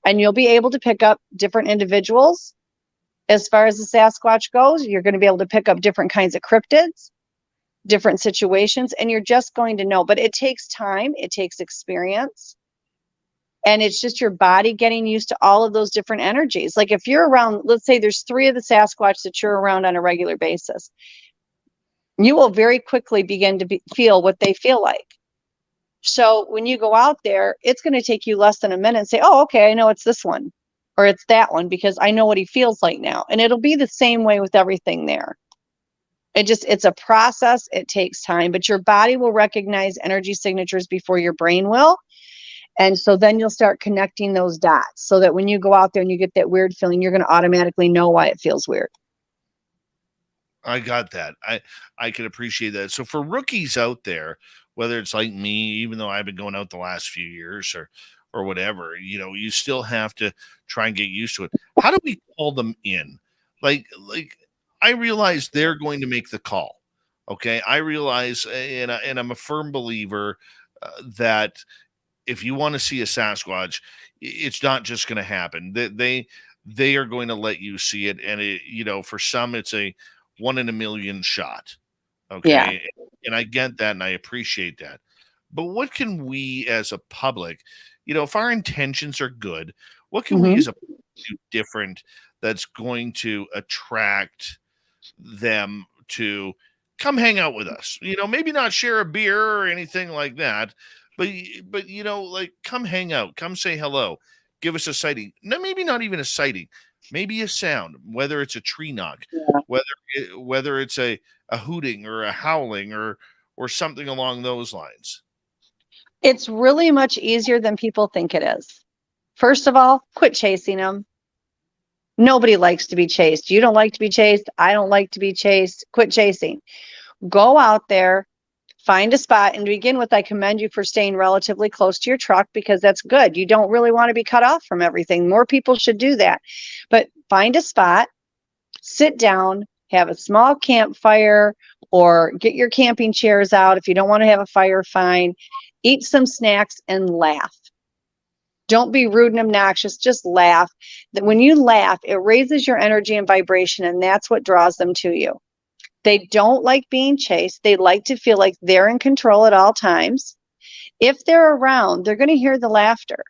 and you'll be able to pick up different individuals. As far as the Sasquatch goes, you're going to be able to pick up different kinds of cryptids, different situations, and you're just going to know. But it takes time, it takes experience, and it's just your body getting used to all of those different energies. Like if you're around, let's say there's 3 of the Sasquatch that you're around on a regular basis, you will very quickly begin to feel what they feel like. So when you go out there, it's going to take you less than a minute and say, oh, okay, I know it's this one, or it's that one, because I know what he feels like now. And it'll be the same way with everything there. It's a process. It takes time, but your body will recognize energy signatures before your brain will. And so then you'll start connecting those dots, so that when you go out there and you get that weird feeling, you're going to automatically know why it feels weird. I got that. I can appreciate that. So for rookies out there, whether it's like me, even though I've been going out the last few years or whatever, you still have to try and get used to it. How do we call them in? Like I realize they're going to make the call. Okay. I realize, and I'm a firm believer that if you want to see a Sasquatch, it's not just going to happen. They are going to let you see it. And for some, it's a 1 in a million shot. Okay. Yeah. And I get that, and I appreciate that. But what can we as a public, if our intentions are good, what can we as a public do different that's going to attract them to come hang out with us? Maybe not share a beer or anything like that, but like come hang out, come say hello, give us a sighting. No, maybe not even a sighting, maybe a sound, whether it's a tree knock, whether it's a hooting or a howling or something along those lines. It's really much easier than people think it is. First of all, quit chasing them. Nobody likes to be chased. You don't like to be chased. I don't like to be chased. Quit chasing. Go out there, find a spot. And to begin with, I commend you for staying relatively close to your truck, because that's good. You don't really want to be cut off from everything. More people should do that. But find a spot, sit down, have a small campfire, or get your camping chairs out. If you don't want to have a fire, fine. Eat some snacks and laugh. Don't be rude and obnoxious. Just laugh. That when you laugh, it raises your energy and vibration, and that's what draws them to you. They don't like being chased. They like to feel like they're in control at all times. If they're around, they're going to hear the laughter.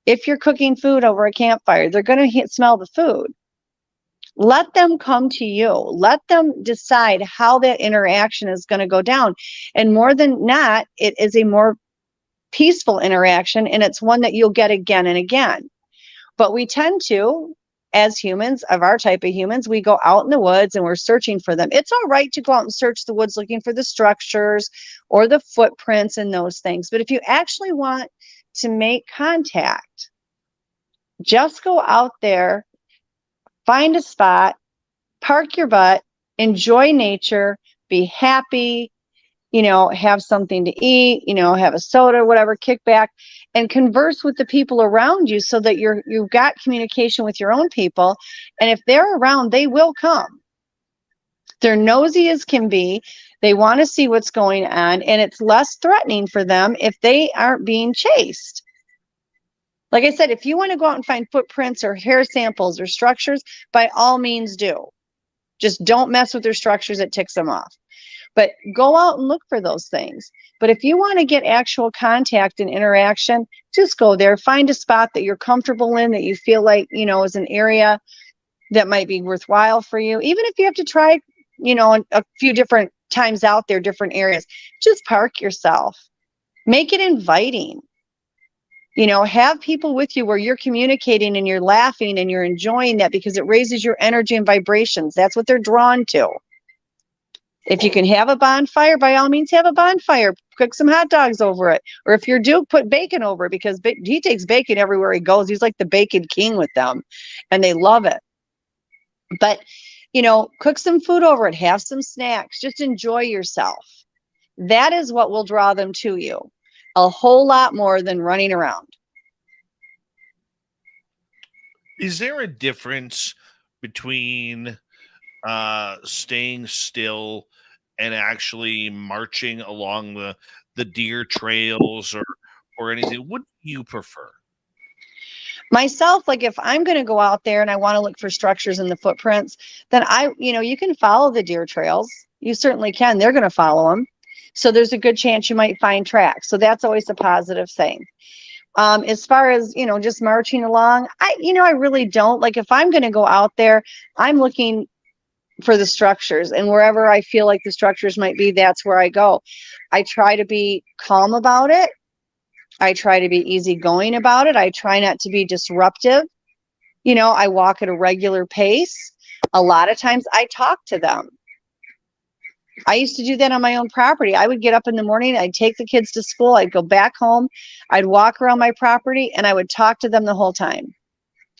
If you're cooking food over a campfire, they're going to smell the food. Let them come to you. Let them decide how that interaction is going to go down. And more than not, it is a more peaceful interaction, and it's one that you'll get again and again. But we tend to, as humans, of our type of humans, we go out in the woods and we're searching for them. It's all right to go out and search the woods looking for the structures or the footprints and those things. But if you actually want to make contact, just go out there, find a spot, park your butt, enjoy nature, be happy, have something to eat, have a soda, whatever, kick back and converse with the people around you, so that you've got communication with your own people. And if they're around, they will come. They're nosy as can be. They want to see what's going on, and it's less threatening for them if they aren't being chased. Like I said, if you want to go out and find footprints or hair samples or structures, by all means do. Just don't mess with their structures. It ticks them off. But go out and look for those things. But if you want to get actual contact and interaction, just go there. Find a spot that you're comfortable in, that you feel like, is an area that might be worthwhile for you. Even if you have to try, a few different times out there, different areas, just park yourself. Make it inviting. Have people with you where you're communicating and you're laughing and you're enjoying that, because it raises your energy and vibrations. That's what they're drawn to. If you can have a bonfire, by all means, have a bonfire. Cook some hot dogs over it. Or if you're Duke, put bacon over it, because he takes bacon everywhere he goes. He's like the bacon king with them, and they love it. But, cook some food over it. Have some snacks. Just enjoy yourself. That is what will draw them to you. A whole lot more than running around. Is there a difference between staying still and actually marching along the deer trails or anything? What do you prefer? Myself, like if I'm going to go out there and I want to look for structures in the footprints, then you can follow the deer trails. You certainly can. They're going to follow them. So there's a good chance you might find tracks. So that's always a positive thing. As far as, just marching along, I really don't. Like if I'm going to go out there, I'm looking for the structures, and wherever I feel like the structures might be, that's where I go. I try to be calm about it. I try to be easygoing about it. I try not to be disruptive. I walk at a regular pace. A lot of times I talk to them. I used to do that on my own property. I would get up in the morning, I'd take the kids to school, I'd go back home, I'd walk around my property, and I would talk to them the whole time.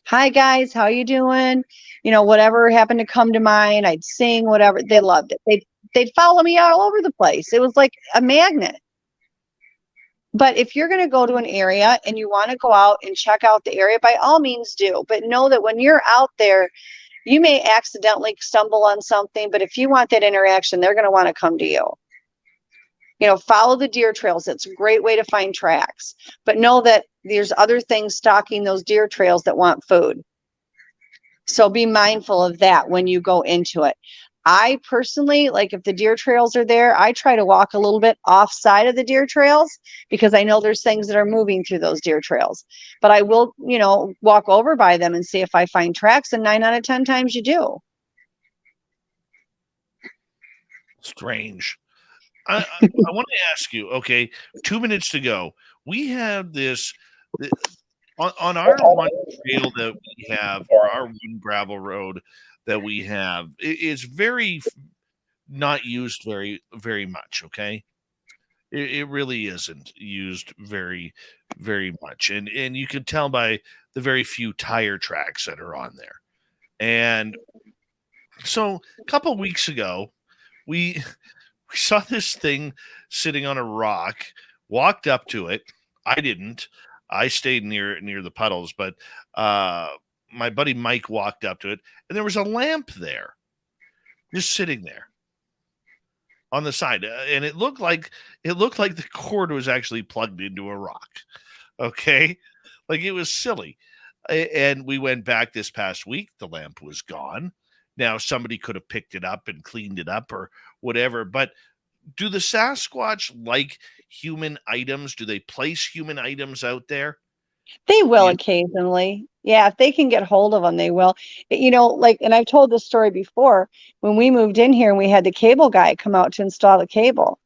Hi guys, how you doing? Whatever happened to come to mind, I'd sing, whatever. They loved it. They'd follow me all over the place. It was like a magnet. But if you're going to go to an area and you want to go out and check out the area, by all means do. But know that when you're out there, you may accidentally stumble on something, but if you want that interaction, they're going to want to come to you. Follow the deer trails. It's a great way to find tracks. But know that there's other things stalking those deer trails that want food. So be mindful of that when you go into it. I personally, like if the deer trails are there, I try to walk a little bit off side of the deer trails, because I know there's things that are moving through those deer trails. But I will, walk over by them and see if I find tracks, and 9 out of 10 times you do. Strange. I want to ask you, okay, 2 minutes to go. We have this on our one trail that we have, or our one gravel road that we have, is very not used very, very much. Okay. It really isn't used very, very much. And you can tell by the very few tire tracks that are on there. And so a couple of weeks ago, we saw this thing sitting on a rock, walked up to it. I didn't. I stayed near the puddles, but my buddy Mike walked up to it, and there was a lamp there, just sitting there on the side, and it looked like the cord was actually plugged into a rock. Okay, like it was silly. And we went back this past week. The lamp was gone. Now somebody could have picked it up and cleaned it up or whatever. But do the Sasquatch like human items? Do they place human items out there? They will occasionally. Yeah, if they can get hold of them, they will. And I've told this story before. When we moved in here and we had the cable guy come out to install the cable,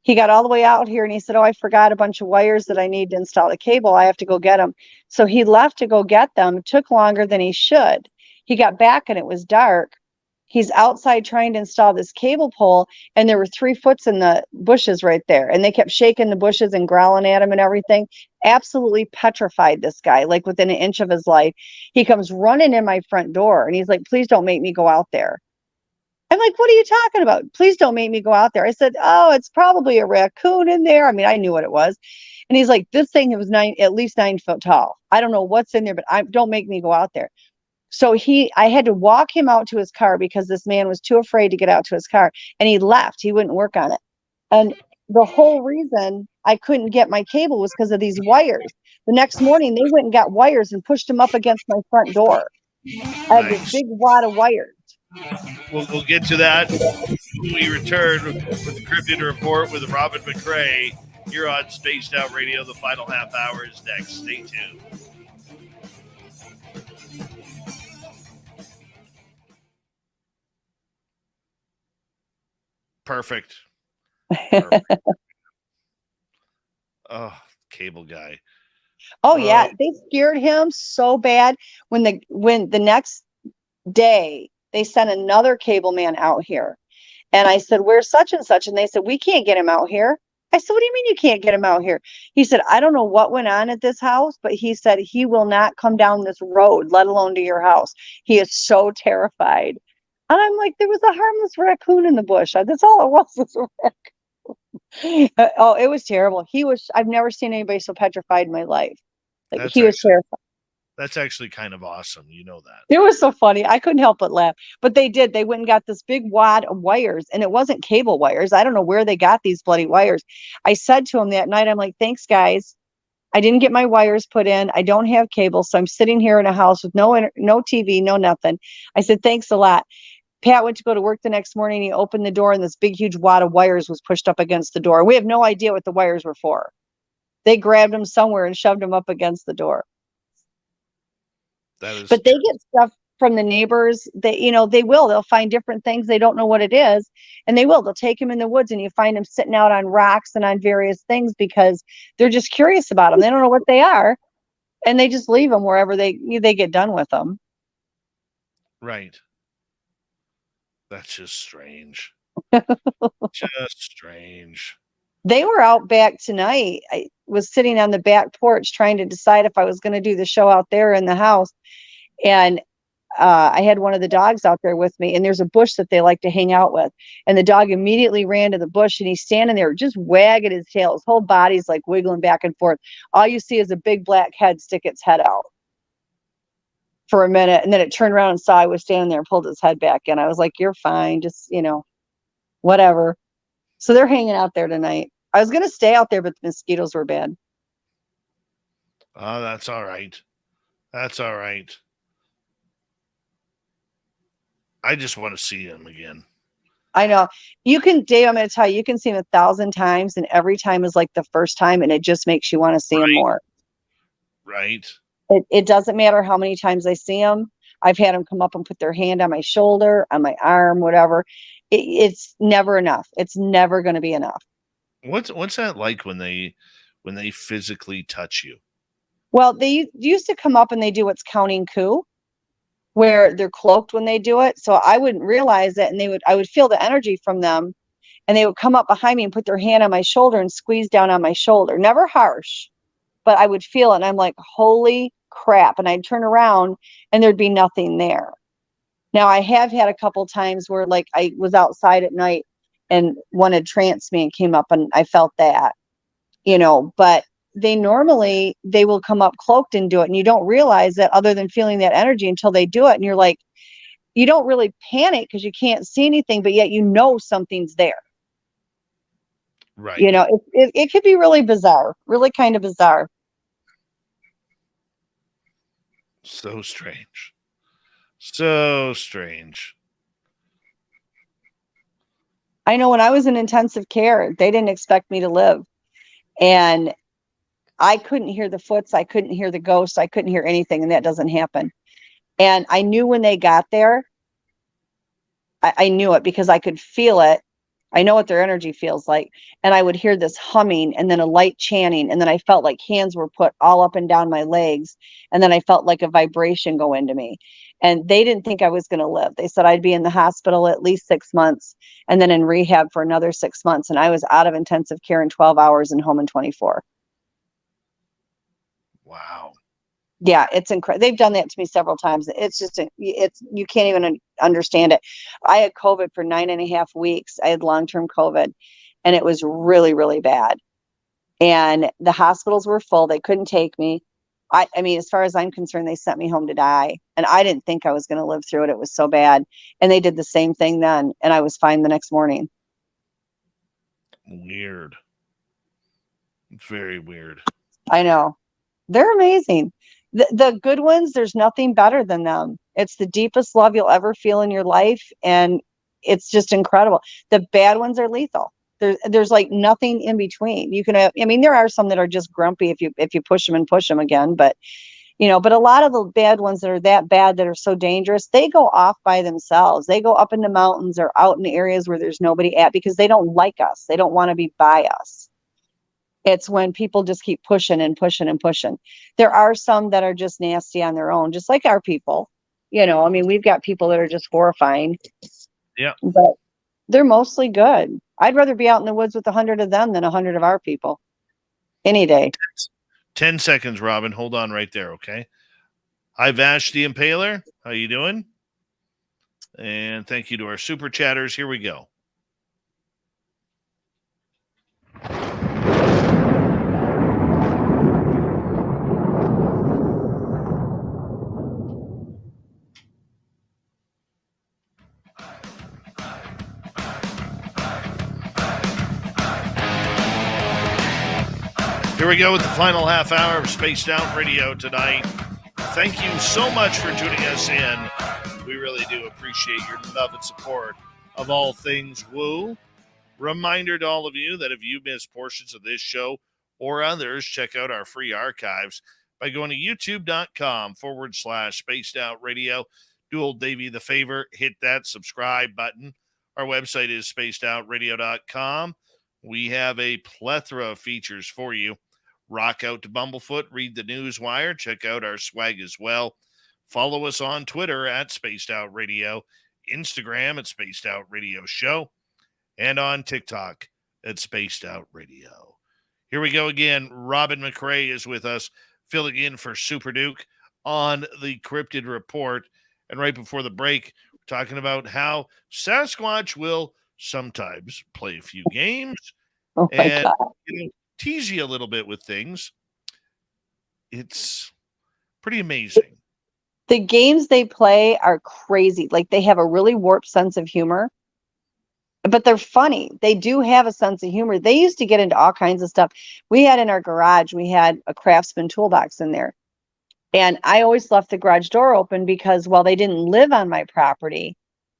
he got all the way out here and he said, "Oh, I forgot a bunch of wires that I need to install the cable. I have to go get them." So he left to go get them. It took longer than he should. He got back and it was dark. He's outside trying to install this cable pole, and there were 3 foot in the bushes right there. And they kept shaking the bushes and growling at him and everything. Absolutely petrified this guy, like within an inch of his life. He comes running in my front door and he's like, "Please don't make me go out there." I'm like, "What are you talking about? Please don't make me go out there." I said, "Oh, it's probably a raccoon in there." I mean, I knew what it was. And he's like, "This thing was at least 9 foot tall. I don't know what's in there, but don't make me go out there." So I had to walk him out to his car because this man was too afraid to get out to his car, and he left. He wouldn't work on it. And the whole reason I couldn't get my cable was because of these wires. The next morning, they went and got wires and pushed them up against my front door. I had this big wad of wires. We'll get to that when we return with the Cryptid Report with Robin McRae. You're on Spaced Out Radio. The final half hour is next. Stay tuned. Perfect. Perfect. Oh, cable guy. Oh yeah, they scared him so bad when the next day they sent another cable man out here. And I said, "Where's such and such?" And they said, "We can't get him out here." I said, "What do you mean you can't get him out here?" He said, "I don't know what went on at this house, but he said he will not come down this road, let alone to your house. He is so terrified." And I'm like, there was a harmless raccoon in the bush. That's all it was a raccoon. Oh, it was terrible. I've never seen anybody so petrified in my life. Like he was terrified. That's actually kind of awesome. You know that. It was so funny. I couldn't help but laugh. But they did. They went and got this big wad of wires, and it wasn't cable wires. I don't know where they got these bloody wires. I said to him that night, I'm like, "Thanks, guys. I didn't get my wires put in. I don't have cable, so I'm sitting here in a house with no TV, no nothing." I said, "Thanks a lot." Pat went to go to work the next morning. He opened the door, and this big, huge wad of wires was pushed up against the door. We have no idea what the wires were for. They grabbed them somewhere and shoved them up against the door. But they get stuff from the neighbors. They'll find different things. They don't know what it is. And they'll take them in the woods, and you find them sitting out on rocks and on various things because they're just curious about them. They don't know what they are. And they just leave them wherever they get done with them. Right. That's just strange. Just strange. They were out back tonight. I was sitting on the back porch trying to decide if I was going to do the show out there in the house. And I had one of the dogs out there with me, and there's a bush that they like to hang out with. And the dog immediately ran to the bush, and he's standing there just wagging his tail. His whole body's like wiggling back and forth. All you see is a big black head stick its head out for a minute. And then it turned around and saw I was standing there and pulled its head back in. I was like, "You're fine. Just, whatever." So they're hanging out there tonight. I was going to stay out there, but the mosquitoes were bad. Oh, that's all right. That's all right. I just want to see him again. I know. Dave, I'm going to tell you, you can see him 1,000 times, and every time is like the first time, and it just makes you want to see him more. Right. It doesn't matter how many times I see him. I've had them come up and put their hand on my shoulder, on my arm, whatever. It's never enough. It's never going to be enough. What's that like when they physically touch you? Well, they used to come up and they do what's counting coup, where they're cloaked when they do it. So I wouldn't realize it, and I would feel the energy from them, and they would come up behind me and put their hand on my shoulder and squeeze down on my shoulder. Never harsh, but I would feel it, and I'm like, "Holy crap." And I'd turn around and there'd be nothing there. Now, I have had a couple times where like I was outside at night and one had tranced me and came up, and I felt that, but they will come up cloaked and do it. And you don't realize that other than feeling that energy until they do it. And you're like, you don't really panic because you can't see anything, but yet something's there. Right. It could be really bizarre, really kind of bizarre. So strange. So strange. I know when I was in intensive care, they didn't expect me to live. And I couldn't hear the foots. I couldn't hear the ghosts. I couldn't hear anything. And that doesn't happen. And I knew when they got there, I knew it because I could feel it. I know what their energy feels like. And I would hear this humming and then a light chanting. And then I felt like hands were put all up and down my legs. And then I felt like a vibration go into me. And they didn't think I was going to live. They said I'd be in the hospital at least 6 months and then in rehab for another 6 months. And I was out of intensive care in 12 hours and home in 24. Wow. Yeah, it's incredible. They've done that to me several times. It's just, you can't even understand it. I had COVID for 9.5 weeks. I had long-term COVID, and it was really, really bad. And the hospitals were full. They couldn't take me. I mean, as far as I'm concerned, they sent me home to die. And I didn't think I was going to live through it. It was so bad. And they did the same thing then. And I was fine the next morning. Weird. It's very weird. I know. They're amazing. The good ones, there's nothing better than them. It's the deepest love you'll ever feel in your life. And it's just incredible. The bad ones are lethal. There's like nothing in between. You can have, there are some that are just grumpy if you push them again, but But a lot of the bad ones that are that bad, that are so dangerous, they go off by themselves. They go up in the mountains or out in the areas where there's nobody at, because they don't like us. They don't want to be by us. It's when people just keep pushing and pushing and pushing. There are some that are just nasty on their own, just like our people. We've got people that are just horrifying. Yeah. But they're mostly good. I'd rather be out in the woods with 100 of them than 100 of our people any day. 10 seconds, Robin. Hold on right there, okay? Hi, Vash the Impaler. How you doing? And thank you to our super chatters. Here we go. Here we go with the final half hour of Spaced Out Radio tonight. Thank you so much for tuning us in. We really do appreciate your love and support of all things woo. Reminder to all of you that if you missed portions of this show or others, check out our free archives by going to youtube.com/Spaced Out Radio. Do old Davey the favor, hit that subscribe button. Our website is spacedoutradio.com. We have a plethora of features for you. Rock out to Bumblefoot, read the news wire, check out our swag as well. Follow us on Twitter at Spaced Out Radio, Instagram at Spaced Out Radio Show, and on TikTok at Spaced Out Radio. Here we go again. Robin McRae is with us, filling in for Super Duke on the Cryptid Report. And right before the break, we're talking about how Sasquatch will sometimes play a few games and tease you a little bit with things. It's pretty amazing. The games they play are crazy. Like, they have a really warped sense of humor, but they're funny. They do have a sense of humor. They used to get into all kinds of stuff. We had in our garage, we had a Craftsman toolbox in there. And I always left the garage door open because while they didn't live on my property,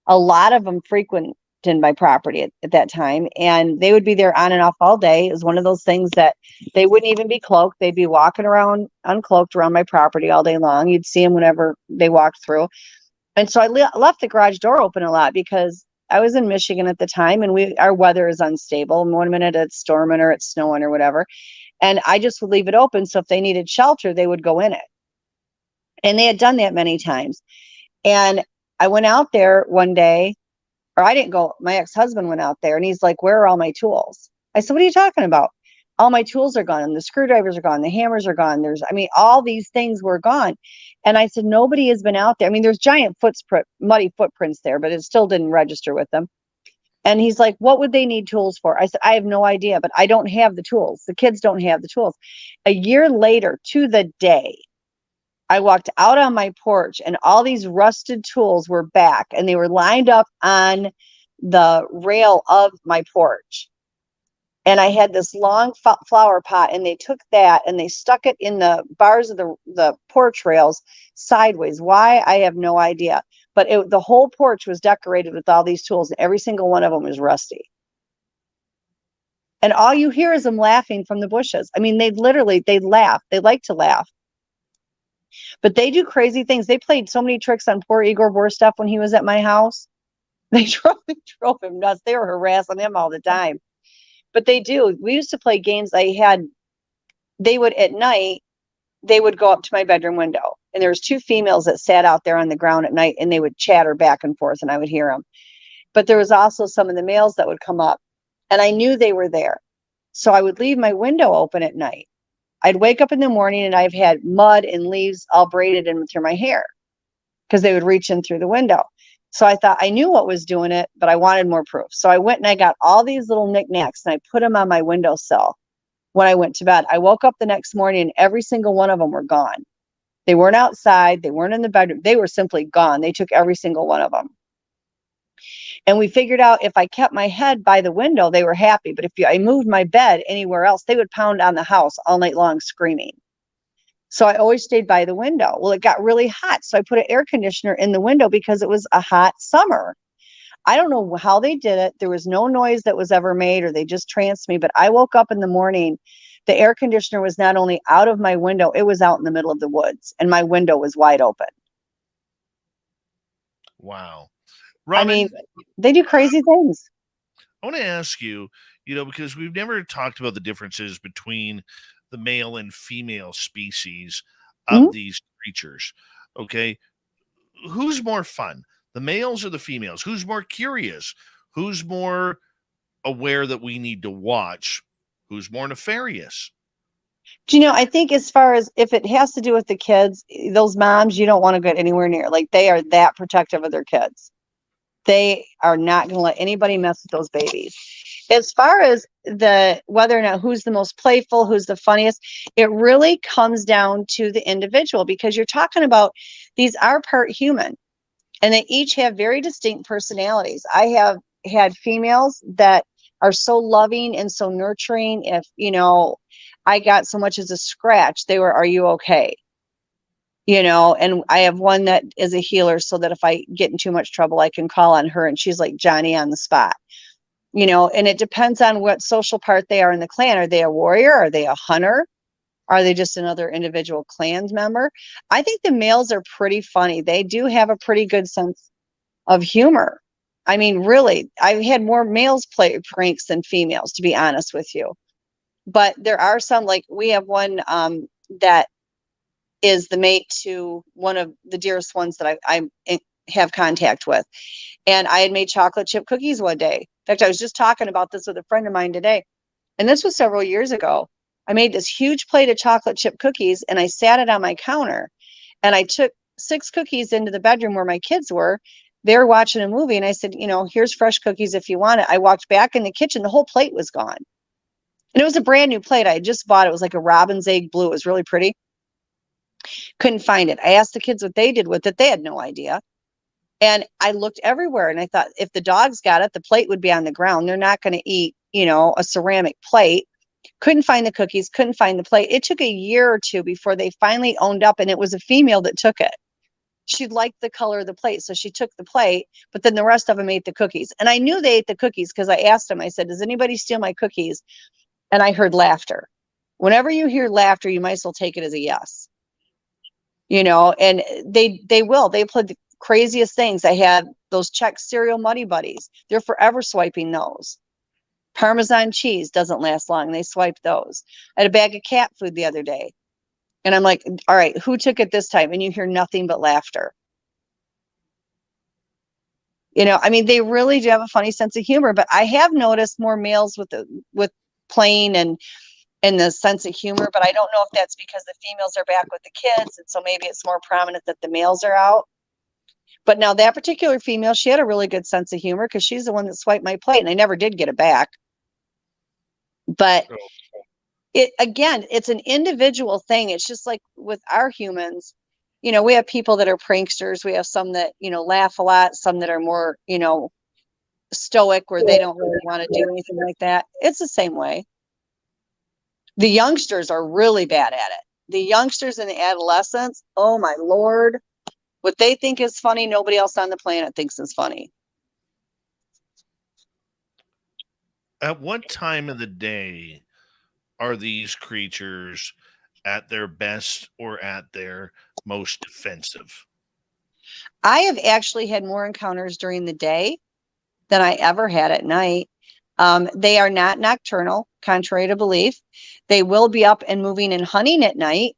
a lot of them frequented my property at that time. And they would be there on and off all day. It was one of those things that they wouldn't even be cloaked. They'd be walking around uncloaked around my property all day long. You'd see them whenever they walked through. And so I left the garage door open a lot because I was in Michigan at the time, and our weather is unstable. And 1 minute it's storming or it's snowing or whatever. And I just would leave it open. So if they needed shelter, they would go in it. And they had done that many times. And I went out there one day, or I didn't go, my ex-husband went out there, and he's like, "Where are all my tools?" I said, "What are you talking about?" "All my tools are gone. And the screwdrivers are gone. The hammers are gone. All these things were gone." And I said, "Nobody has been out there." There's giant muddy footprints there, but it still didn't register with them. And he's like, "What would they need tools for?" I said, "I have no idea, but I don't have the tools. The kids don't have the tools." A year later, to the day, I walked out on my porch, and all these rusted tools were back, and they were lined up on the rail of my porch. And I had this long flower pot, and they took that and they stuck it in the bars of the porch rails sideways. Why? I have no idea. But the whole porch was decorated with all these tools, and every single one of them was rusty. And all you hear is them laughing from the bushes. They laugh. They like to laugh. But they do crazy things. They played so many tricks on poor Igor Borsteff when he was at my house. They drove him nuts. They were harassing him all the time. But they do. We used to play games. At night, they would go up to my bedroom window. And there was 2 females that sat out there on the ground at night, and they would chatter back and forth, and I would hear them. But there was also some of the males that would come up, and I knew they were there. So I would leave my window open at night. I'd wake up in the morning, and I've had mud and leaves all braided in through my hair because they would reach in through the window. So I thought I knew what was doing it, but I wanted more proof. So I went and I got all these little knickknacks, and I put them on my windowsill when I went to bed. I woke up the next morning, and every single one of them were gone. They weren't outside. They weren't in the bedroom. They were simply gone. They took every single one of them. And we figured out if I kept my head by the window, they were happy. But if I moved my bed anywhere else, they would pound on the house all night long screaming. So I always stayed by the window. Well, it got really hot. So I put an air conditioner in the window because it was a hot summer. I don't know how they did it. There was no noise that was ever made, or they just tranced me. But I woke up in the morning the air conditioner was not only out of my window, it was out in the middle of the woods, and my window was wide open. Wow. I Robin, mean, they do crazy things. I want to ask you, because we've never talked about the differences between the male and female species of Mhm. these creatures. Okay. Who's more fun, the males or the females? Who's more curious? Who's more aware that we need to watch? Who's more nefarious? Do you know, I think as far as if it has to do with the kids, those moms, you don't want to get anywhere near. Like, they are that protective of their kids. They are not going to let anybody mess with those babies. As far as the whether or not who's the most playful, who's the funniest, it really comes down to the individual, because you're talking about these are part human, and they each have very distinct personalities. I have had females that are so loving and so nurturing. If, I got so much as a scratch, they were, "Are you okay?" And I have one that is a healer, so that if I get in too much trouble, I can call on her, and she's like Johnny on the spot. And it depends on what social part they are in the clan. Are they a warrior? Are they a hunter? Are they just another individual clan member? I think the males are pretty funny. They do have a pretty good sense of humor. I mean, really, I've had more males play pranks than females, to be honest with you. But there are some, like we have one that is the mate to one of the dearest ones that I have contact with. And I had made chocolate chip cookies one day. In fact, I was just talking about this with a friend of mine today. And this was several years ago. I made this huge plate of chocolate chip cookies, and I sat it on my counter. And I took 6 cookies into the bedroom where my kids were. They were watching a movie, and I said, "Here's fresh cookies if you want it." I walked back in the kitchen. The whole plate was gone. And it was a brand new plate. I had just bought it. It was like a robin's egg blue. It was really pretty. Couldn't find it. I asked the kids what they did with it. They had no idea. And I looked everywhere, and I thought, if the dogs got it, the plate would be on the ground. They're not going to eat, a ceramic plate. Couldn't find the cookies, couldn't find the plate. It took a year or two before they finally owned up, and it was a female that took it. She liked the color of the plate, so she took the plate, but then the rest of them ate the cookies. And I knew they ate the cookies because I asked them, I said, "Does anybody steal my cookies?" And I heard laughter. Whenever you hear laughter, you might as well take it as a yes. And they will. They play the craziest things. I had those Czech cereal Muddy Buddies. They're forever swiping those. Parmesan cheese doesn't last long. They swipe those. I had a bag of cat food the other day. And I'm like, "All right, who took it this time?" And you hear nothing but laughter. I mean, they really do have a funny sense of humor, but I have noticed more males with playing and the sense of humor, but I don't know if that's because the females are back with the kids, and so maybe it's more prominent that the males are out. But now that particular female, she had a really good sense of humor, because she's the one that swiped my plate, and I never did get it back. But it's an individual thing. It's just like with our humans, we have people that are pranksters. We have some that, laugh a lot, some that are more, stoic, where they don't really want to do anything like that. It's the same way. The youngsters are really bad at it. The youngsters and the adolescents, oh my Lord, what they think is funny, nobody else on the planet thinks is funny. At what time of the day are these creatures at their best or at their most defensive? I have actually had more encounters during the day than I ever had at night. They are not nocturnal, contrary to belief. They will be up and moving and hunting at night.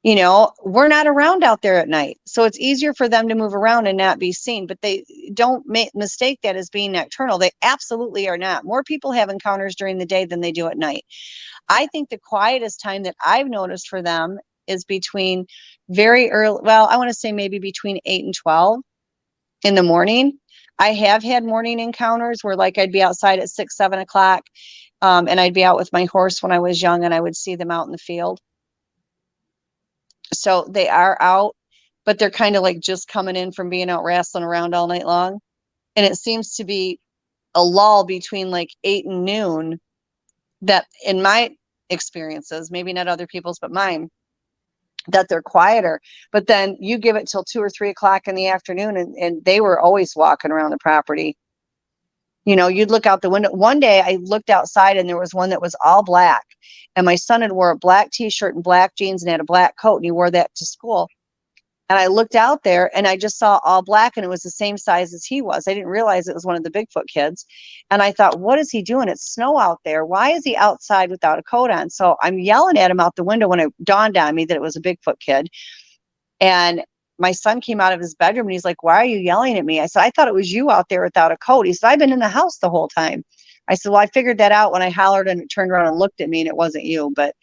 We're not around out there at night, so it's easier for them to move around and not be seen. But they don't mistake that as being nocturnal. They absolutely are not. More people have encounters during the day than they do at night. I think the quietest time that I've noticed for them is between very early, well, I want to say maybe between 8 and 12 in the morning. I have had morning encounters where, like, I'd be outside at 6, 7 o'clock, and I'd be out with my horse when I was young, and I would see them out in the field. So they are out, but they're kind of like just coming in from being out wrestling around all night long. And it seems to be a lull between like 8 and noon that, in my experiences, maybe not other people's, but mine, that they're quieter. But then you give it till 2 or 3 o'clock in the afternoon, and they were always walking around the property. You know, you'd look out the window. One day I looked outside and there was one that was all black. And my son had wore a black t-shirt and black jeans and had a black coat, and he wore that to school. And I looked out there and I just saw all black, and it was the same size as he was. I didn't realize it was one of the Bigfoot kids. And I thought, what is he doing? It's snow out there. Why is he outside without a coat on? So I'm yelling at him out the window when it dawned on me that it was a Bigfoot kid. And my son came out of his bedroom and he's like, why are you yelling at me? I said, I thought it was you out there without a coat. He said, I've been in the house the whole time. I said, well, I figured that out when I hollered and it turned around and looked at me and it wasn't you. But,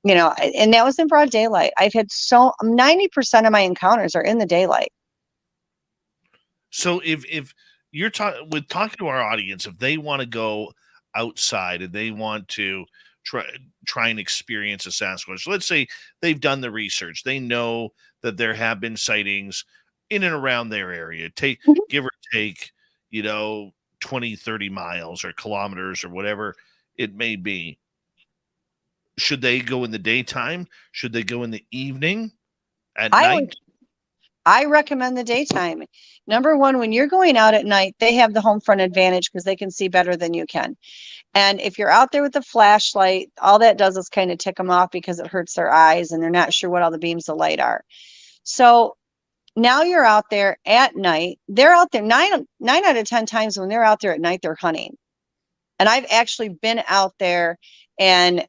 you know, and that was in broad daylight. I've had 90% of my encounters are in the daylight. So if you're talking to our audience, if they want to go outside and they want to try and experience a Sasquatch, let's say they've done the research, they know that there have been sightings in and around their area, give or take, 20, 30 miles or kilometers or whatever it may be. Should they go in the daytime? Should they go in the evening, at night? I recommend the daytime. Number one, when you're going out at night, they have the home front advantage because they can see better than you can. And if you're out there with a flashlight, all that does is kind of tick them off because it hurts their eyes and they're not sure what all the beams of light are. So now you're out there at night. They're out there 9 out of 10 times when they're out there at night, they're hunting. And I've actually been out there and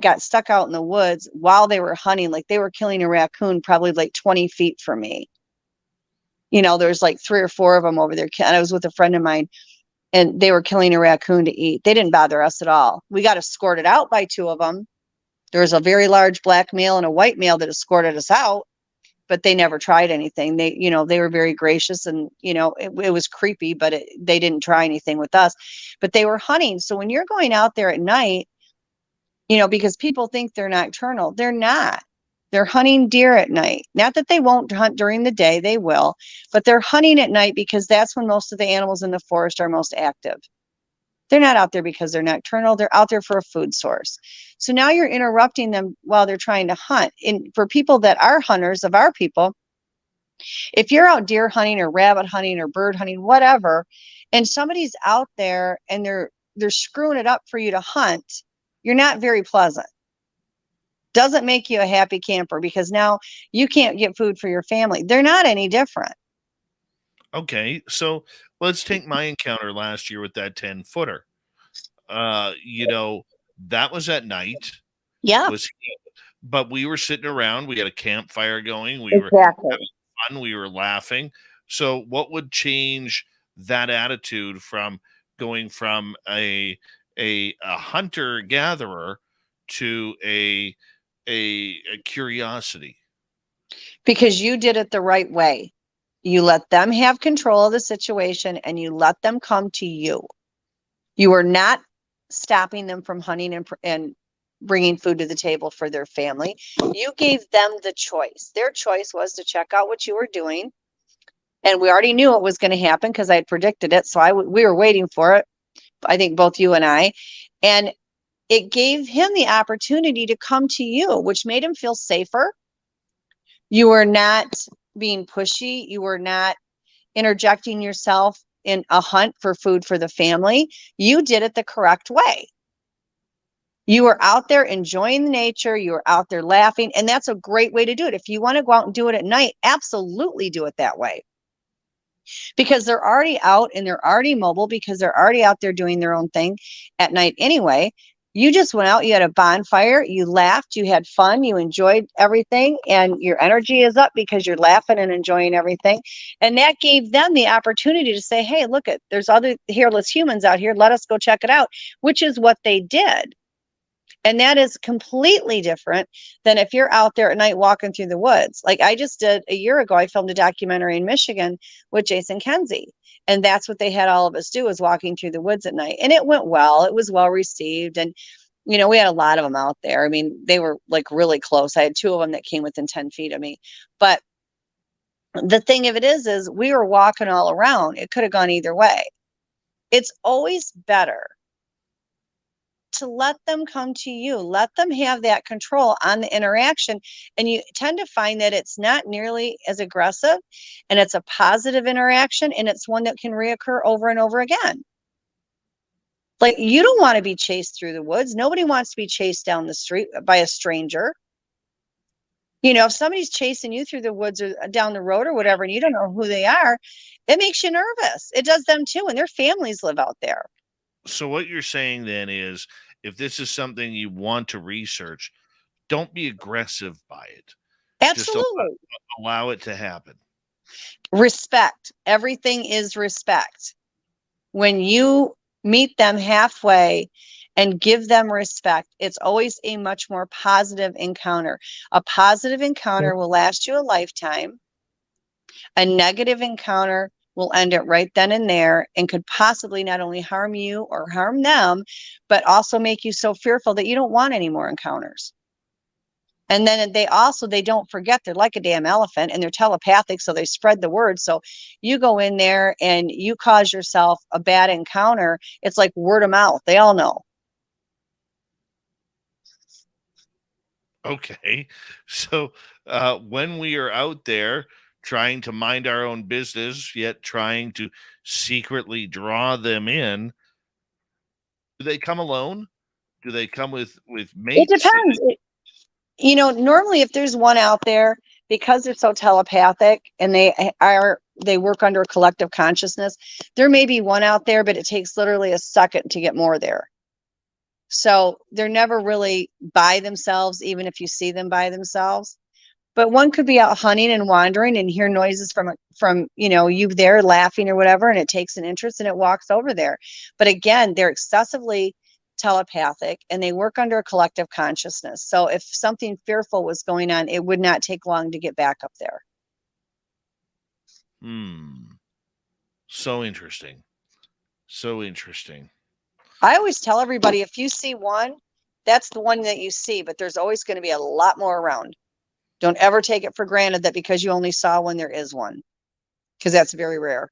got stuck out in the woods while they were hunting. Like they were killing a raccoon probably like 20 feet from me. There's like 3 or 4 of them over there. And I was with a friend of mine and they were killing a raccoon to eat. They didn't bother us at all. We got escorted out by 2 of them. There was a very large black male and a white male that escorted us out, but they never tried anything. They were very gracious and, it was creepy, but they didn't try anything with us, but they were hunting. So when you're going out there at night, because people think they're nocturnal, they're not. They're hunting deer at night. Not that they won't hunt during the day, they will, but they're hunting at night because that's when most of the animals in the forest are most active. They're not out there because they're nocturnal. They're out there for a food source. So now you're interrupting them while they're trying to hunt. And for people that are hunters of our people, if you're out deer hunting or rabbit hunting or bird hunting, whatever, and somebody's out there and they're screwing it up for you to hunt, you're not very pleasant. Doesn't make you a happy camper because now you can't get food for your family. They're not any different. Okay, so let's take my encounter last year with that 10-footer. That was at night. Yeah. But we were sitting around. We had a campfire going. We were having fun. We were laughing. So what would change that attitude from going from a hunter-gatherer to a curiosity? Because you did it the right way. You let them have control of the situation and you let them come to you. You are not stopping them from hunting and bringing food to the table for their family. You gave them the choice. Their choice was to check out what you were doing. And we already knew it was going to happen because I had predicted it. So we were waiting for it. I think both you and I. And it gave him the opportunity to come to you, which made him feel safer. You were not being pushy. You were not interjecting yourself in a hunt for food for the family. You did it the correct way. You were out there enjoying the nature. You were out there laughing. And that's a great way to do it. If you want to go out and do it at night, absolutely do it that way. Because they're already out and they're already mobile because they're already out there doing their own thing at night anyway. You just went out, you had a bonfire, you laughed, you had fun, you enjoyed everything, and your energy is up because you're laughing and enjoying everything. And that gave them the opportunity to say, hey, look, there's other hairless humans out here. Let us go check it out, which is what they did. And that is completely different than if you're out there at night walking through the woods. Like I just did a year ago, I filmed a documentary in Michigan with Jason Kenzie. And that's what they had all of us do, is walking through the woods at night. And it went well. It was well received. And, we had a lot of them out there. I mean, they were like really close. I had 2 of them that came within 10 feet of me. But the thing of it is we were walking all around. It could have gone either way. It's always better to let them come to you, let them have that control on the interaction. And you tend to find that it's not nearly as aggressive and it's a positive interaction and it's one that can reoccur over and over again. Like, you don't want to be chased through the woods. Nobody wants to be chased down the street by a stranger. If somebody's chasing you through the woods or down the road or whatever, and you don't know who they are, it makes you nervous. It does them too, and their families live out there. So what you're saying then is, if this is something you want to research, don't be aggressive by it. Absolutely. Just allow it to happen. Respect. Everything is respect. When you meet them halfway and give them respect, it's always a much more positive encounter. A positive encounter will last you a lifetime. A negative encounter will end it right then and there and could possibly not only harm you or harm them, but also make you so fearful that you don't want any more encounters. And then they don't forget, they're like a damn elephant and they're telepathic. So they spread the word. So you go in there and you cause yourself a bad encounter. It's like word of mouth. They all know. Okay. So when we are out there trying to mind our own business, yet trying to secretly draw them in, do they come alone? Do they come with mates? It depends. Normally if there's one out there, because they're so telepathic and they work under a collective consciousness, there may be one out there, but it takes literally a second to get more there. So they're never really by themselves, even if you see them by themselves. But one could be out hunting and wandering and hear noises from you there laughing or whatever, and it takes an interest and it walks over there. But again, they're excessively telepathic and they work under a collective consciousness. So if something fearful was going on, it would not take long to get back up there. So interesting. So interesting. I always tell everybody, if you see one, that's the one that you see, but there's always going to be a lot more around. Don't ever take it for granted that because you only saw one, there is one, because that's very rare.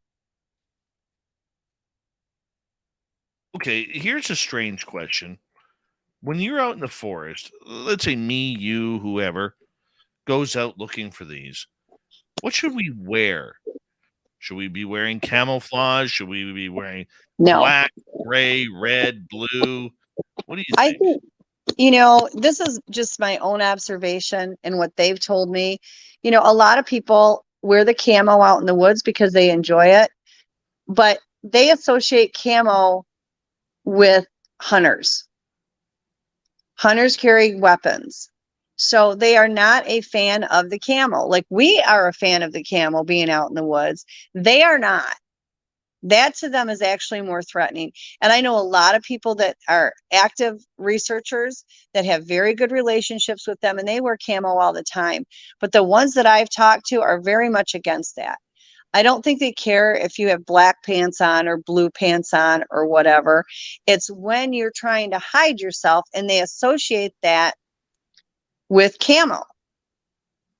Okay, here's a strange question. When you're out in the forest, let's say me, you, whoever, goes out looking for these, what should we wear? Should we be wearing camouflage? Should we be wearing black, gray, red, blue? What do you think? I think, this is just my own observation and what they've told me. A lot of people wear the camo out in the woods because they enjoy it, but they associate camo with hunters. Hunters carry weapons. So they are not a fan of the camo. Like we are a fan of the camo being out in the woods. They are not. That to them is actually more threatening. And I know a lot of people that are active researchers that have very good relationships with them and they wear camo all the time. But the ones that I've talked to are very much against that. I don't think they care if you have black pants on or blue pants on or whatever. It's when you're trying to hide yourself and they associate that with camo.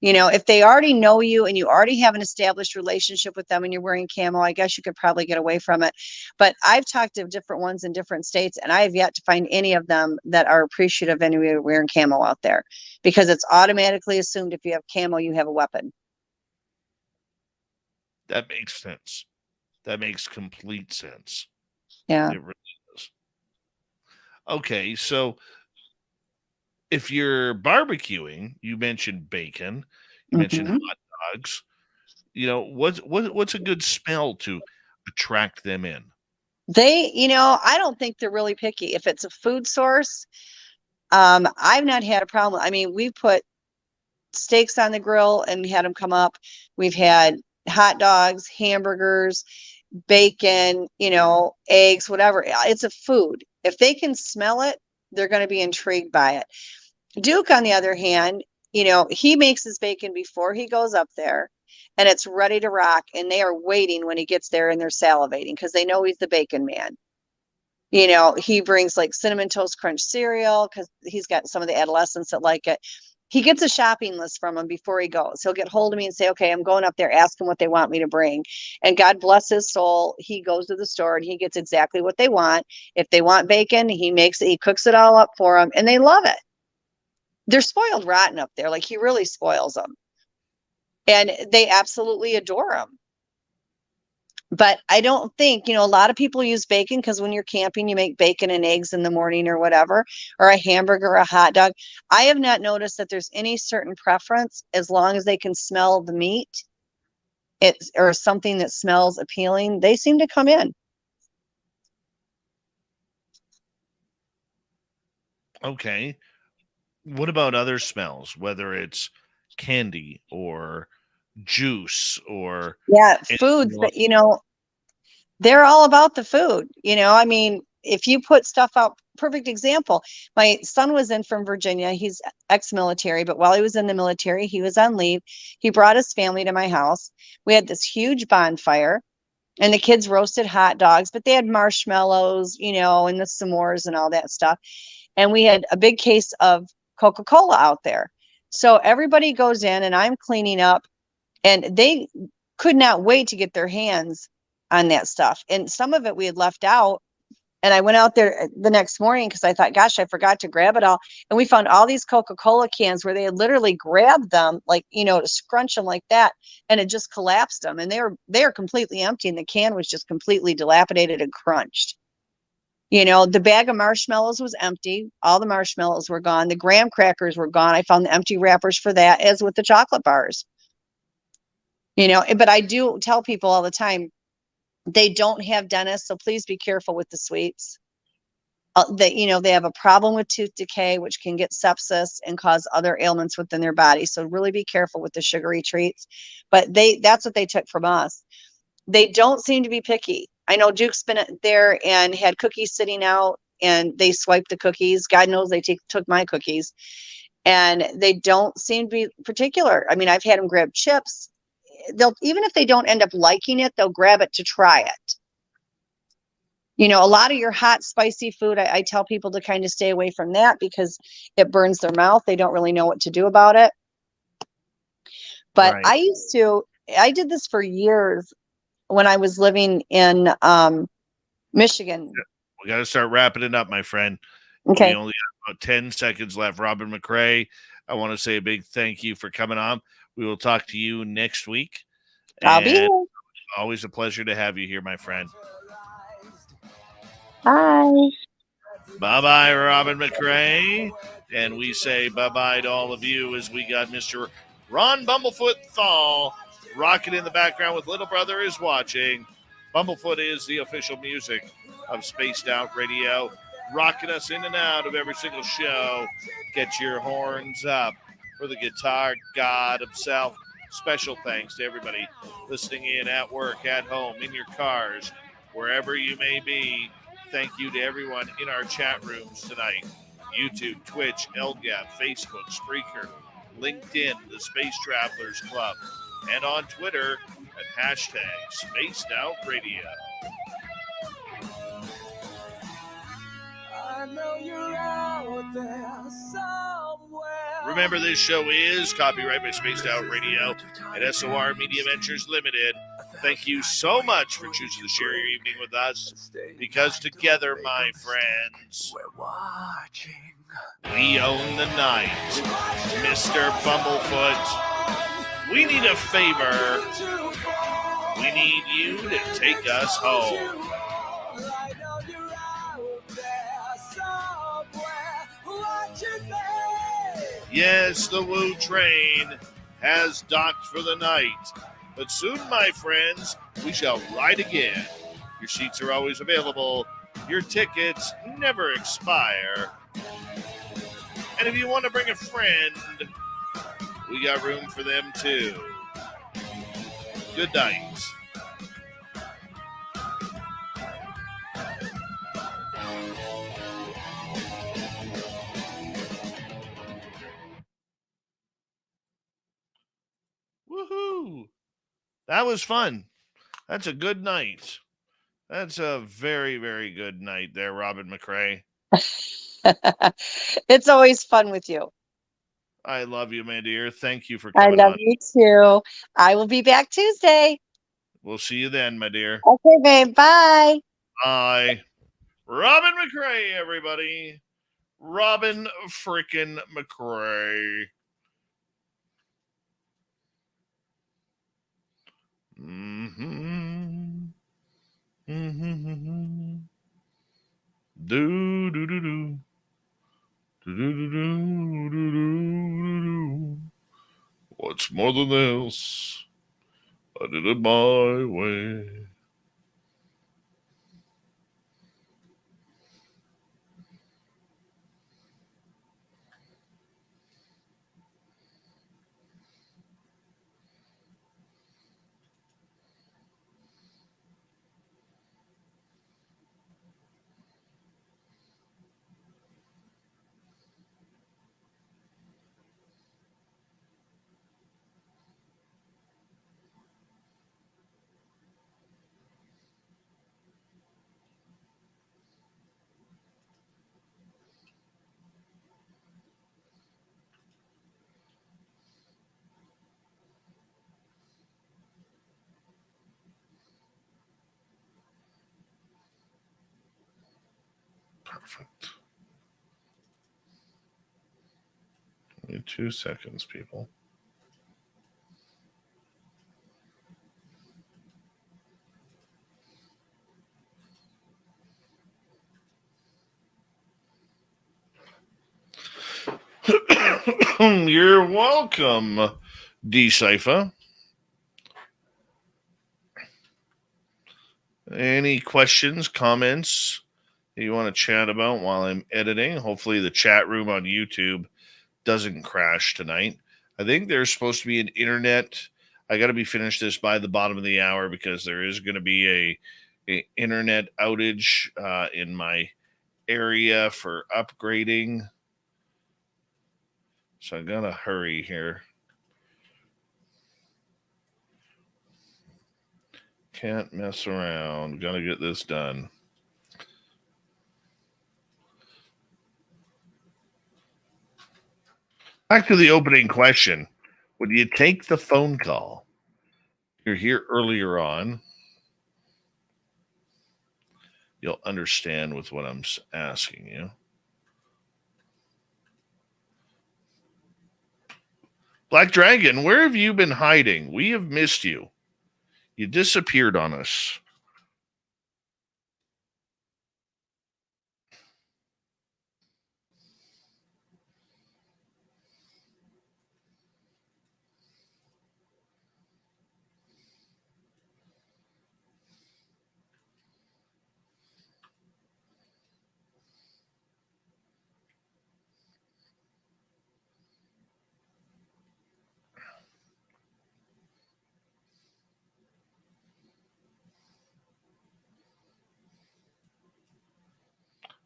If they already know you and you already have an established relationship with them and you're wearing camo, I guess you could probably get away from it. But I've talked to different ones in different states and I have yet to find any of them that are appreciative of anybody wearing camo out there, because it's automatically assumed if you have camo, you have a weapon. That makes sense. That makes complete sense. Yeah. It really does. Okay, so if you're barbecuing, you mentioned bacon, you mentioned hot dogs. What's a good smell to attract them in? I don't think they're really picky. If it's a food source, I've not had a problem. I mean, we put steaks on the grill and had them come up. We've had hot dogs, hamburgers, bacon, eggs, whatever. It's a food. If they can smell it, they're going to be intrigued by it. Duke, on the other hand, he makes his bacon before he goes up there and it's ready to rock. And they are waiting when he gets there and they're salivating because they know he's the bacon man. He brings like cinnamon toast crunch cereal because he's got some of the adolescents that like it. He gets a shopping list from him before he goes. He'll get hold of me and say, okay, I'm going up there, ask him what they want me to bring. And God bless his soul. He goes to the store and he gets exactly what they want. If they want bacon, he cooks it all up for them and they love it. They're spoiled rotten up there. Like he really spoils them. And they absolutely adore him. But I don't think, a lot of people use bacon because when you're camping, you make bacon and eggs in the morning or whatever, or a hamburger, or a hot dog. I have not noticed that there's any certain preference as long as they can smell the meat or something that smells appealing. They seem to come in. Okay. What about other smells, whether it's candy or juice or Yeah, anything foods along- that, they're all about the food. I mean, if you put stuff out, perfect example. My son was in from Virginia. He's ex-military, but while he was in the military, he was on leave. He brought his family to my house. We had this huge bonfire and the kids roasted hot dogs, but they had marshmallows, and the s'mores and all that stuff. And we had a big case of Coca-Cola out there. So everybody goes in and I'm cleaning up, and they could not wait to get their hands on that stuff. And some of it we had left out. And I went out there the next morning because I thought, gosh, I forgot to grab it all. And we found all these Coca-Cola cans where they had literally grabbed them, like, to scrunch them like that, and it just collapsed them. And they were completely empty, and the can was just completely dilapidated and crunched. The bag of marshmallows was empty. All the marshmallows were gone. The graham crackers were gone. I found the empty wrappers for that, as with the chocolate bars. But I do tell people all the time, they don't have dentists, so please be careful with the sweets. They have a problem with tooth decay, which can get sepsis and cause other ailments within their body. So really be careful with the sugary treats. But that's what they took from us. They don't seem to be picky. I know Duke's been there and had cookies sitting out, and they swiped the cookies. God knows they took my cookies, and they don't seem to be particular. I mean, I've had them grab chips. Even if they don't end up liking it, they'll grab it to try it. A lot of your hot, spicy food, I tell people to kind of stay away from that because it burns their mouth. They don't really know what to do about it. But Right. I did this for years when I was living in Michigan. We got to start wrapping it up, my friend. Okay. We only have about 10 seconds left. Robin McRae, I want to say a big thank you for coming on. We will talk to you next week. I'll be here. Always a pleasure to have you here, my friend. Bye. Bye-bye, Robin McRae. And we say bye-bye to all of you as we got Mr. Ron Bumblefoot Thal rocking in the background with Little Brother is Watching. Bumblefoot is the official music of Spaced Out Radio, rocking us in and out of every single show. Get your horns up for the guitar god himself. Special thanks to everybody listening in at work, at home, in your cars, wherever you may be. Thank you to everyone in our chat rooms tonight. YouTube, Twitch, LGAP, Facebook, Spreaker, LinkedIn, the Space Travelers Club, and on Twitter at hashtag Spaced Out Radio. I know you're out there somewhere. Remember, this show is copyright by Spaced Out Radio and SOR Media Ventures Limited. Thank you so much for choosing to share your evening with us, because together, my friends, we're watching. We own the night. Mr. Bumblefoot, we need a favor. We need you to take us home. Yes, the Woo train has docked for the night. But soon, my friends, we shall ride again. Your seats are always available. Your tickets never expire. And if you want to bring a friend, we got room for them too. Good night. Woohoo! That was fun. That's a good night. That's a very, very good night there, Robin McRae. It's always fun with you. I love you, my dear. Thank you for coming on. I love you too. I will be back Tuesday. We'll see you then, my dear. Okay, babe. Bye. Bye. Robin McRae, everybody. Robin freaking McRae. Mm-hmm. more than this. I did it my way. Perfect. Only 2 seconds, people. You're welcome, D-Cypher. Any questions, comments that you want to chat about while I'm editing? Hopefully the chat room on YouTube doesn't crash tonight. I think there's supposed to be an internet. I got to be finished this by the bottom of the hour because there is going to be a internet outage in my area for upgrading. So I got to hurry here. Can't mess around. Got to get this done. Back to the opening question. Would you take the phone call? You're here earlier on. You'll understand with what I'm asking you. Black Dragon, where have you been hiding? We have missed you. You disappeared on us.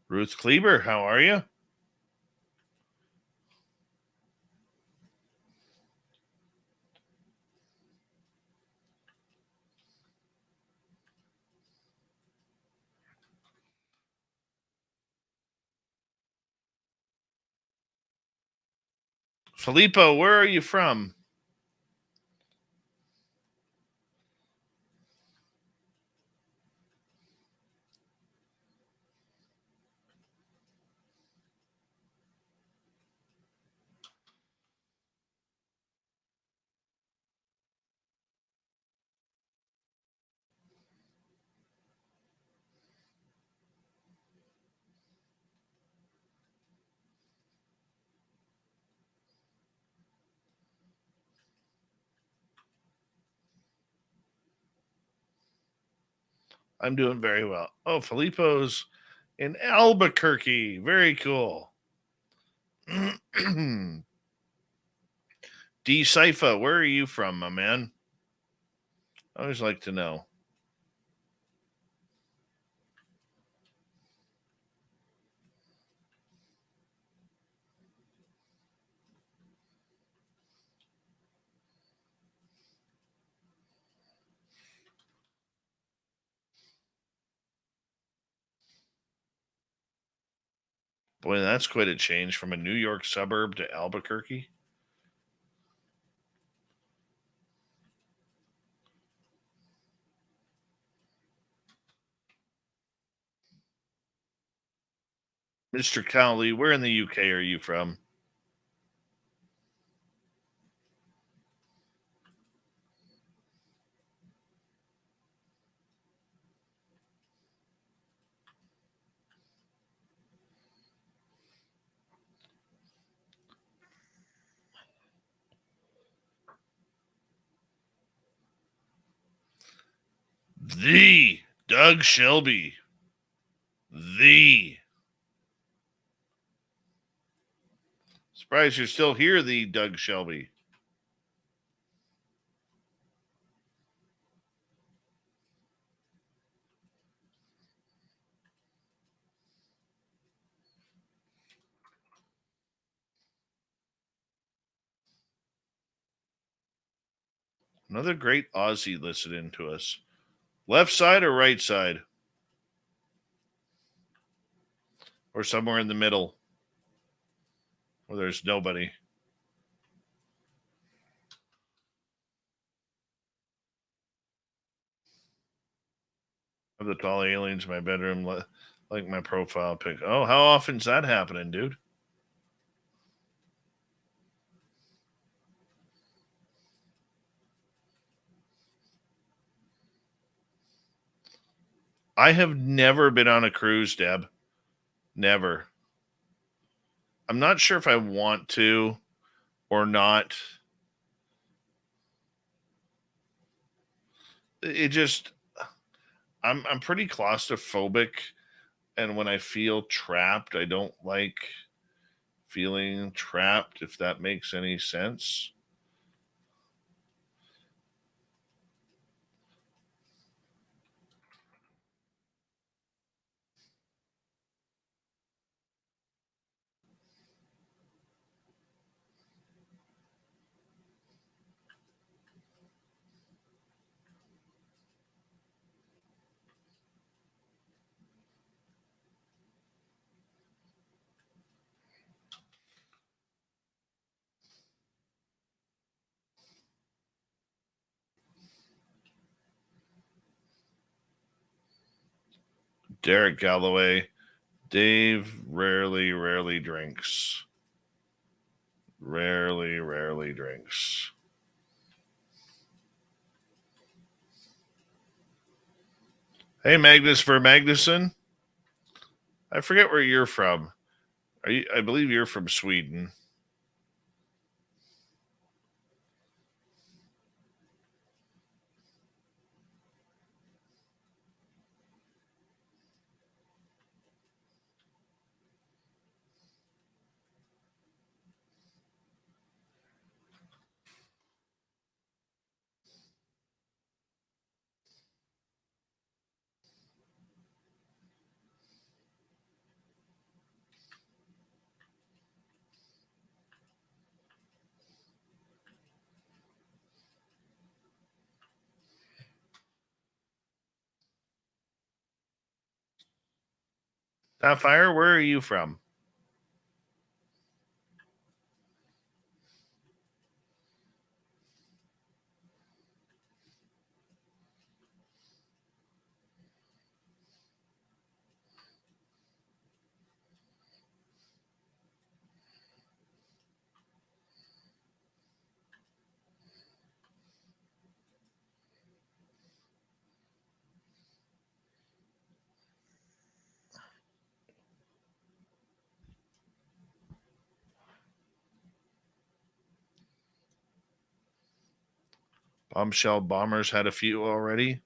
Ruth Kleber, how are you? Filippo, where are you from? I'm doing very well. Oh, Filippo's in Albuquerque. Very cool. D Cypher, where are you from, my man? I always like to know. Boy, that's quite a change from a New York suburb to Albuquerque. Mr. Cowley, where in the UK are you from? The Doug Shelby. The. Surprised you're still here, the Doug Shelby. Another great Aussie listening to us. Left side or right side? Or somewhere in the middle where there's nobody. I have the tall aliens in my bedroom like my profile pic. Oh, how often's that happening, dude? I have never been on a cruise, Deb. Never. I'm not sure if I want to or not. It just I'm pretty claustrophobic, and when I feel trapped, I don't like feeling trapped, if that makes any sense. Derek Galloway. Dave rarely drinks. Rarely drinks. Hey, Magnus for Magnuson. I forget where you're from. I believe you're from Sweden. Sapphire, where are you from? Bombshell Bombers had a few already.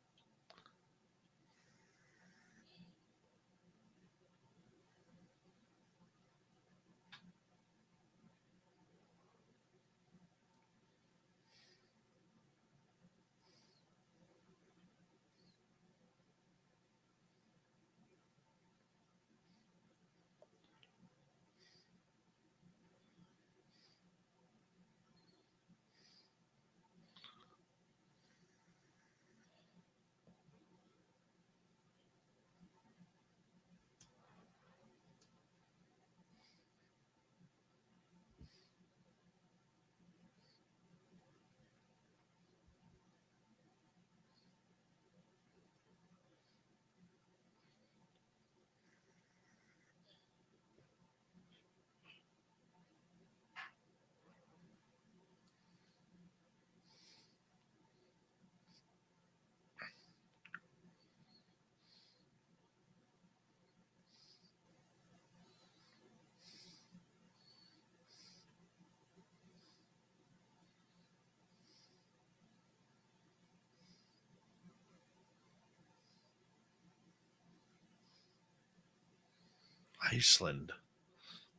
Iceland.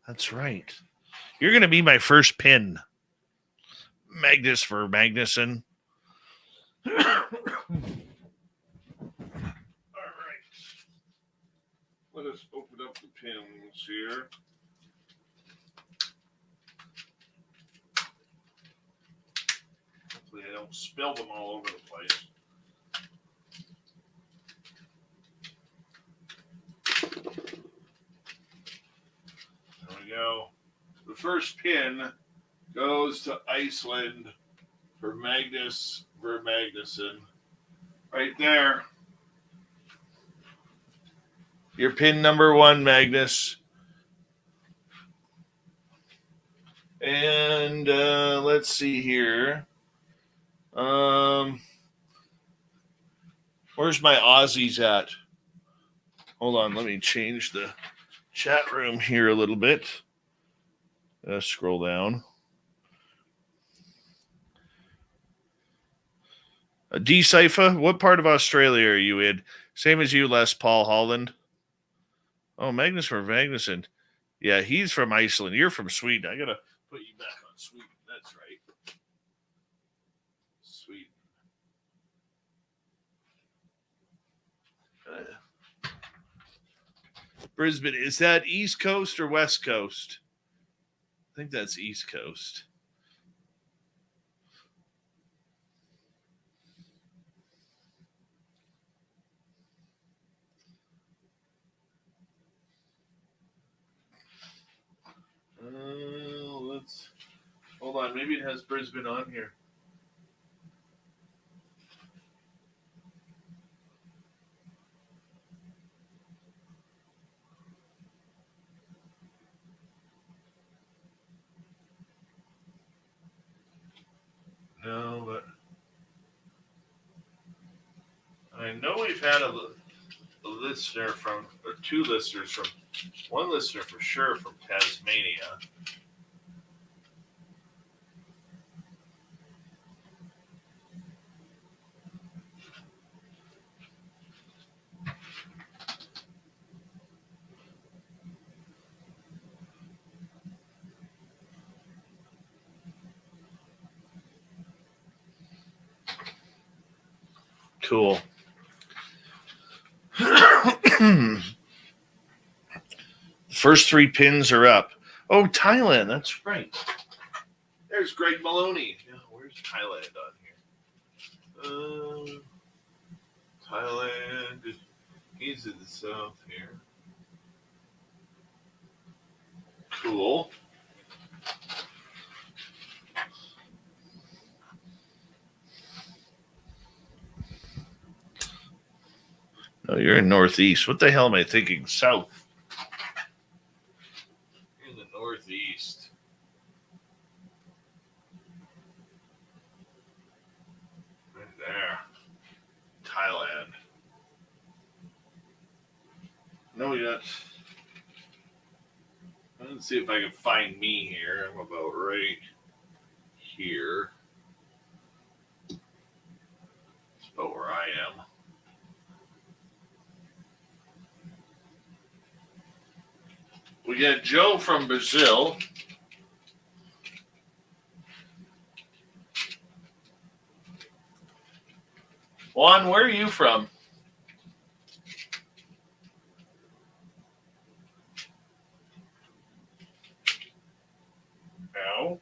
That's right. You're going to be my first pin. Magnus for Magnuson. All right. Let us open up the pins here. Hopefully I don't spill them all over the place. There we go. The first pin goes to Iceland for Magnus Vermagnuson. Right there. Your pin number 1, Magnus. And let's see here. Where's my Aussies at? Hold on, let me change the chat room here a little bit. Scroll down. D-Cypher, what part of Australia are you in? Same as you, Les Paul Holland. Oh, Magnus for Magnuson. Yeah, he's from Iceland. You're from Sweden. I got to put you back on Sweden. That's right. Sweden. Brisbane, is that East Coast or West Coast? I think that's East Coast. Let's hold on. Maybe it has Brisbane on here. No, but I know we've had a listener from, or 2 listeners from, 1 listener for sure from Tasmania. Cool. The first 3 pins are up. Oh, Thailand. That's right. There's Greg Maloney. Yeah, where's Thailand on here? Thailand. He's in the south here. Cool. No, you're in Northeast. What the hell am I thinking? South. You're in the Northeast. Right there. Thailand. No, yet. Let's see if I can find me here. I'm about right here. That's about where I am. We got Joe from Brazil. Juan, where are you from? No.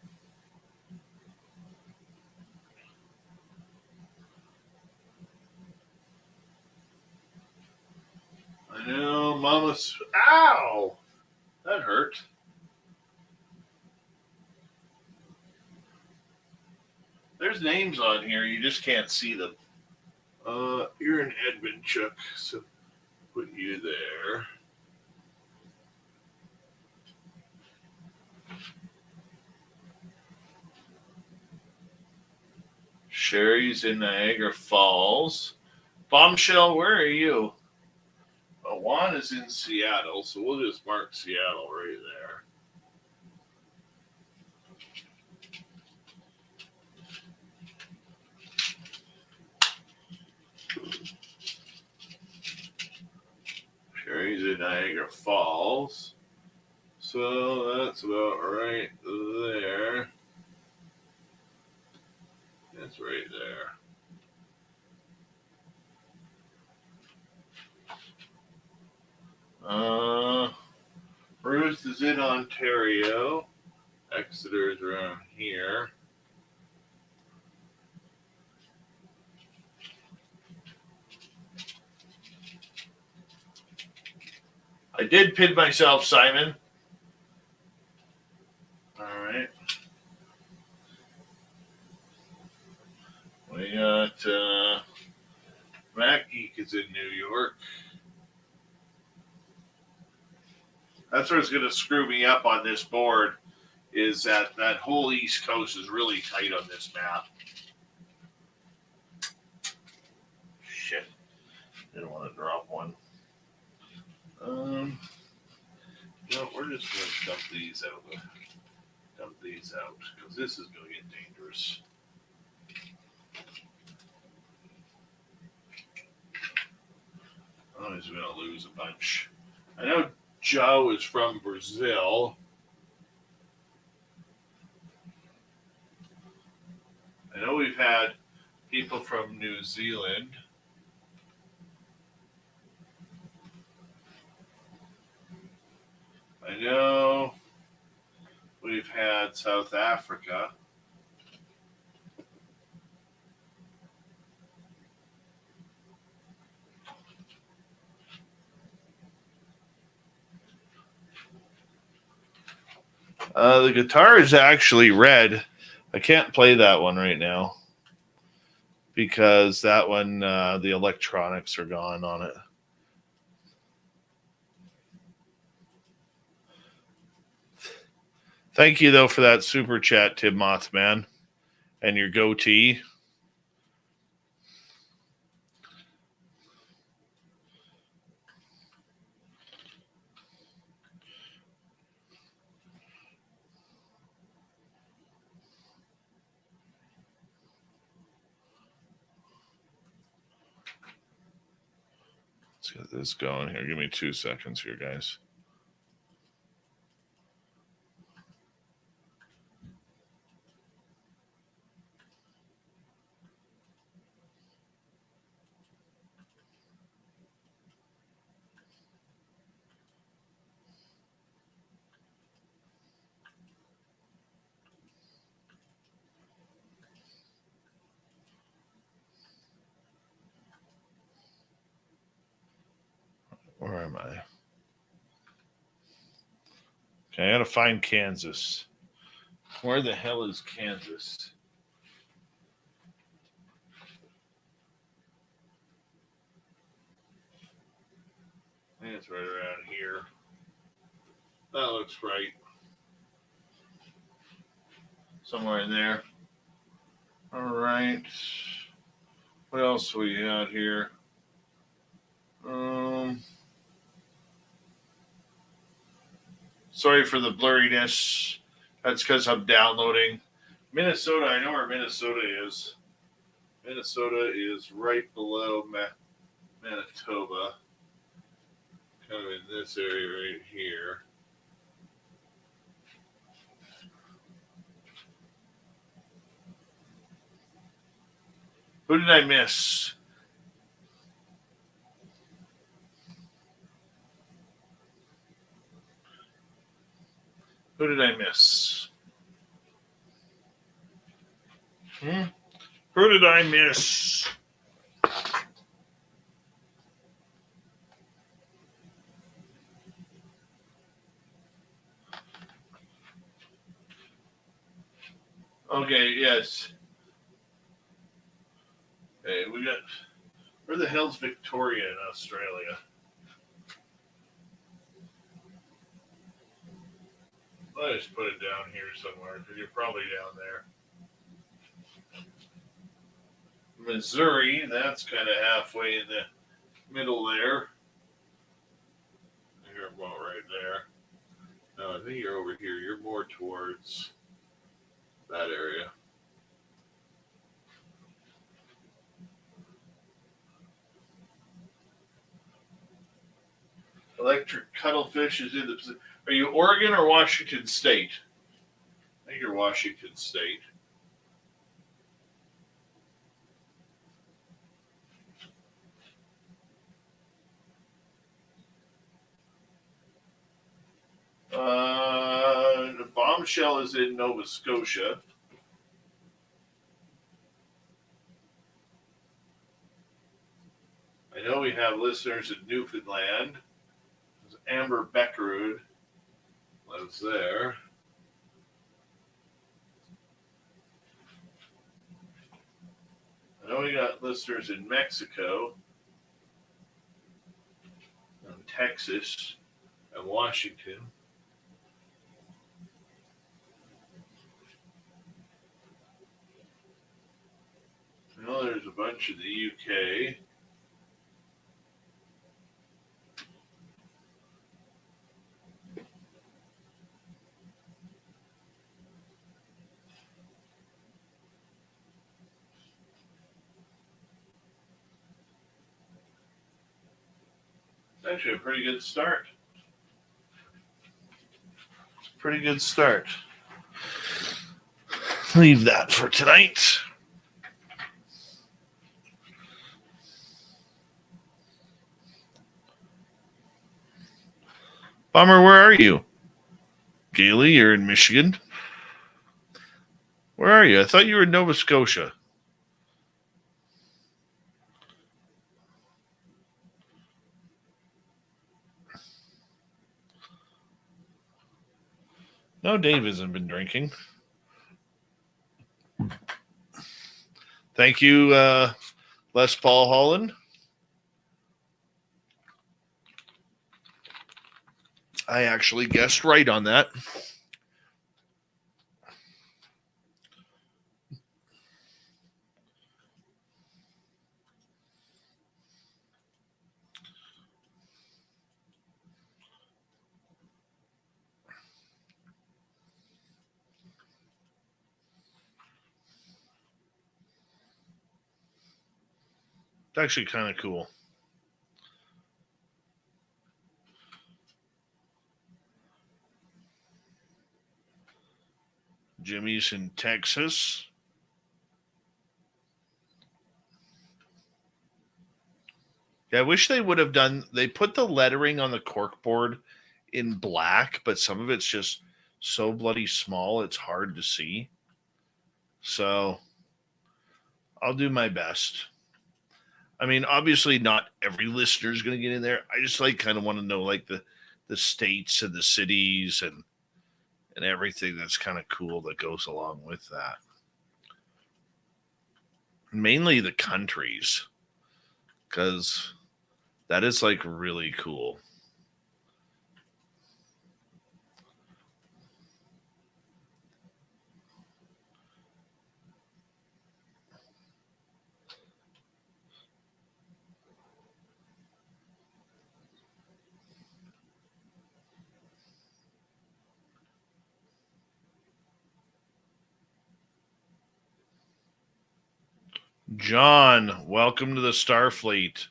I know, Mama's. Ow! That hurt. There's names on here, you just can't see them. You're in Edmund, Chuck, so put you there. Sherry's in Niagara Falls. Bombshell, where are you? Juan is in Seattle, so we'll just mark Seattle right there. Sherry's in Niagara Falls. So that's about right there. That's right there. Bruce is in Ontario. Exeter is around here. I did pin myself, Simon. All right. We got Mac Geek is in New York. That's what's going to screw me up on this board, is that whole East Coast is really tight on this map. Shit. Didn't want to drop one. No, we're just going to dump these out. Because this is going to get dangerous. I'm just going to lose a bunch. I know Joe is from Brazil. I know we've had people from New Zealand. I know we've had South Africa. The guitar is actually red. I can't play that one right now because that one, the electronics are gone on it. Thank you, though, for that super chat, Tim Mothman, and your goatee. Let's get this going here. Give me 2 seconds here, guys. Where am I? Okay, I gotta find Kansas. Where the hell is Kansas? I think it's right around here. That looks right. Somewhere in there. All right. What else we got here? Sorry for the blurriness. That's because I'm downloading. Minnesota, I know where Minnesota is. Minnesota is right below Manitoba. Kind of in this area right here. Who did I miss? Who did I miss? Who did I miss? Okay, yes. Hey, we got. Where the hell's Victoria in Australia? I'll just put it down here somewhere because you're probably down there. Missouri, that's kind of halfway in the middle there. You're about right there. No, I think you're over here. You're more towards that area. Electric cuttlefish is in the Pacific. Are you Oregon or Washington State? I think you're Washington State. The bombshell is in Nova Scotia. I know we have listeners in Newfoundland. Amber Beckerud lives there. I know we got listeners in Mexico, and Texas, and Washington. I know there's a bunch in the UK. It's actually a pretty good start. It's a pretty good start. Leave that for tonight. Bummer, where are you? Gailey, you're in Michigan. Where are you? I thought you were in Nova Scotia. No, Dave hasn't been drinking. Thank you, Les Paul Holland. I actually guessed right on that. It's actually kind of cool. Jimmy's in Texas. Yeah, I wish they would have done, they put the lettering on the corkboard in black, but some of it's just so bloody small, it's hard to see. So I'll do my best. I mean, obviously not every listener is going to get in there. I just kind of want to know the states and the cities and everything that's kind of cool that goes along with that. Mainly the countries, because that is really cool. John, welcome to the Starfleet.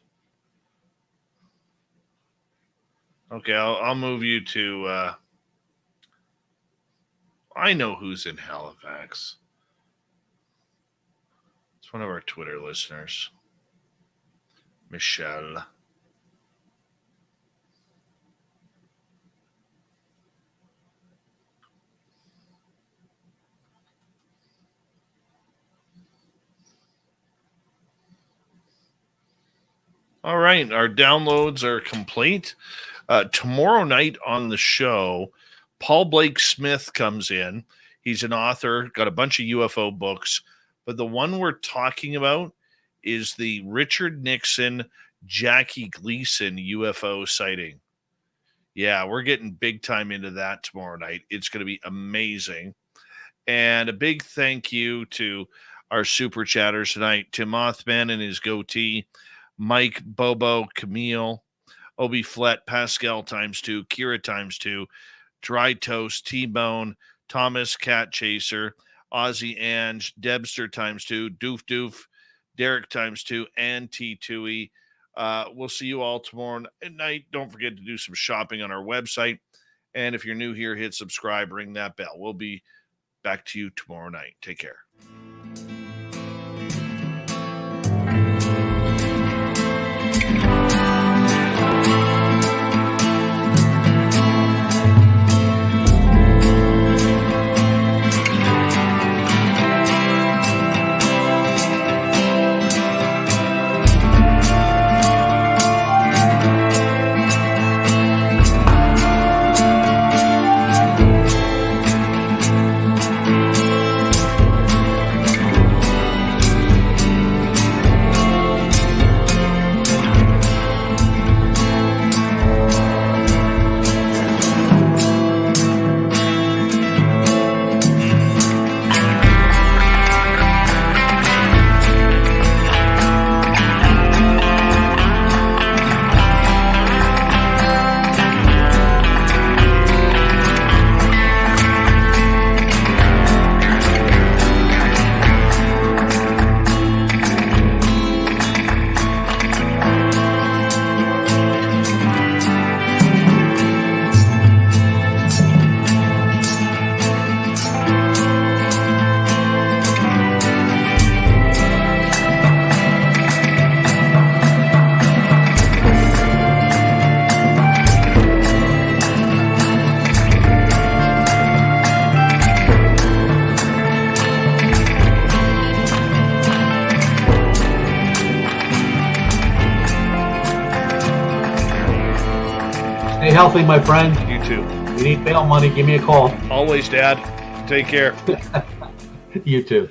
Okay, I'll move you to. I know who's in Halifax. It's one of our Twitter listeners, Michelle. All right, our downloads are complete. Tomorrow night on the show, Paul Blake Smith comes in. He's an author, got a bunch of UFO books, but the one we're talking about is the Richard Nixon, Jackie Gleason UFO sighting. Yeah, we're getting big time into that tomorrow night. It's going to be amazing. And a big thank you to our super chatters tonight, Tim Mothman and his goatee, Mike, Bobo, Camille, Obi Flett, Pascal ×2, Kira ×2, Dry Toast, T-Bone, Thomas, Cat Chaser, Ozzy Ange, Debster ×2, Doof Doof, Derek ×2, and T2E. We'll see you all tomorrow night. Don't forget to do some shopping on our website. And if you're new here, hit subscribe, ring that bell. We'll be back to you tomorrow night. Take care. Stay healthy, my friend. You too. If you need bail money, give me a call. Always, Dad. Take care. You too.